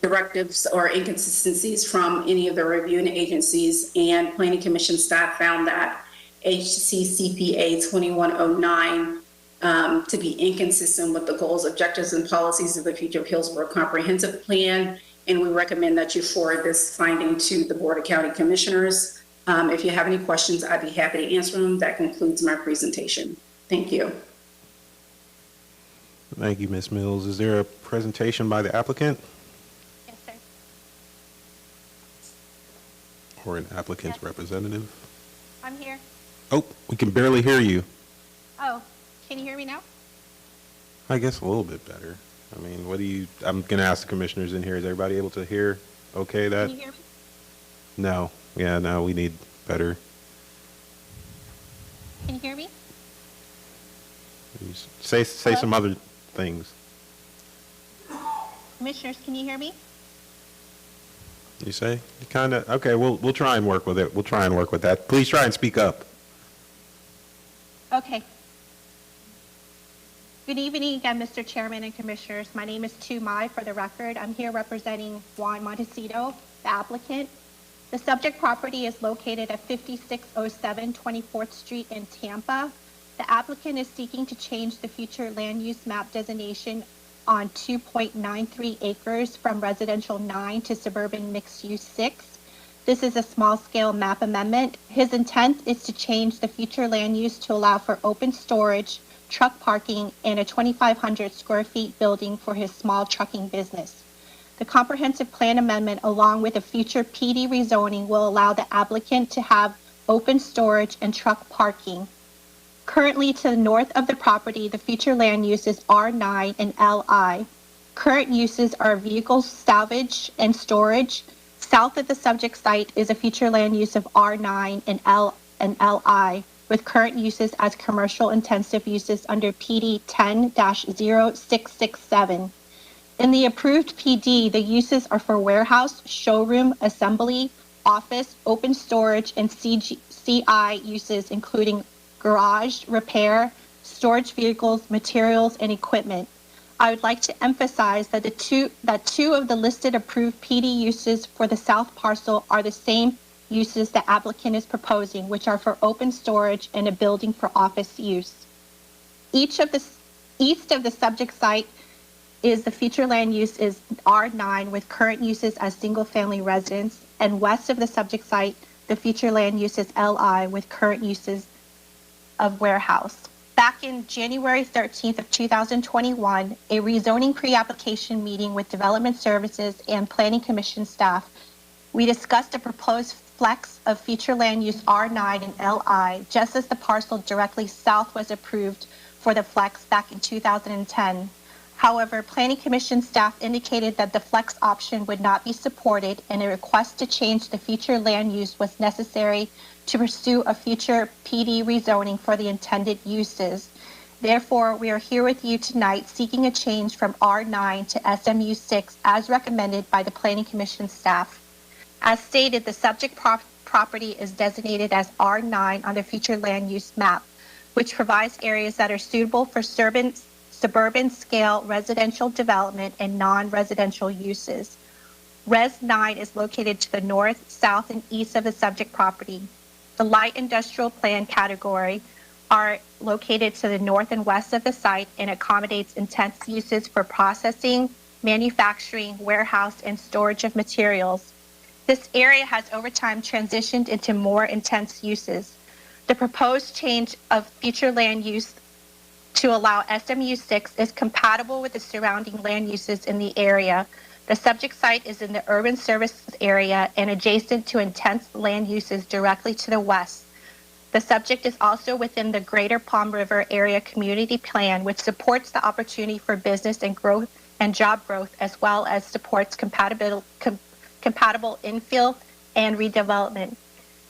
directives or inconsistencies from any of the reviewing agencies, and Planning Commission staff found that HCCPA 2109 to be inconsistent with the goals, objectives, and policies of the Future of Hillsborough Comprehensive Plan, and we recommend that you forward this finding to the Board of County Commissioners. If you have any questions, I'd be happy to answer them. That concludes my presentation. Thank you. Thank you, Ms. Mills. Is there a presentation by the applicant? Yes, sir. Or an applicant's representative? I'm here. Oh, we can barely hear you. Oh, can you hear me now? I guess a little bit better. I mean, I'm going to ask the commissioners in here. Is everybody able to hear okay that? Can you hear me? No. Yeah, no, we need better. Can you hear me? Say some other things. Commissioners, can you hear me? You say? You kind of, okay, we'll try and work with it. We'll try and work with that. Please try and speak up. Okay. Good evening again, Mr. Chairman and Commissioners. My name is Tu Mai, for the record. I'm here representing Juan Montecito, the applicant. The subject property is located at 5607 24th Street in Tampa. The applicant is seeking to change the future land use map designation on 2.93 acres from residential 9 to suburban mixed use 6. This is a small scale map amendment. His intent is to change the future land use to allow for open storage, truck parking, and a 2,500 square feet building for his small trucking business. The comprehensive plan amendment, along with a future PD rezoning, will allow the applicant to have open storage and truck parking. Currently, to the north of the property, the future land use is R9 and LI. Current uses are vehicle salvage and storage. South of the subject site is a future land use of R9 and LI, with current uses as commercial intensive uses under PD 10-0667. In the approved PD, the uses are for warehouse, showroom, assembly, office, open storage, and CI uses, including garage, repair, storage vehicles, materials, and equipment. I would like to emphasize that two of the listed approved PD uses for the south parcel are the same uses the applicant is proposing, which are for open storage and a building for office use. East of the subject site is the future land use is R9 with current uses as single-family residence, and west of the subject site, the future land use is LI with current uses of warehouse. Back in January 13th of 2021, a rezoning pre-application meeting with Development Services and Planning Commission staff, we discussed a proposed flex of future land use R9 and LI, just as the parcel directly south was approved for the flex back in 2010. However, Planning Commission staff indicated that the flex option would not be supported, and a request to change the future land use was necessary to pursue a future PD rezoning for the intended uses. Therefore, we are here with you tonight seeking a change from R9 to SMU6 as recommended by the Planning Commission staff. As stated, the subject property is designated as R9 on the future land use map, which provides areas that are suitable for suburban scale residential development and non-residential uses. Res 9 is located to the north, south, and east of the subject property. The light industrial plan category are located to the north and west of the site and accommodates intense uses for processing, manufacturing, warehouse, and storage of materials. This area has over time transitioned into more intense uses. The proposed change of future land use to allow SMU6 is compatible with the surrounding land uses in the area. The subject site is in the urban services area and adjacent to intense land uses directly to the west. The subject is also within the Greater Palm River Area Community Plan, which supports the opportunity for business and growth and job growth, as well as supports compatible infill and redevelopment.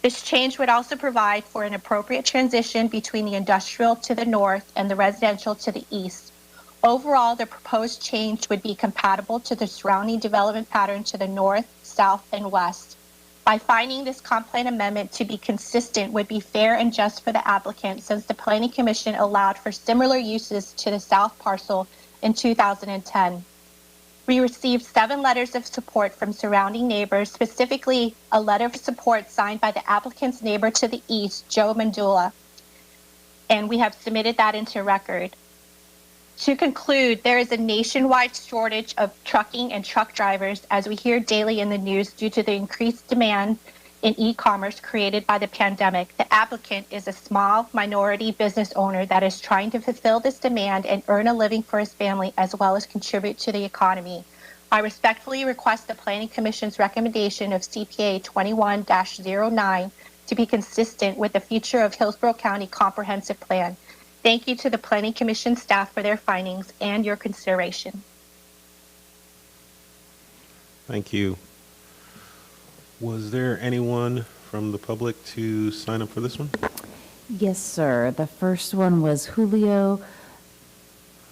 This change would also provide for an appropriate transition between the industrial to the north and the residential to the east. Overall, the proposed change would be compatible to the surrounding development pattern to the north, south, and west. By finding this comp plan amendment to be consistent would be fair and just for the applicant, since the Planning Commission allowed for similar uses to the south parcel in 2010. We received 7 letters of support from surrounding neighbors, specifically a letter of support signed by the applicant's neighbor to the east, Joe Mandula, and we have submitted that into record. To conclude, there is a nationwide shortage of trucking and truck drivers, as we hear daily in the news, due to the increased demand in e-commerce created by the pandemic. The applicant is a small minority business owner that is trying to fulfill this demand and earn a living for his family, as well as contribute to the economy. I respectfully request the Planning Commission's recommendation of CPA 21-09 to be consistent with the future of Hillsborough County Comprehensive Plan. Thank you to the Planning Commission staff for their findings and your consideration. Thank you. Was there anyone from the public to sign up for this one? Yes, sir. The first one was Julio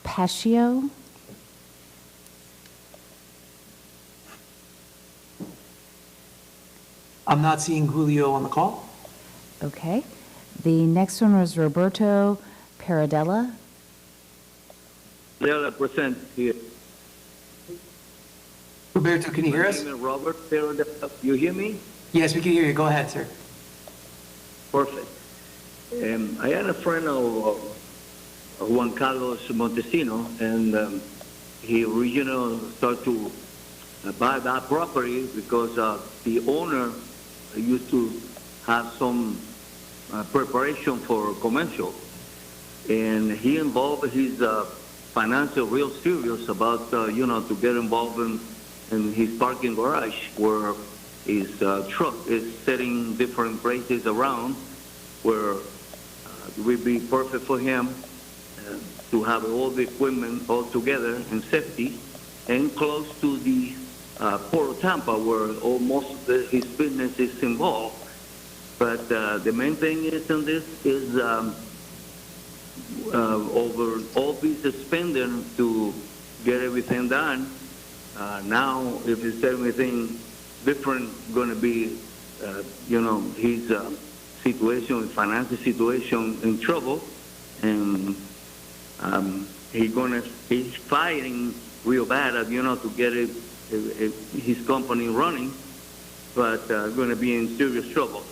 Pacio. I'm not seeing Julio on the call. Okay. The next one was Roberto Paradella. They'll present here. Roberto, can you hear us? My name is Robert Paradella. You hear me? Yes, we can hear you. Go ahead, sir. Perfect. I am a friend of Juan Carlos Montesino, and he originally started to buy that property because the owner used to have some preparation for commercial, and he involved his financial real serious about to get involved in his parking garage where his truck is setting different places around where it would be perfect for him to have all the equipment all together in safety and close to the Port of Tampa where most of his business is involved. But the main thing is in this is over all this spending to get everything done. Now, if it's everything different, going to be, his situation, financial situation in trouble, and he's fighting real bad, to get his company running, but going to be in serious trouble.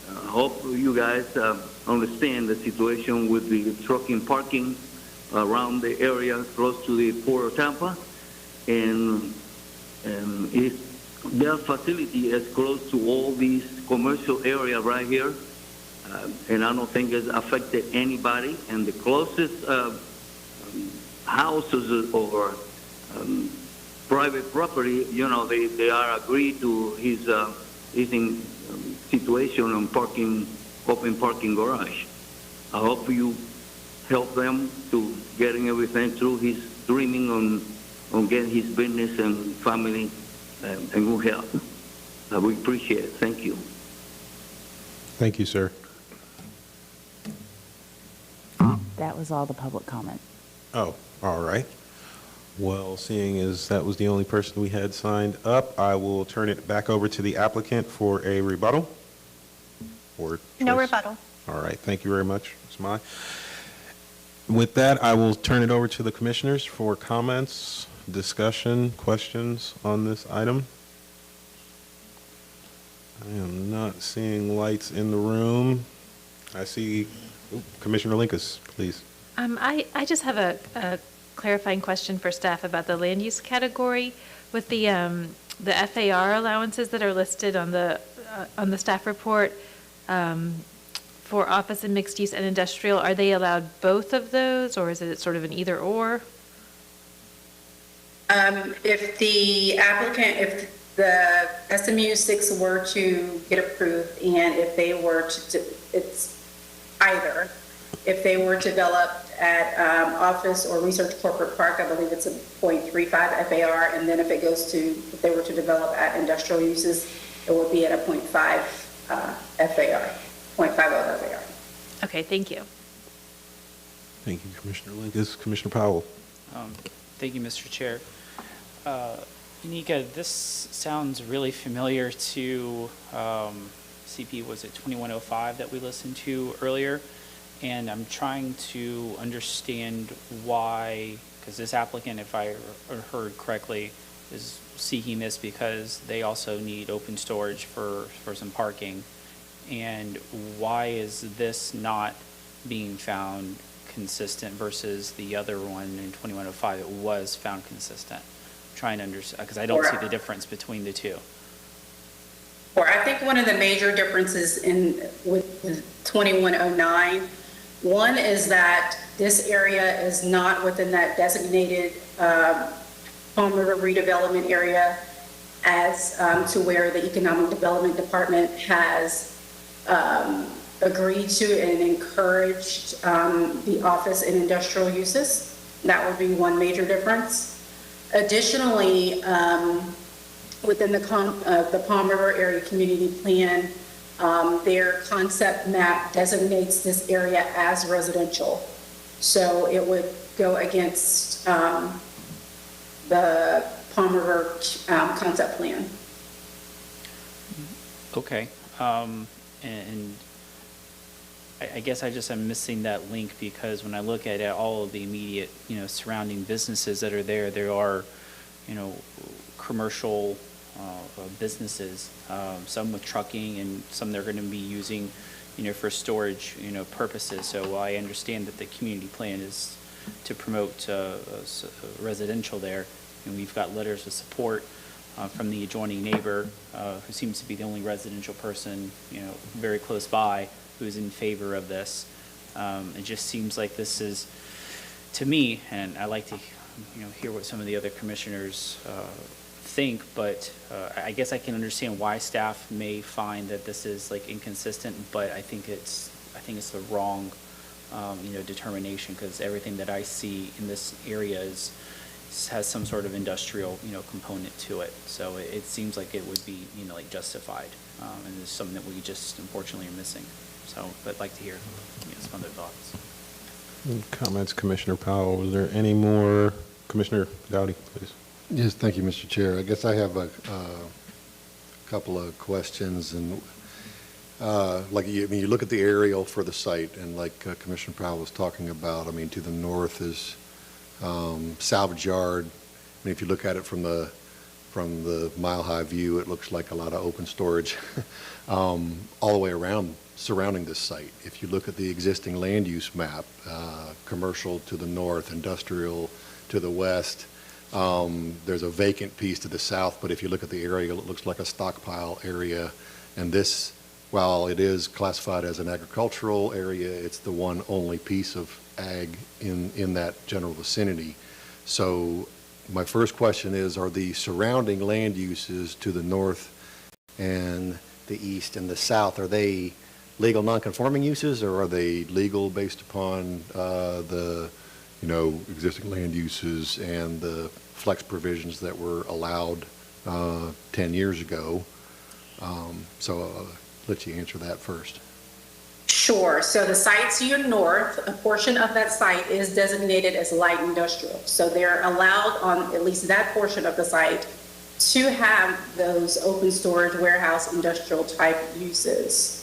I hope you guys understand the situation with the trucking parking around the area close to the Port of Tampa, and their facility is close to all these commercial area right here, and I don't think it's affected anybody. And the closest houses or private property, they are agreed to his situation on parking, open parking garage. I hope you help them to getting everything through. He's dreaming on getting his business and family and good health. We appreciate it. Thank you. Thank you, sir. That was all the public comment. Oh, all right. Well, seeing as that was the only person we had signed up, I will turn it back over to the applicant for a rebuttal. Or No choice. rebuttal. All right, thank you very much, Ms. Mai. With that, I will turn it over to the commissioners for comments, discussion, questions on this item. I am not seeing lights in the room. I see Commissioner Linkus, please. I just have a clarifying question for staff about the land use category with the FAR allowances that are listed on the staff report for office and mixed use and industrial. Are they allowed both of those, or is it sort of an either or? If the applicant, if the SMU 6 were to get approved, and if they were to, it's either. If they were developed at office or research corporate park, I believe it's a 0.35 FAR, and then if it goes to, if they were to develop at industrial uses, it would be at a 0.5 FAR, 0.50 FAR. Okay, thank you. Thank you, Commissioner Linkus. Commissioner Powell. Thank you, Mr. Chair. Nika, this sounds really familiar to CP, was it 2105 that we listened to earlier? And I'm trying to understand why, because this applicant, if I heard correctly, is seeking this because they also need open storage for some parking. And why is this not being found consistent versus the other one in 2105 that was found consistent? I'm trying to understand, because I don't see the difference between the two. Or I think one of the major differences with 2109, one is that this area is not within that designated Palm River redevelopment area as to where the Economic Development Department has agreed to and encouraged the office and industrial uses. That would be one major difference. Additionally, within the Palm River Area Community Plan, their concept map designates this area as residential. So it would go against the Palm River concept plan. Okay. And I guess I just am missing that link because when I look at all of the immediate, surrounding businesses that are there, there are, commercial businesses, some with trucking and some they're going to be using, for storage, purposes. So I understand that the community plan is to promote residential there, and we've got letters of support from the adjoining neighbor, who seems to be the only residential person, very close by, who's in favor of this. It just seems like this is, to me, and I like to, hear what some of the other commissioners think, but I guess I can understand why staff may find that this is like inconsistent, but I think it's the wrong, determination, because everything that I see in this area has some sort of industrial, component to it. So it seems like it would be, like justified, and it's something that we just unfortunately are missing. So, but I'd like to hear, some other thoughts. Comments, Commissioner Powell. Was there any more? Commissioner Dowdy, please. Yes, thank you, Mr. Chair. I guess I have a couple of questions, and you look at the aerial for the site, and like Commissioner Powell was talking about, to the north is salvage yard. If you look at it from the mile-high view, it looks like a lot of open storage all the way around surrounding this site. If you look at the existing land use map, commercial to the north, industrial to the west, there's a vacant piece to the south, but if you look at the area, it looks like a stockpile area. And this, while it is classified as an agricultural area, it's the one only piece of ag in that general vicinity. So my first question is, are the surrounding land uses to the north and the east and the south, are they legal non-conforming uses, or are they legal based upon the, existing land uses and the flex provisions that were allowed 10 years ago? So I'll let you answer that first. Sure. So the site to your north, a portion of that site is designated as light industrial. So they're allowed on at least that portion of the site to have those open storage, warehouse, industrial type uses.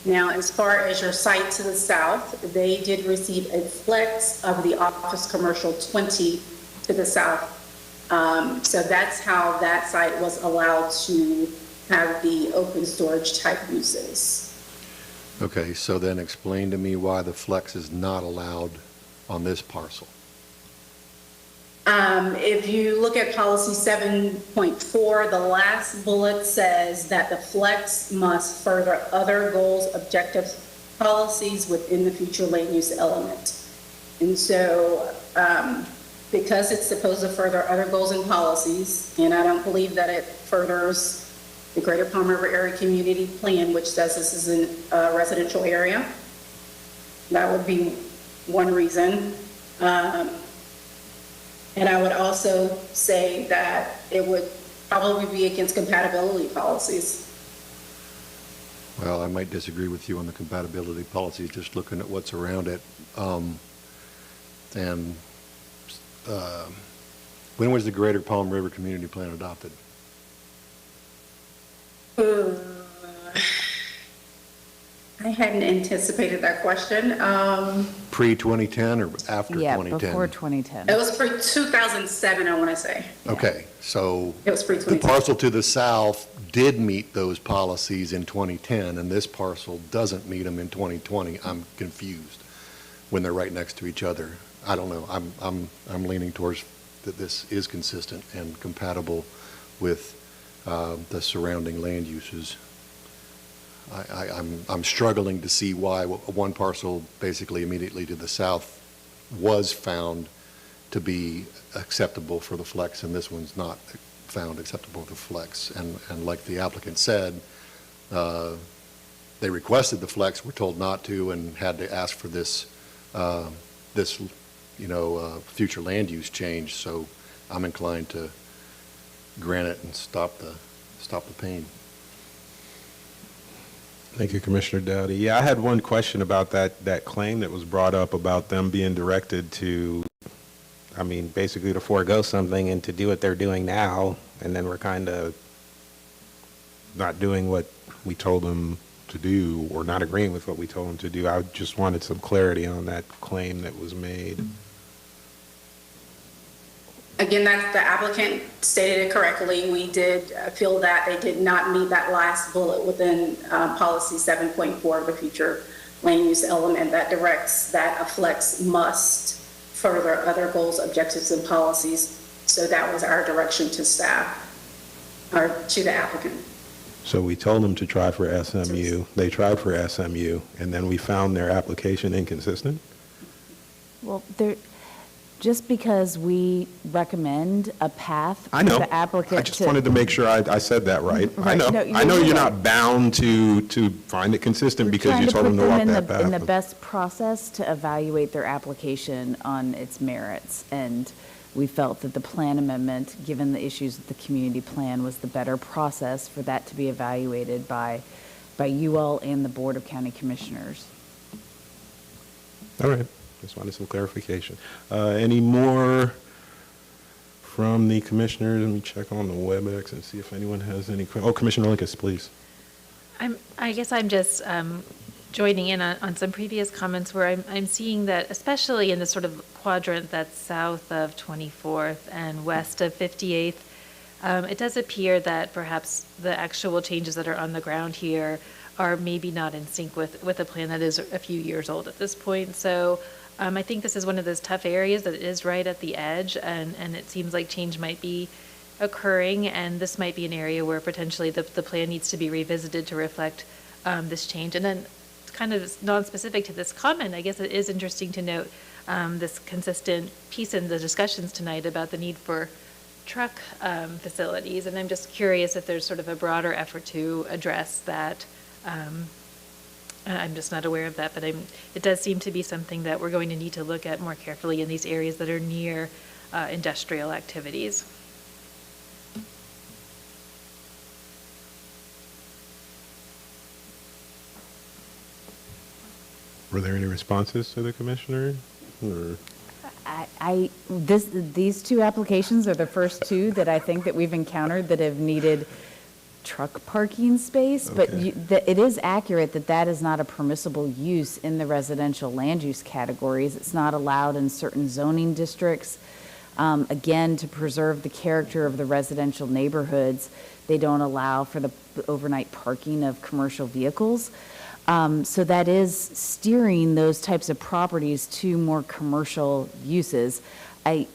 Now, as far as your site to the south, they did receive a flex of the office commercial 20 to the south. So that's how that site was allowed to have the open storage type uses. Okay, so then explain to me why the flex is not allowed on this parcel. If you look at policy 7.4, the last bullet says that the flex must further other goals, objectives, policies within the future land use element. And so, because it's supposed to further other goals and policies, and I don't believe that it furthers the Greater Palm River Area Community Plan, which says this is a residential area. That would be one reason. And I would also say that it would probably be against compatibility policies. Well, I might disagree with you on the compatibility policies, just looking at what's around it. When was the Greater Palm River Community Plan adopted? I hadn't anticipated that question. Pre-2010 or after 2010? Yeah, before 2010. It was pre-2007, I want to say. Okay, so It was pre-2010. the parcel to the south did meet those policies in 2010, and this parcel doesn't meet them in 2020. I'm confused when they're right next to each other. I don't know. I'm leaning towards that this is consistent and compatible with the surrounding land uses. I'm struggling to see why one parcel basically immediately to the south was found to be acceptable for the flex, and this one's not found acceptable for the flex. And like the applicant said, they requested the flex, were told not to, and had to ask for this future land use change. So I'm inclined to grant it and stop the pain. Thank you, Commissioner Dowdy. Yeah, I had one question about that claim that was brought up about them being directed to, basically to forego something and to do what they're doing now, and then we're kind of not doing what we told them to do, or not agreeing with what we told them to do. I just wanted some clarity on that claim that was made. Again, that's the applicant stated it correctly. We did feel that they did not meet that last bullet within policy 7.4 of the future land use element that directs that a flex must further other goals, objectives, and policies. So that was our direction to staff, or to the applicant. So we told them to try for SMU. They tried for SMU, and then we found their application inconsistent? Well, just because we recommend a path I for know. the applicant I just wanted to make sure I said that right. I Right. know. No, I know you're you're right. not bound to find it consistent because you told them to walk that path. in the best process to evaluate their application on its merits. And we felt that the plan amendment, given the issues with the community plan, was the better process for that to be evaluated by you all and the Board of County Commissioners. All right. Just wanted some clarification. Any more from the commissioners? Let me check on the WebEx and see if anyone has any. Commissioner Linkus, please. I guess I'm just joining in on some previous comments where I'm seeing that, especially in the sort of quadrant that's south of 24th and west of 58th, it does appear that perhaps the actual changes that are on the ground here are maybe not in sync with a plan that is a few years old at this point. So I think this is one of those tough areas that is right at the edge, and it seems like change might be occurring, and this might be an area where potentially the plan needs to be revisited to reflect this change. And then kind of non-specific to this comment, I guess it is interesting to note this consistent piece in the discussions tonight about the need for truck facilities, and I'm just curious if there's sort of a broader effort to address that. I'm just not aware of that, but it does seem to be something that we're going to need to look at more carefully in these areas that are near industrial activities. Were there any responses to the commissioner? Or? These two applications are the first two that I think that we've encountered that have needed truck parking space, but it is accurate that that is not a permissible use in the residential land use categories. It's not allowed in certain zoning districts. Again, to preserve the character of the residential neighborhoods, they don't allow for the overnight parking of commercial vehicles. So that is steering those types of properties to more commercial uses. I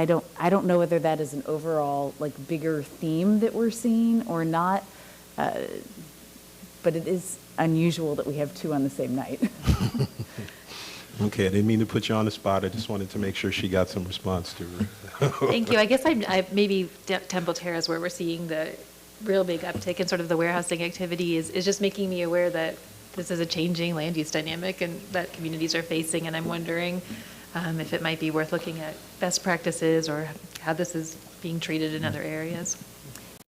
don't know whether that is an overall like bigger theme that we're seeing or not, but it is unusual that we have two on the same night. Okay, I didn't mean to put you on the spot. I just wanted to make sure she got some response to her. Thank you. I guess I maybe Temple Terrace, where we're seeing the real big uptick in sort of the warehousing activity, is just making me aware that this is a changing land use dynamic and that communities are facing, and I'm wondering if it might be worth looking at best practices or how this is being treated in other areas.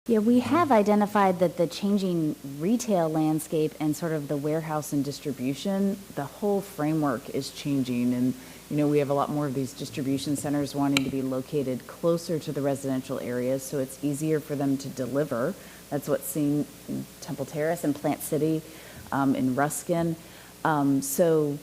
Yeah, we have identified that the changing retail landscape and sort of the warehouse and distribution, the whole framework is changing. And, you know, we have a lot more of these distribution centers wanting to be located closer to the residential areas, so it's easier for them to deliver. That's what's seen in Temple Terrace and Plant City, in Ruskin. So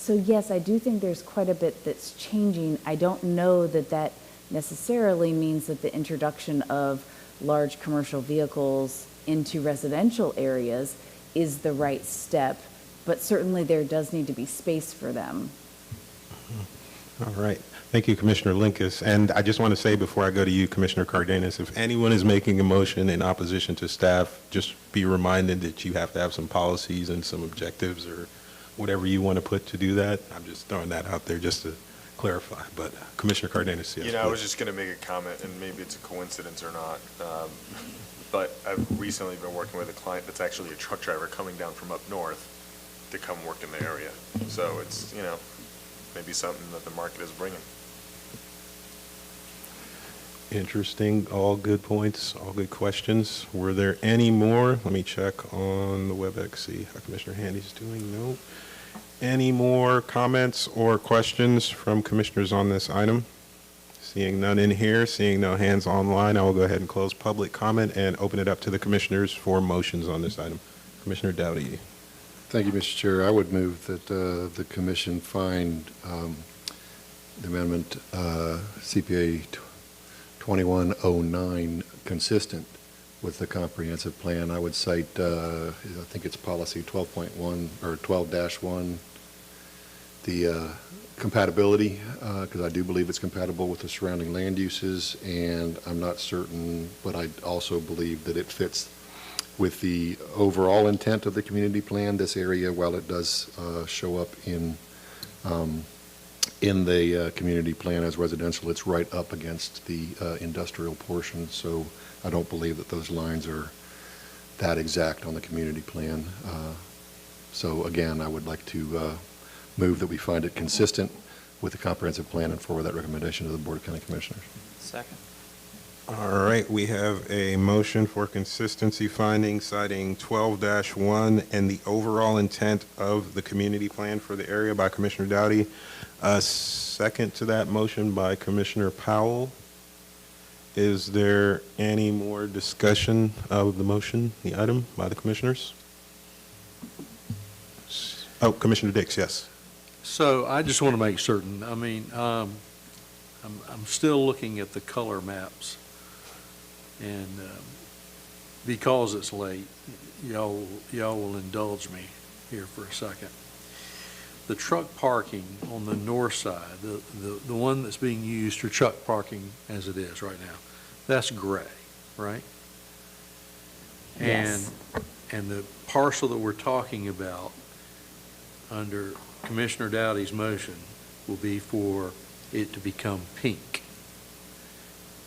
yes, I do think there's quite a bit that's changing. I don't know that that necessarily means that the introduction of large commercial vehicles into residential areas is the right step, but certainly there does need to be space for them. All right. Thank you, Commissioner Linkus. And I just want to say before I go to you, Commissioner Cardenas, if anyone is making a motion in opposition to staff, just be reminded that you have to have some policies and some objectives or whatever you want to put to do that. I'm just throwing that out there just to clarify. But Commissioner Cardenas, yes. You know, I was please. just going to make a comment, and maybe it's a coincidence or not, but I've recently been working with a client that's actually a truck driver coming down from up north to come work in the area. So it's, you know, maybe something that the market is bringing. Interesting. All good points, all good questions. Were there any more? Let me check on the WebEx, see how Commissioner Handy's doing. No. Any more comments or questions from commissioners on this item? Seeing none in here, seeing no hands online, I will go ahead and close public comment and open it up to the commissioners for motions on this item. Commissioner Dowdy. Thank you, Mr. Chair. I would move that the commission find the amendment CPA 2109 consistent with the comprehensive plan. I would cite, I think it's policy 12.1 or 12-1, the compatibility, because I do believe it's compatible with the surrounding land uses, and I'm not certain, but I also believe that it fits with the overall intent of the community plan. This area, while it does show up in the community plan as residential, it's right up against the industrial portion, so I don't believe that those lines are that exact on the community plan. So again, I would like to move that we find it consistent with the comprehensive plan and forward that recommendation to the Board of County Commissioners. Second. All right, we have a motion for consistency finding citing 12-1 and the overall intent of the community plan for the area by Commissioner Dowdy. Second to that motion by Commissioner Powell. Is there any more discussion of the motion, the item, by the commissioners? Oh, Commissioner Dix, yes. So I just want to make certain, I mean, I'm still looking at the color maps, and because it's late, y'all will indulge me here for a second. The truck parking on the north side, the one that's being used for truck parking as it is right now, that's gray, right? Yes. And the parcel that we're talking about under Commissioner Dowdy's motion will be for it to become pink.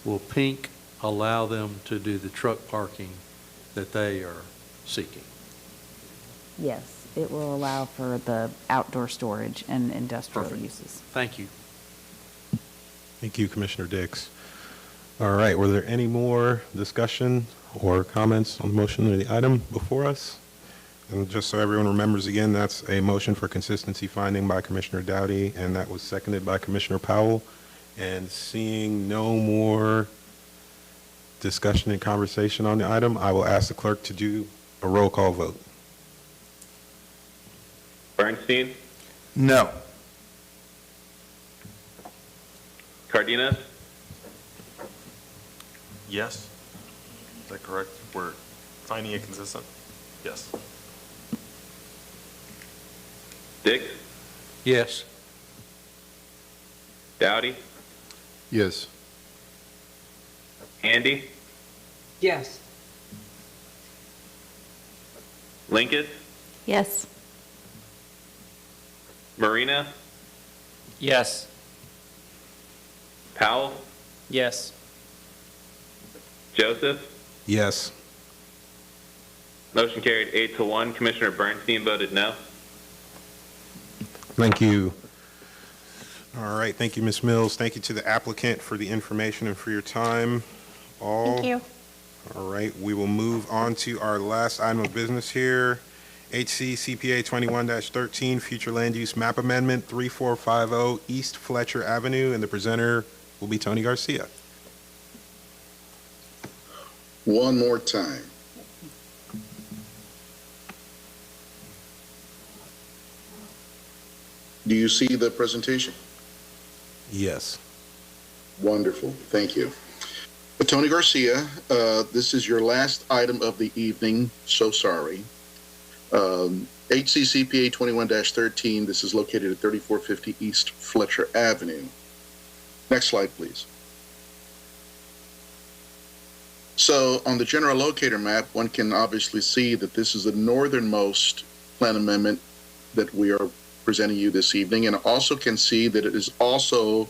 will Pink allow them to do the truck parking that they are seeking? Yes, it will allow for the outdoor storage and industrial Perfect. uses. Thank you. Thank you, Commissioner Dix. All right, were there any more discussion or comments on the motion or the item before us? And just so everyone remembers again, that's a motion for consistency finding by Commissioner Dowdy, and that was seconded by Commissioner Powell. And seeing no more discussion and conversation on the item, I will ask the clerk to do a roll call vote. Bernstein, No. Cardenas, Yes? Is that correct? We're finding it consistent? Yes. Dix, Yes. Dowdy, Yes. Andy, Yes. Linkus, Yes. Marina, Yes. Powell, Yes. Joseph. Yes. Motion carried 8-1. Commissioner Bernstein voted no. Thank you. All right, thank you, Ms. Mills. Thank you to the applicant for the information and for your time. All. Thank you. All right, we will move on to our last item of business here. HC CPA 21-13, Future Land Use Map Amendment 3450 East Fletcher Avenue, and the presenter will be Tony Garcia. One more time. Do you see the presentation? Yes. Wonderful. Thank you. Tony Garcia, this is your last item of the evening. So sorry. HCCPA 21-13, this is located at 3450 East Fletcher Avenue. Next slide, please. So on the general locator map, one can obviously see that this is the northernmost plan amendment that we are presenting you this evening, and also can see that it is also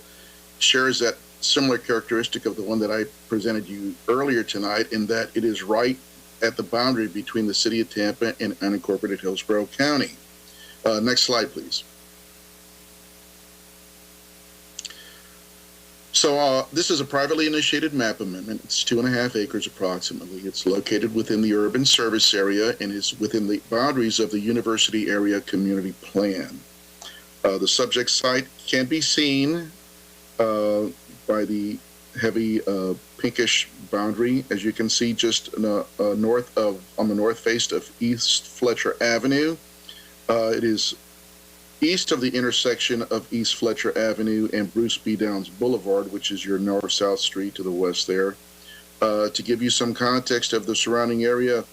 shares that similar characteristic of the one that I presented you earlier tonight, in that it is right at the boundary between the city of Tampa and unincorporated Hillsborough County. Next slide, please. So this is a privately initiated map amendment. It's 2.5 acres approximately. It's located within the urban service area and is within the boundaries of the University Area Community Plan. The subject site can be seen by the heavy pinkish boundary, as you can see, just on the north face of East Fletcher Avenue. It is east of the intersection of East Fletcher Avenue and Bruce B. Downs Boulevard, which is your north-south street to the west there. To give you some context of the surrounding area,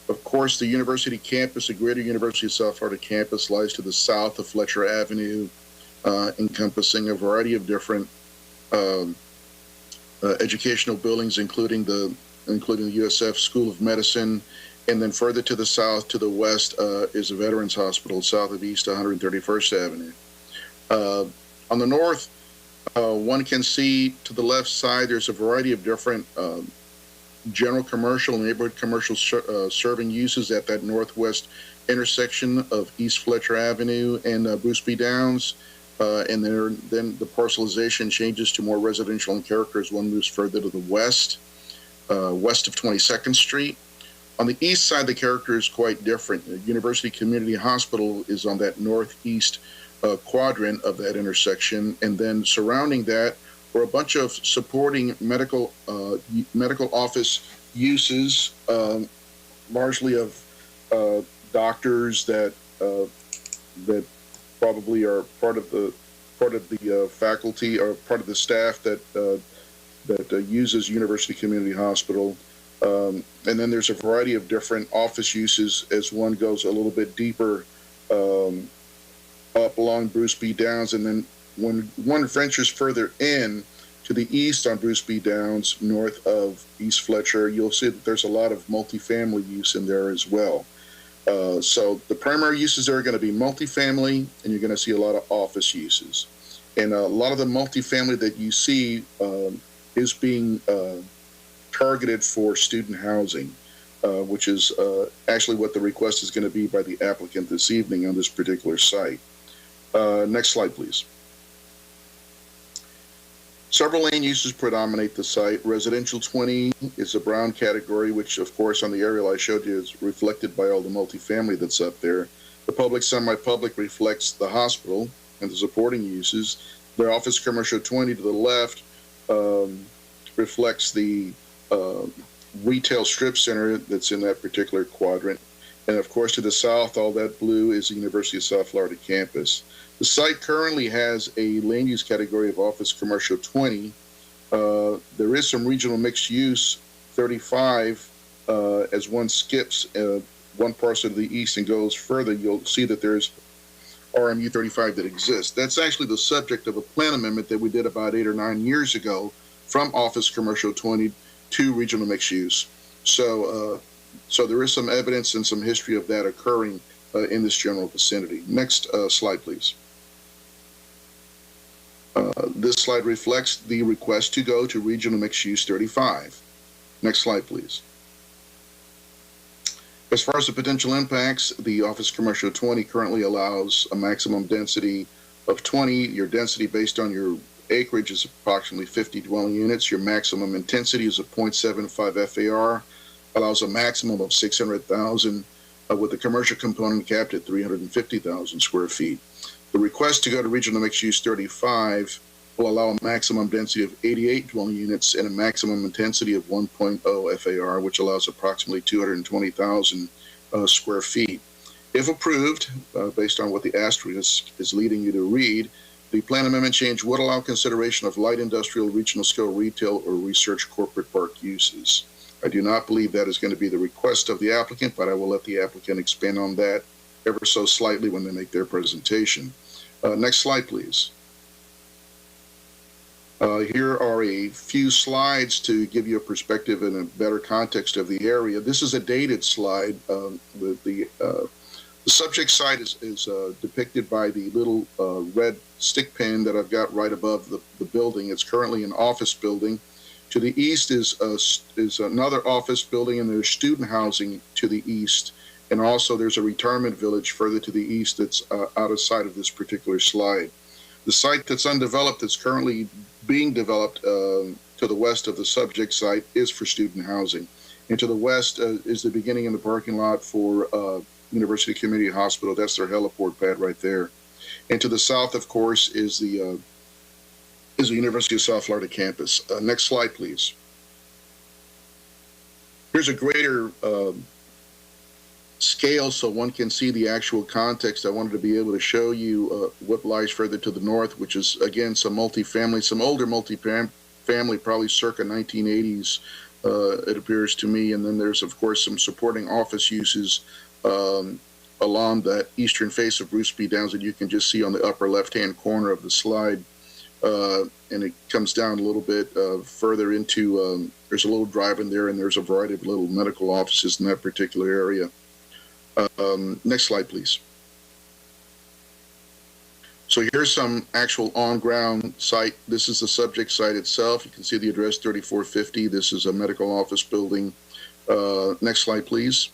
of course, the university campus, the Greater University of South Florida campus, lies to the south of Fletcher Avenue, encompassing a variety of different educational buildings, including the USF School of Medicine. And then further to the south, to the west, is a Veterans Hospital, south of East 131st Avenue. On the north, one can see to the left side, there's a variety of different general commercial, neighborhood commercial serving uses at that northwest intersection of East Fletcher Avenue and Bruce B. Downs. And then the parcelization changes to more residential in character as one moves further to the west, west of 22nd Street. On the east side, the character is quite different. The University Community Hospital is on that northeast quadrant of that intersection, and then surrounding that were a bunch of supporting medical office uses, largely of doctors that probably are part of the faculty or part of the staff that uses University Community Hospital. And then there's a variety of different office uses as one goes a little bit deeper up along Bruce B. Downs. And then when one ventures further in to the east on Bruce B. Downs, north of East Fletcher, you'll see that there's a lot of multifamily use in there as well. So the primary uses are going to be multifamily, and you're going to see a lot of office uses. And a lot of the multifamily that you see is being targeted for student housing, which is actually what the request is going to be by the applicant this evening on this particular site. Next slide, please. Several lane uses predominate the site. Residential 20 is a brown category, which of course on the aerial I showed you is reflected by all the multifamily that's up there. The public semi-public reflects the hospital and the supporting uses. The office commercial 20 to the left reflects the retail strip center that's in that particular quadrant. And of course to the south, all that blue is the University of South Florida campus. The site currently has a land use category of office commercial 20. There is some regional mixed use 35 as one skips one parcel to the east and goes further. You'll see that there's RMU 35 that exists. That's actually the subject of a plan amendment that we did about 8 or 9 years ago from office commercial 20 to regional mixed use. So there is some evidence and some history of that occurring in this general vicinity. Next slide, please. This slide reflects the request to go to regional mixed use 35. Next slide, please. As far as the potential impacts, the office commercial 20 currently allows a maximum density of 20. Your density based on your acreage is approximately 50 dwelling units. Your maximum intensity is a 0.75 FAR, allows a maximum of 600,000 with the commercial component capped at 350,000 square feet. The request to go to regional mixed use 35 will allow a maximum density of 88 dwelling units and a maximum intensity of 1.0 FAR, which allows approximately 220,000 square feet. If approved, based on what the asterisk is leading you to read, the plan amendment change would allow consideration of light industrial, regional scale retail, or research corporate park uses. I do not believe that is going to be the request of the applicant, but I will let the applicant expand on that ever so slightly when they make their presentation. Next slide, please. Here are a few slides to give you a perspective and a better context of the area. This is a dated slide. The subject site is depicted by the little red stick pin that I've got right above the building. It's currently an office building. To the east is another office building, and there's student housing to the east. And also there's a retirement village further to the east that's out of sight of this particular slide. The site that's undeveloped, that's currently being developed to the west of the subject site, is for student housing. And to the west is the beginning of the parking lot for University Community Hospital. That's their heliport pad right there. And to the south, of course, is the University of South Florida campus. Next slide, please. Here's a greater scale so one can see the actual context. I wanted to be able to show you what lies further to the north, which is, again, some multifamily, some older multifamily, probably circa 1980s, it appears to me. And then there's, of course, some supporting office uses along that eastern face of Bruce B. Downs that you can just see on the upper left-hand corner of the slide. And it comes down a little bit further into, there's a little drive in there, and there's a variety of little medical offices in that particular area. Next slide, please. So here's some actual on-ground site. This is the subject site itself. You can see the address 3450. This is a medical office building. Next slide, please.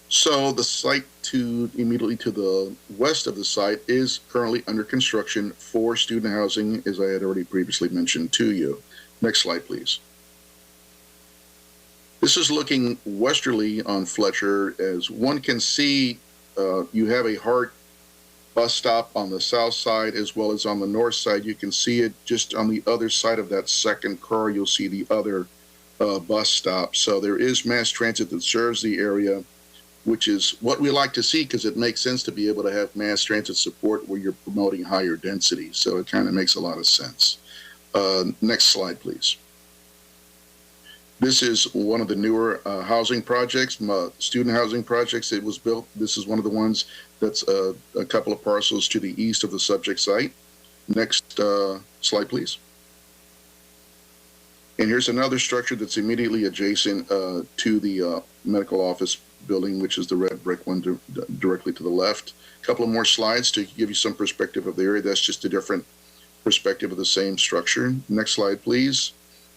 So the site immediately to the west of the site is currently under construction for student housing, as I had already previously mentioned to you. Next slide, please. This is looking westerly on Fletcher. As one can see, you have a Hart bus stop on the south side as well as on the north side. You can see it just on the other side of that second car. You'll see the other bus stop. So there is mass transit that serves the area, which is what we like to see because it makes sense to be able to have mass transit support where you're promoting higher density. So it kind of makes a lot of sense. Next slide, please. This is one of the newer housing projects, student housing projects. It was built. This is one of the ones that's a couple of parcels to the east of the subject site. Next slide, please. And here's another structure that's immediately adjacent to the medical office building, which is the red brick one directly to the left. A couple of more slides to give you some perspective of the area. That's just a different perspective of the same structure. Next slide, please.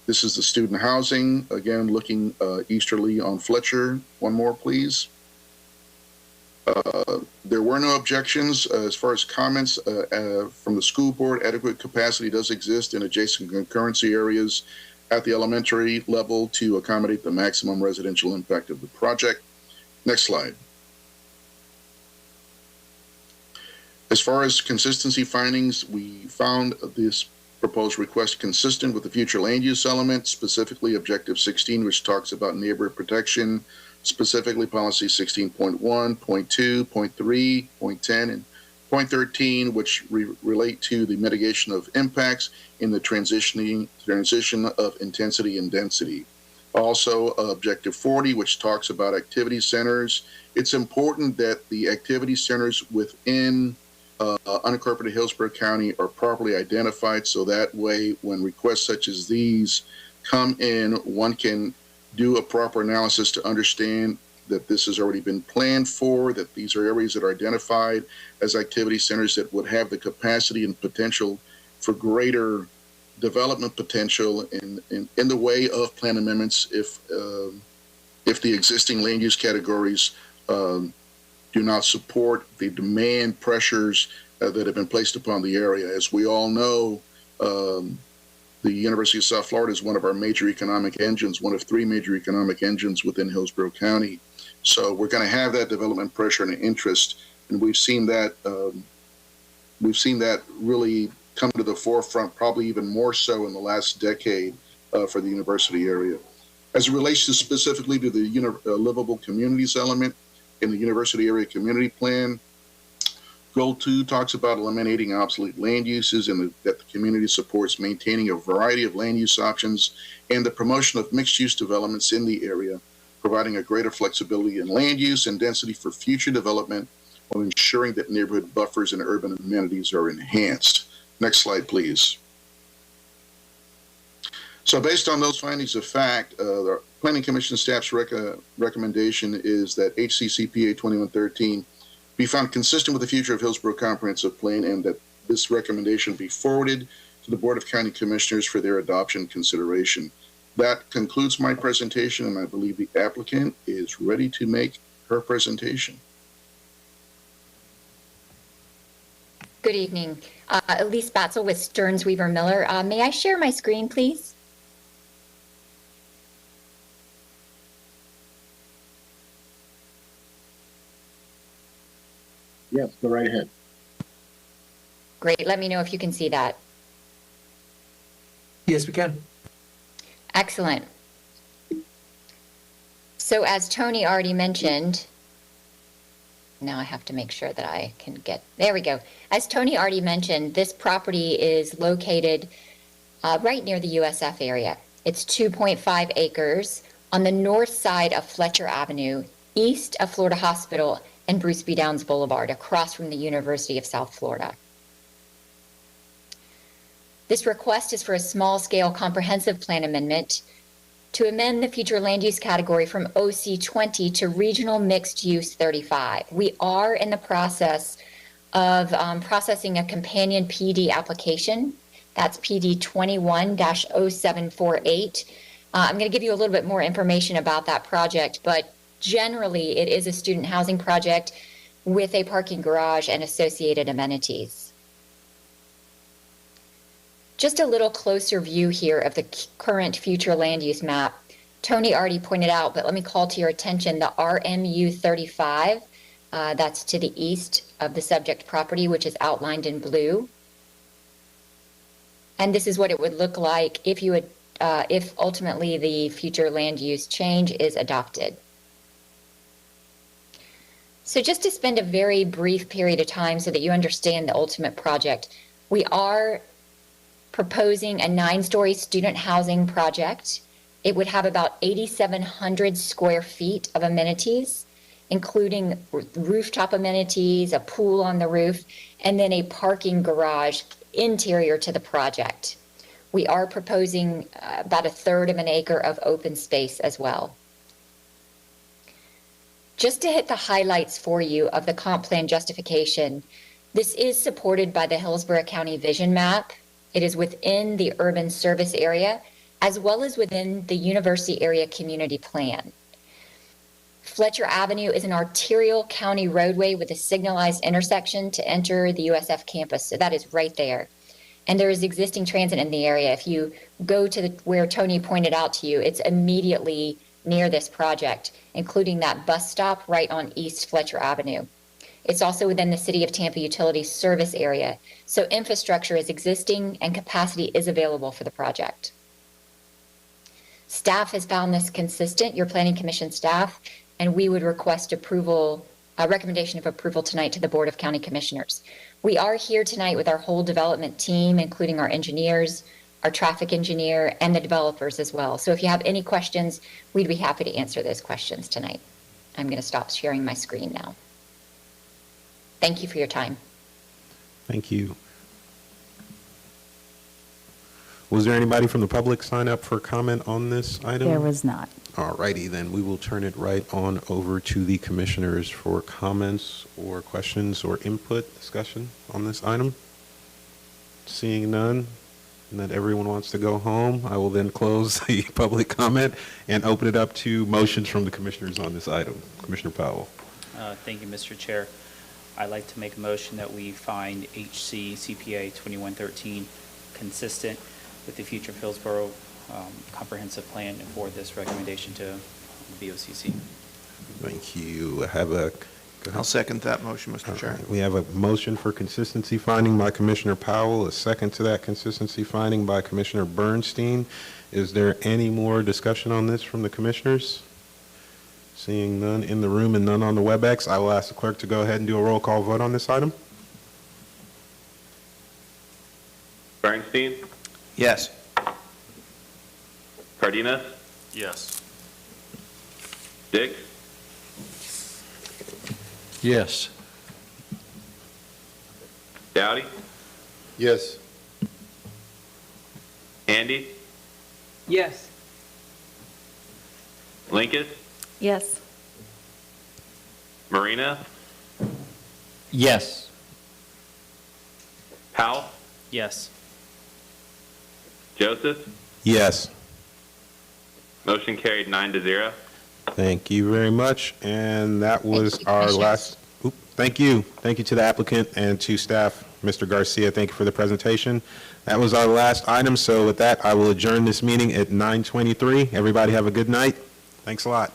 This is the student housing, again, looking easterly on Fletcher. One more, please. There were no objections. As far as comments from the school board, adequate capacity does exist in adjacent concurrency areas at the elementary level to accommodate the maximum residential impact of the project. Next slide. As far as consistency findings, we found this proposed request consistent with the future land use element, specifically Objective 16, which talks about neighborhood protection, specifically policy 16.1, .2, .3, .10, and .13, which relate to the mitigation of impacts in the transition of intensity and density. Also, Objective 40, which talks about activity centers. It's important that the activity centers within unincorporated Hillsborough County are properly identified, so that way when requests such as these come in, one can do a proper analysis to understand that this has already been planned for, that these are areas that are identified as activity centers that would have the capacity and potential for greater development potential in the way of plan amendments if the existing land use categories do not support the demand pressures that have been placed upon the area. As we all know, the University of South Florida is one of our major economic engines, one of three major economic engines within Hillsborough County. So we're going to have that development pressure and interest, and we've seen that really come to the forefront, probably even more so in the last decade for the university area. As it relates to specifically to the livable communities element in the university area community plan, Goal 2 talks about eliminating obsolete land uses and that the community supports maintaining a variety of land use options and the promotion of mixed-use developments in the area, providing a greater flexibility in land use and density for future development while ensuring that neighborhood buffers and urban amenities are enhanced. Next slide, please. So based on those findings of fact, the Planning Commission staff's recommendation is that HCCPA 2113 be found consistent with the future of Hillsborough Comprehensive Plan and that this recommendation be forwarded to the Board of County Commissioners for their adoption consideration. That concludes my presentation, and I believe the applicant is ready to make her presentation. Good evening. Elise Batzel with Stearns Weaver Miller. May I share my screen, please? Yes, go right ahead. Great. Let me know if you can see that. Yes, we can. Excellent. So as Tony already mentioned, now I have to make sure that I can get, there we go. As Tony already mentioned, this property is located right near the USF area. It's 2.5 acres on the north side of Fletcher Avenue, east of Florida Hospital and Bruce B. Downs Boulevard, across from the University of South Florida. This request is for a small-scale comprehensive plan amendment to amend the future land use category from OC 20 to Regional Mixed Use 35. We are in the process of processing a companion PD application. That's PD 21-0748. I'm going to give you a little bit more information about that project, but generally, it is a student housing project with a parking garage and associated amenities. Just a little closer view here of the current future land use map. Tony already pointed out, but let me call to your attention the RMU 35. That's to the east of the subject property, which is outlined in blue. And this is what it would look like if you would, if ultimately the future land use change is adopted. So just to spend a very brief period of time so that you understand the ultimate project, we are proposing a 9-story student housing project. It would have about 8,700 square feet of amenities, including rooftop amenities, a pool on the roof, and then a parking garage interior to the project. We are proposing about 1/3 of an acre of open space as well. Just to hit the highlights for you of the comp plan justification, this is supported by the Hillsborough County Vision Map, It is within the urban service area, as well as within the University Area Community Plan. Fletcher Avenue is an arterial county roadway with a signalized intersection to enter the USF campus. So that is right there. And there is existing transit in the area. If you go to where Tony pointed out to you, it's immediately near this project, including that bus stop right on East Fletcher Avenue. It's also within the City of Tampa Utility service area. So infrastructure is existing and capacity is available for the project. Staff has found this consistent, your Planning Commission staff, and we would request approval, a recommendation of approval tonight to the Board of County Commissioners. We are here tonight with our whole development team, including our engineers, our traffic engineer, and the developers as well. So if you have any questions, we'd be happy to answer those questions tonight. I'm going to stop sharing my screen now. Thank you for your time. Thank you. Was there anybody from the public sign up for comment on this item? There was not. All righty, then we will turn it right on over to the commissioners for comments or questions or input, discussion on this item. Seeing none, and that everyone wants to go home, I will then close the public comment and open it up to motions from the commissioners on this item. Commissioner Powell. Thank you, Mr. Chair. I'd like to make a motion that we find HC CPA 2113 consistent with the future Hillsborough comprehensive plan and forward this recommendation to BOCC. Thank you. I have a. I'll second that motion, Mr. Chair. We have a motion for consistency finding by Commissioner Powell, a second to that consistency finding by Commissioner Bernstein. Is there any more discussion on this from the commissioners? Seeing none in the room and none on the WebEx, I will ask the clerk to go ahead and do a roll call vote on this item. Bernstein? Yes. Cardenas? Yes. Dix? Yes. Dowdy? Yes. Andy? Yes. Linkett? Yes. Marina? Yes. Powell? Yes. Joseph? Yes. Motion carried 9-0. Thank you very much. And that was you, our Commissioners. last, thank you. Thank you to the applicant and to staff. Mr. Garcia, thank you for the presentation. That was our last item. So with that, I will adjourn this meeting at 9:23. Everybody have a good night. Thanks a lot.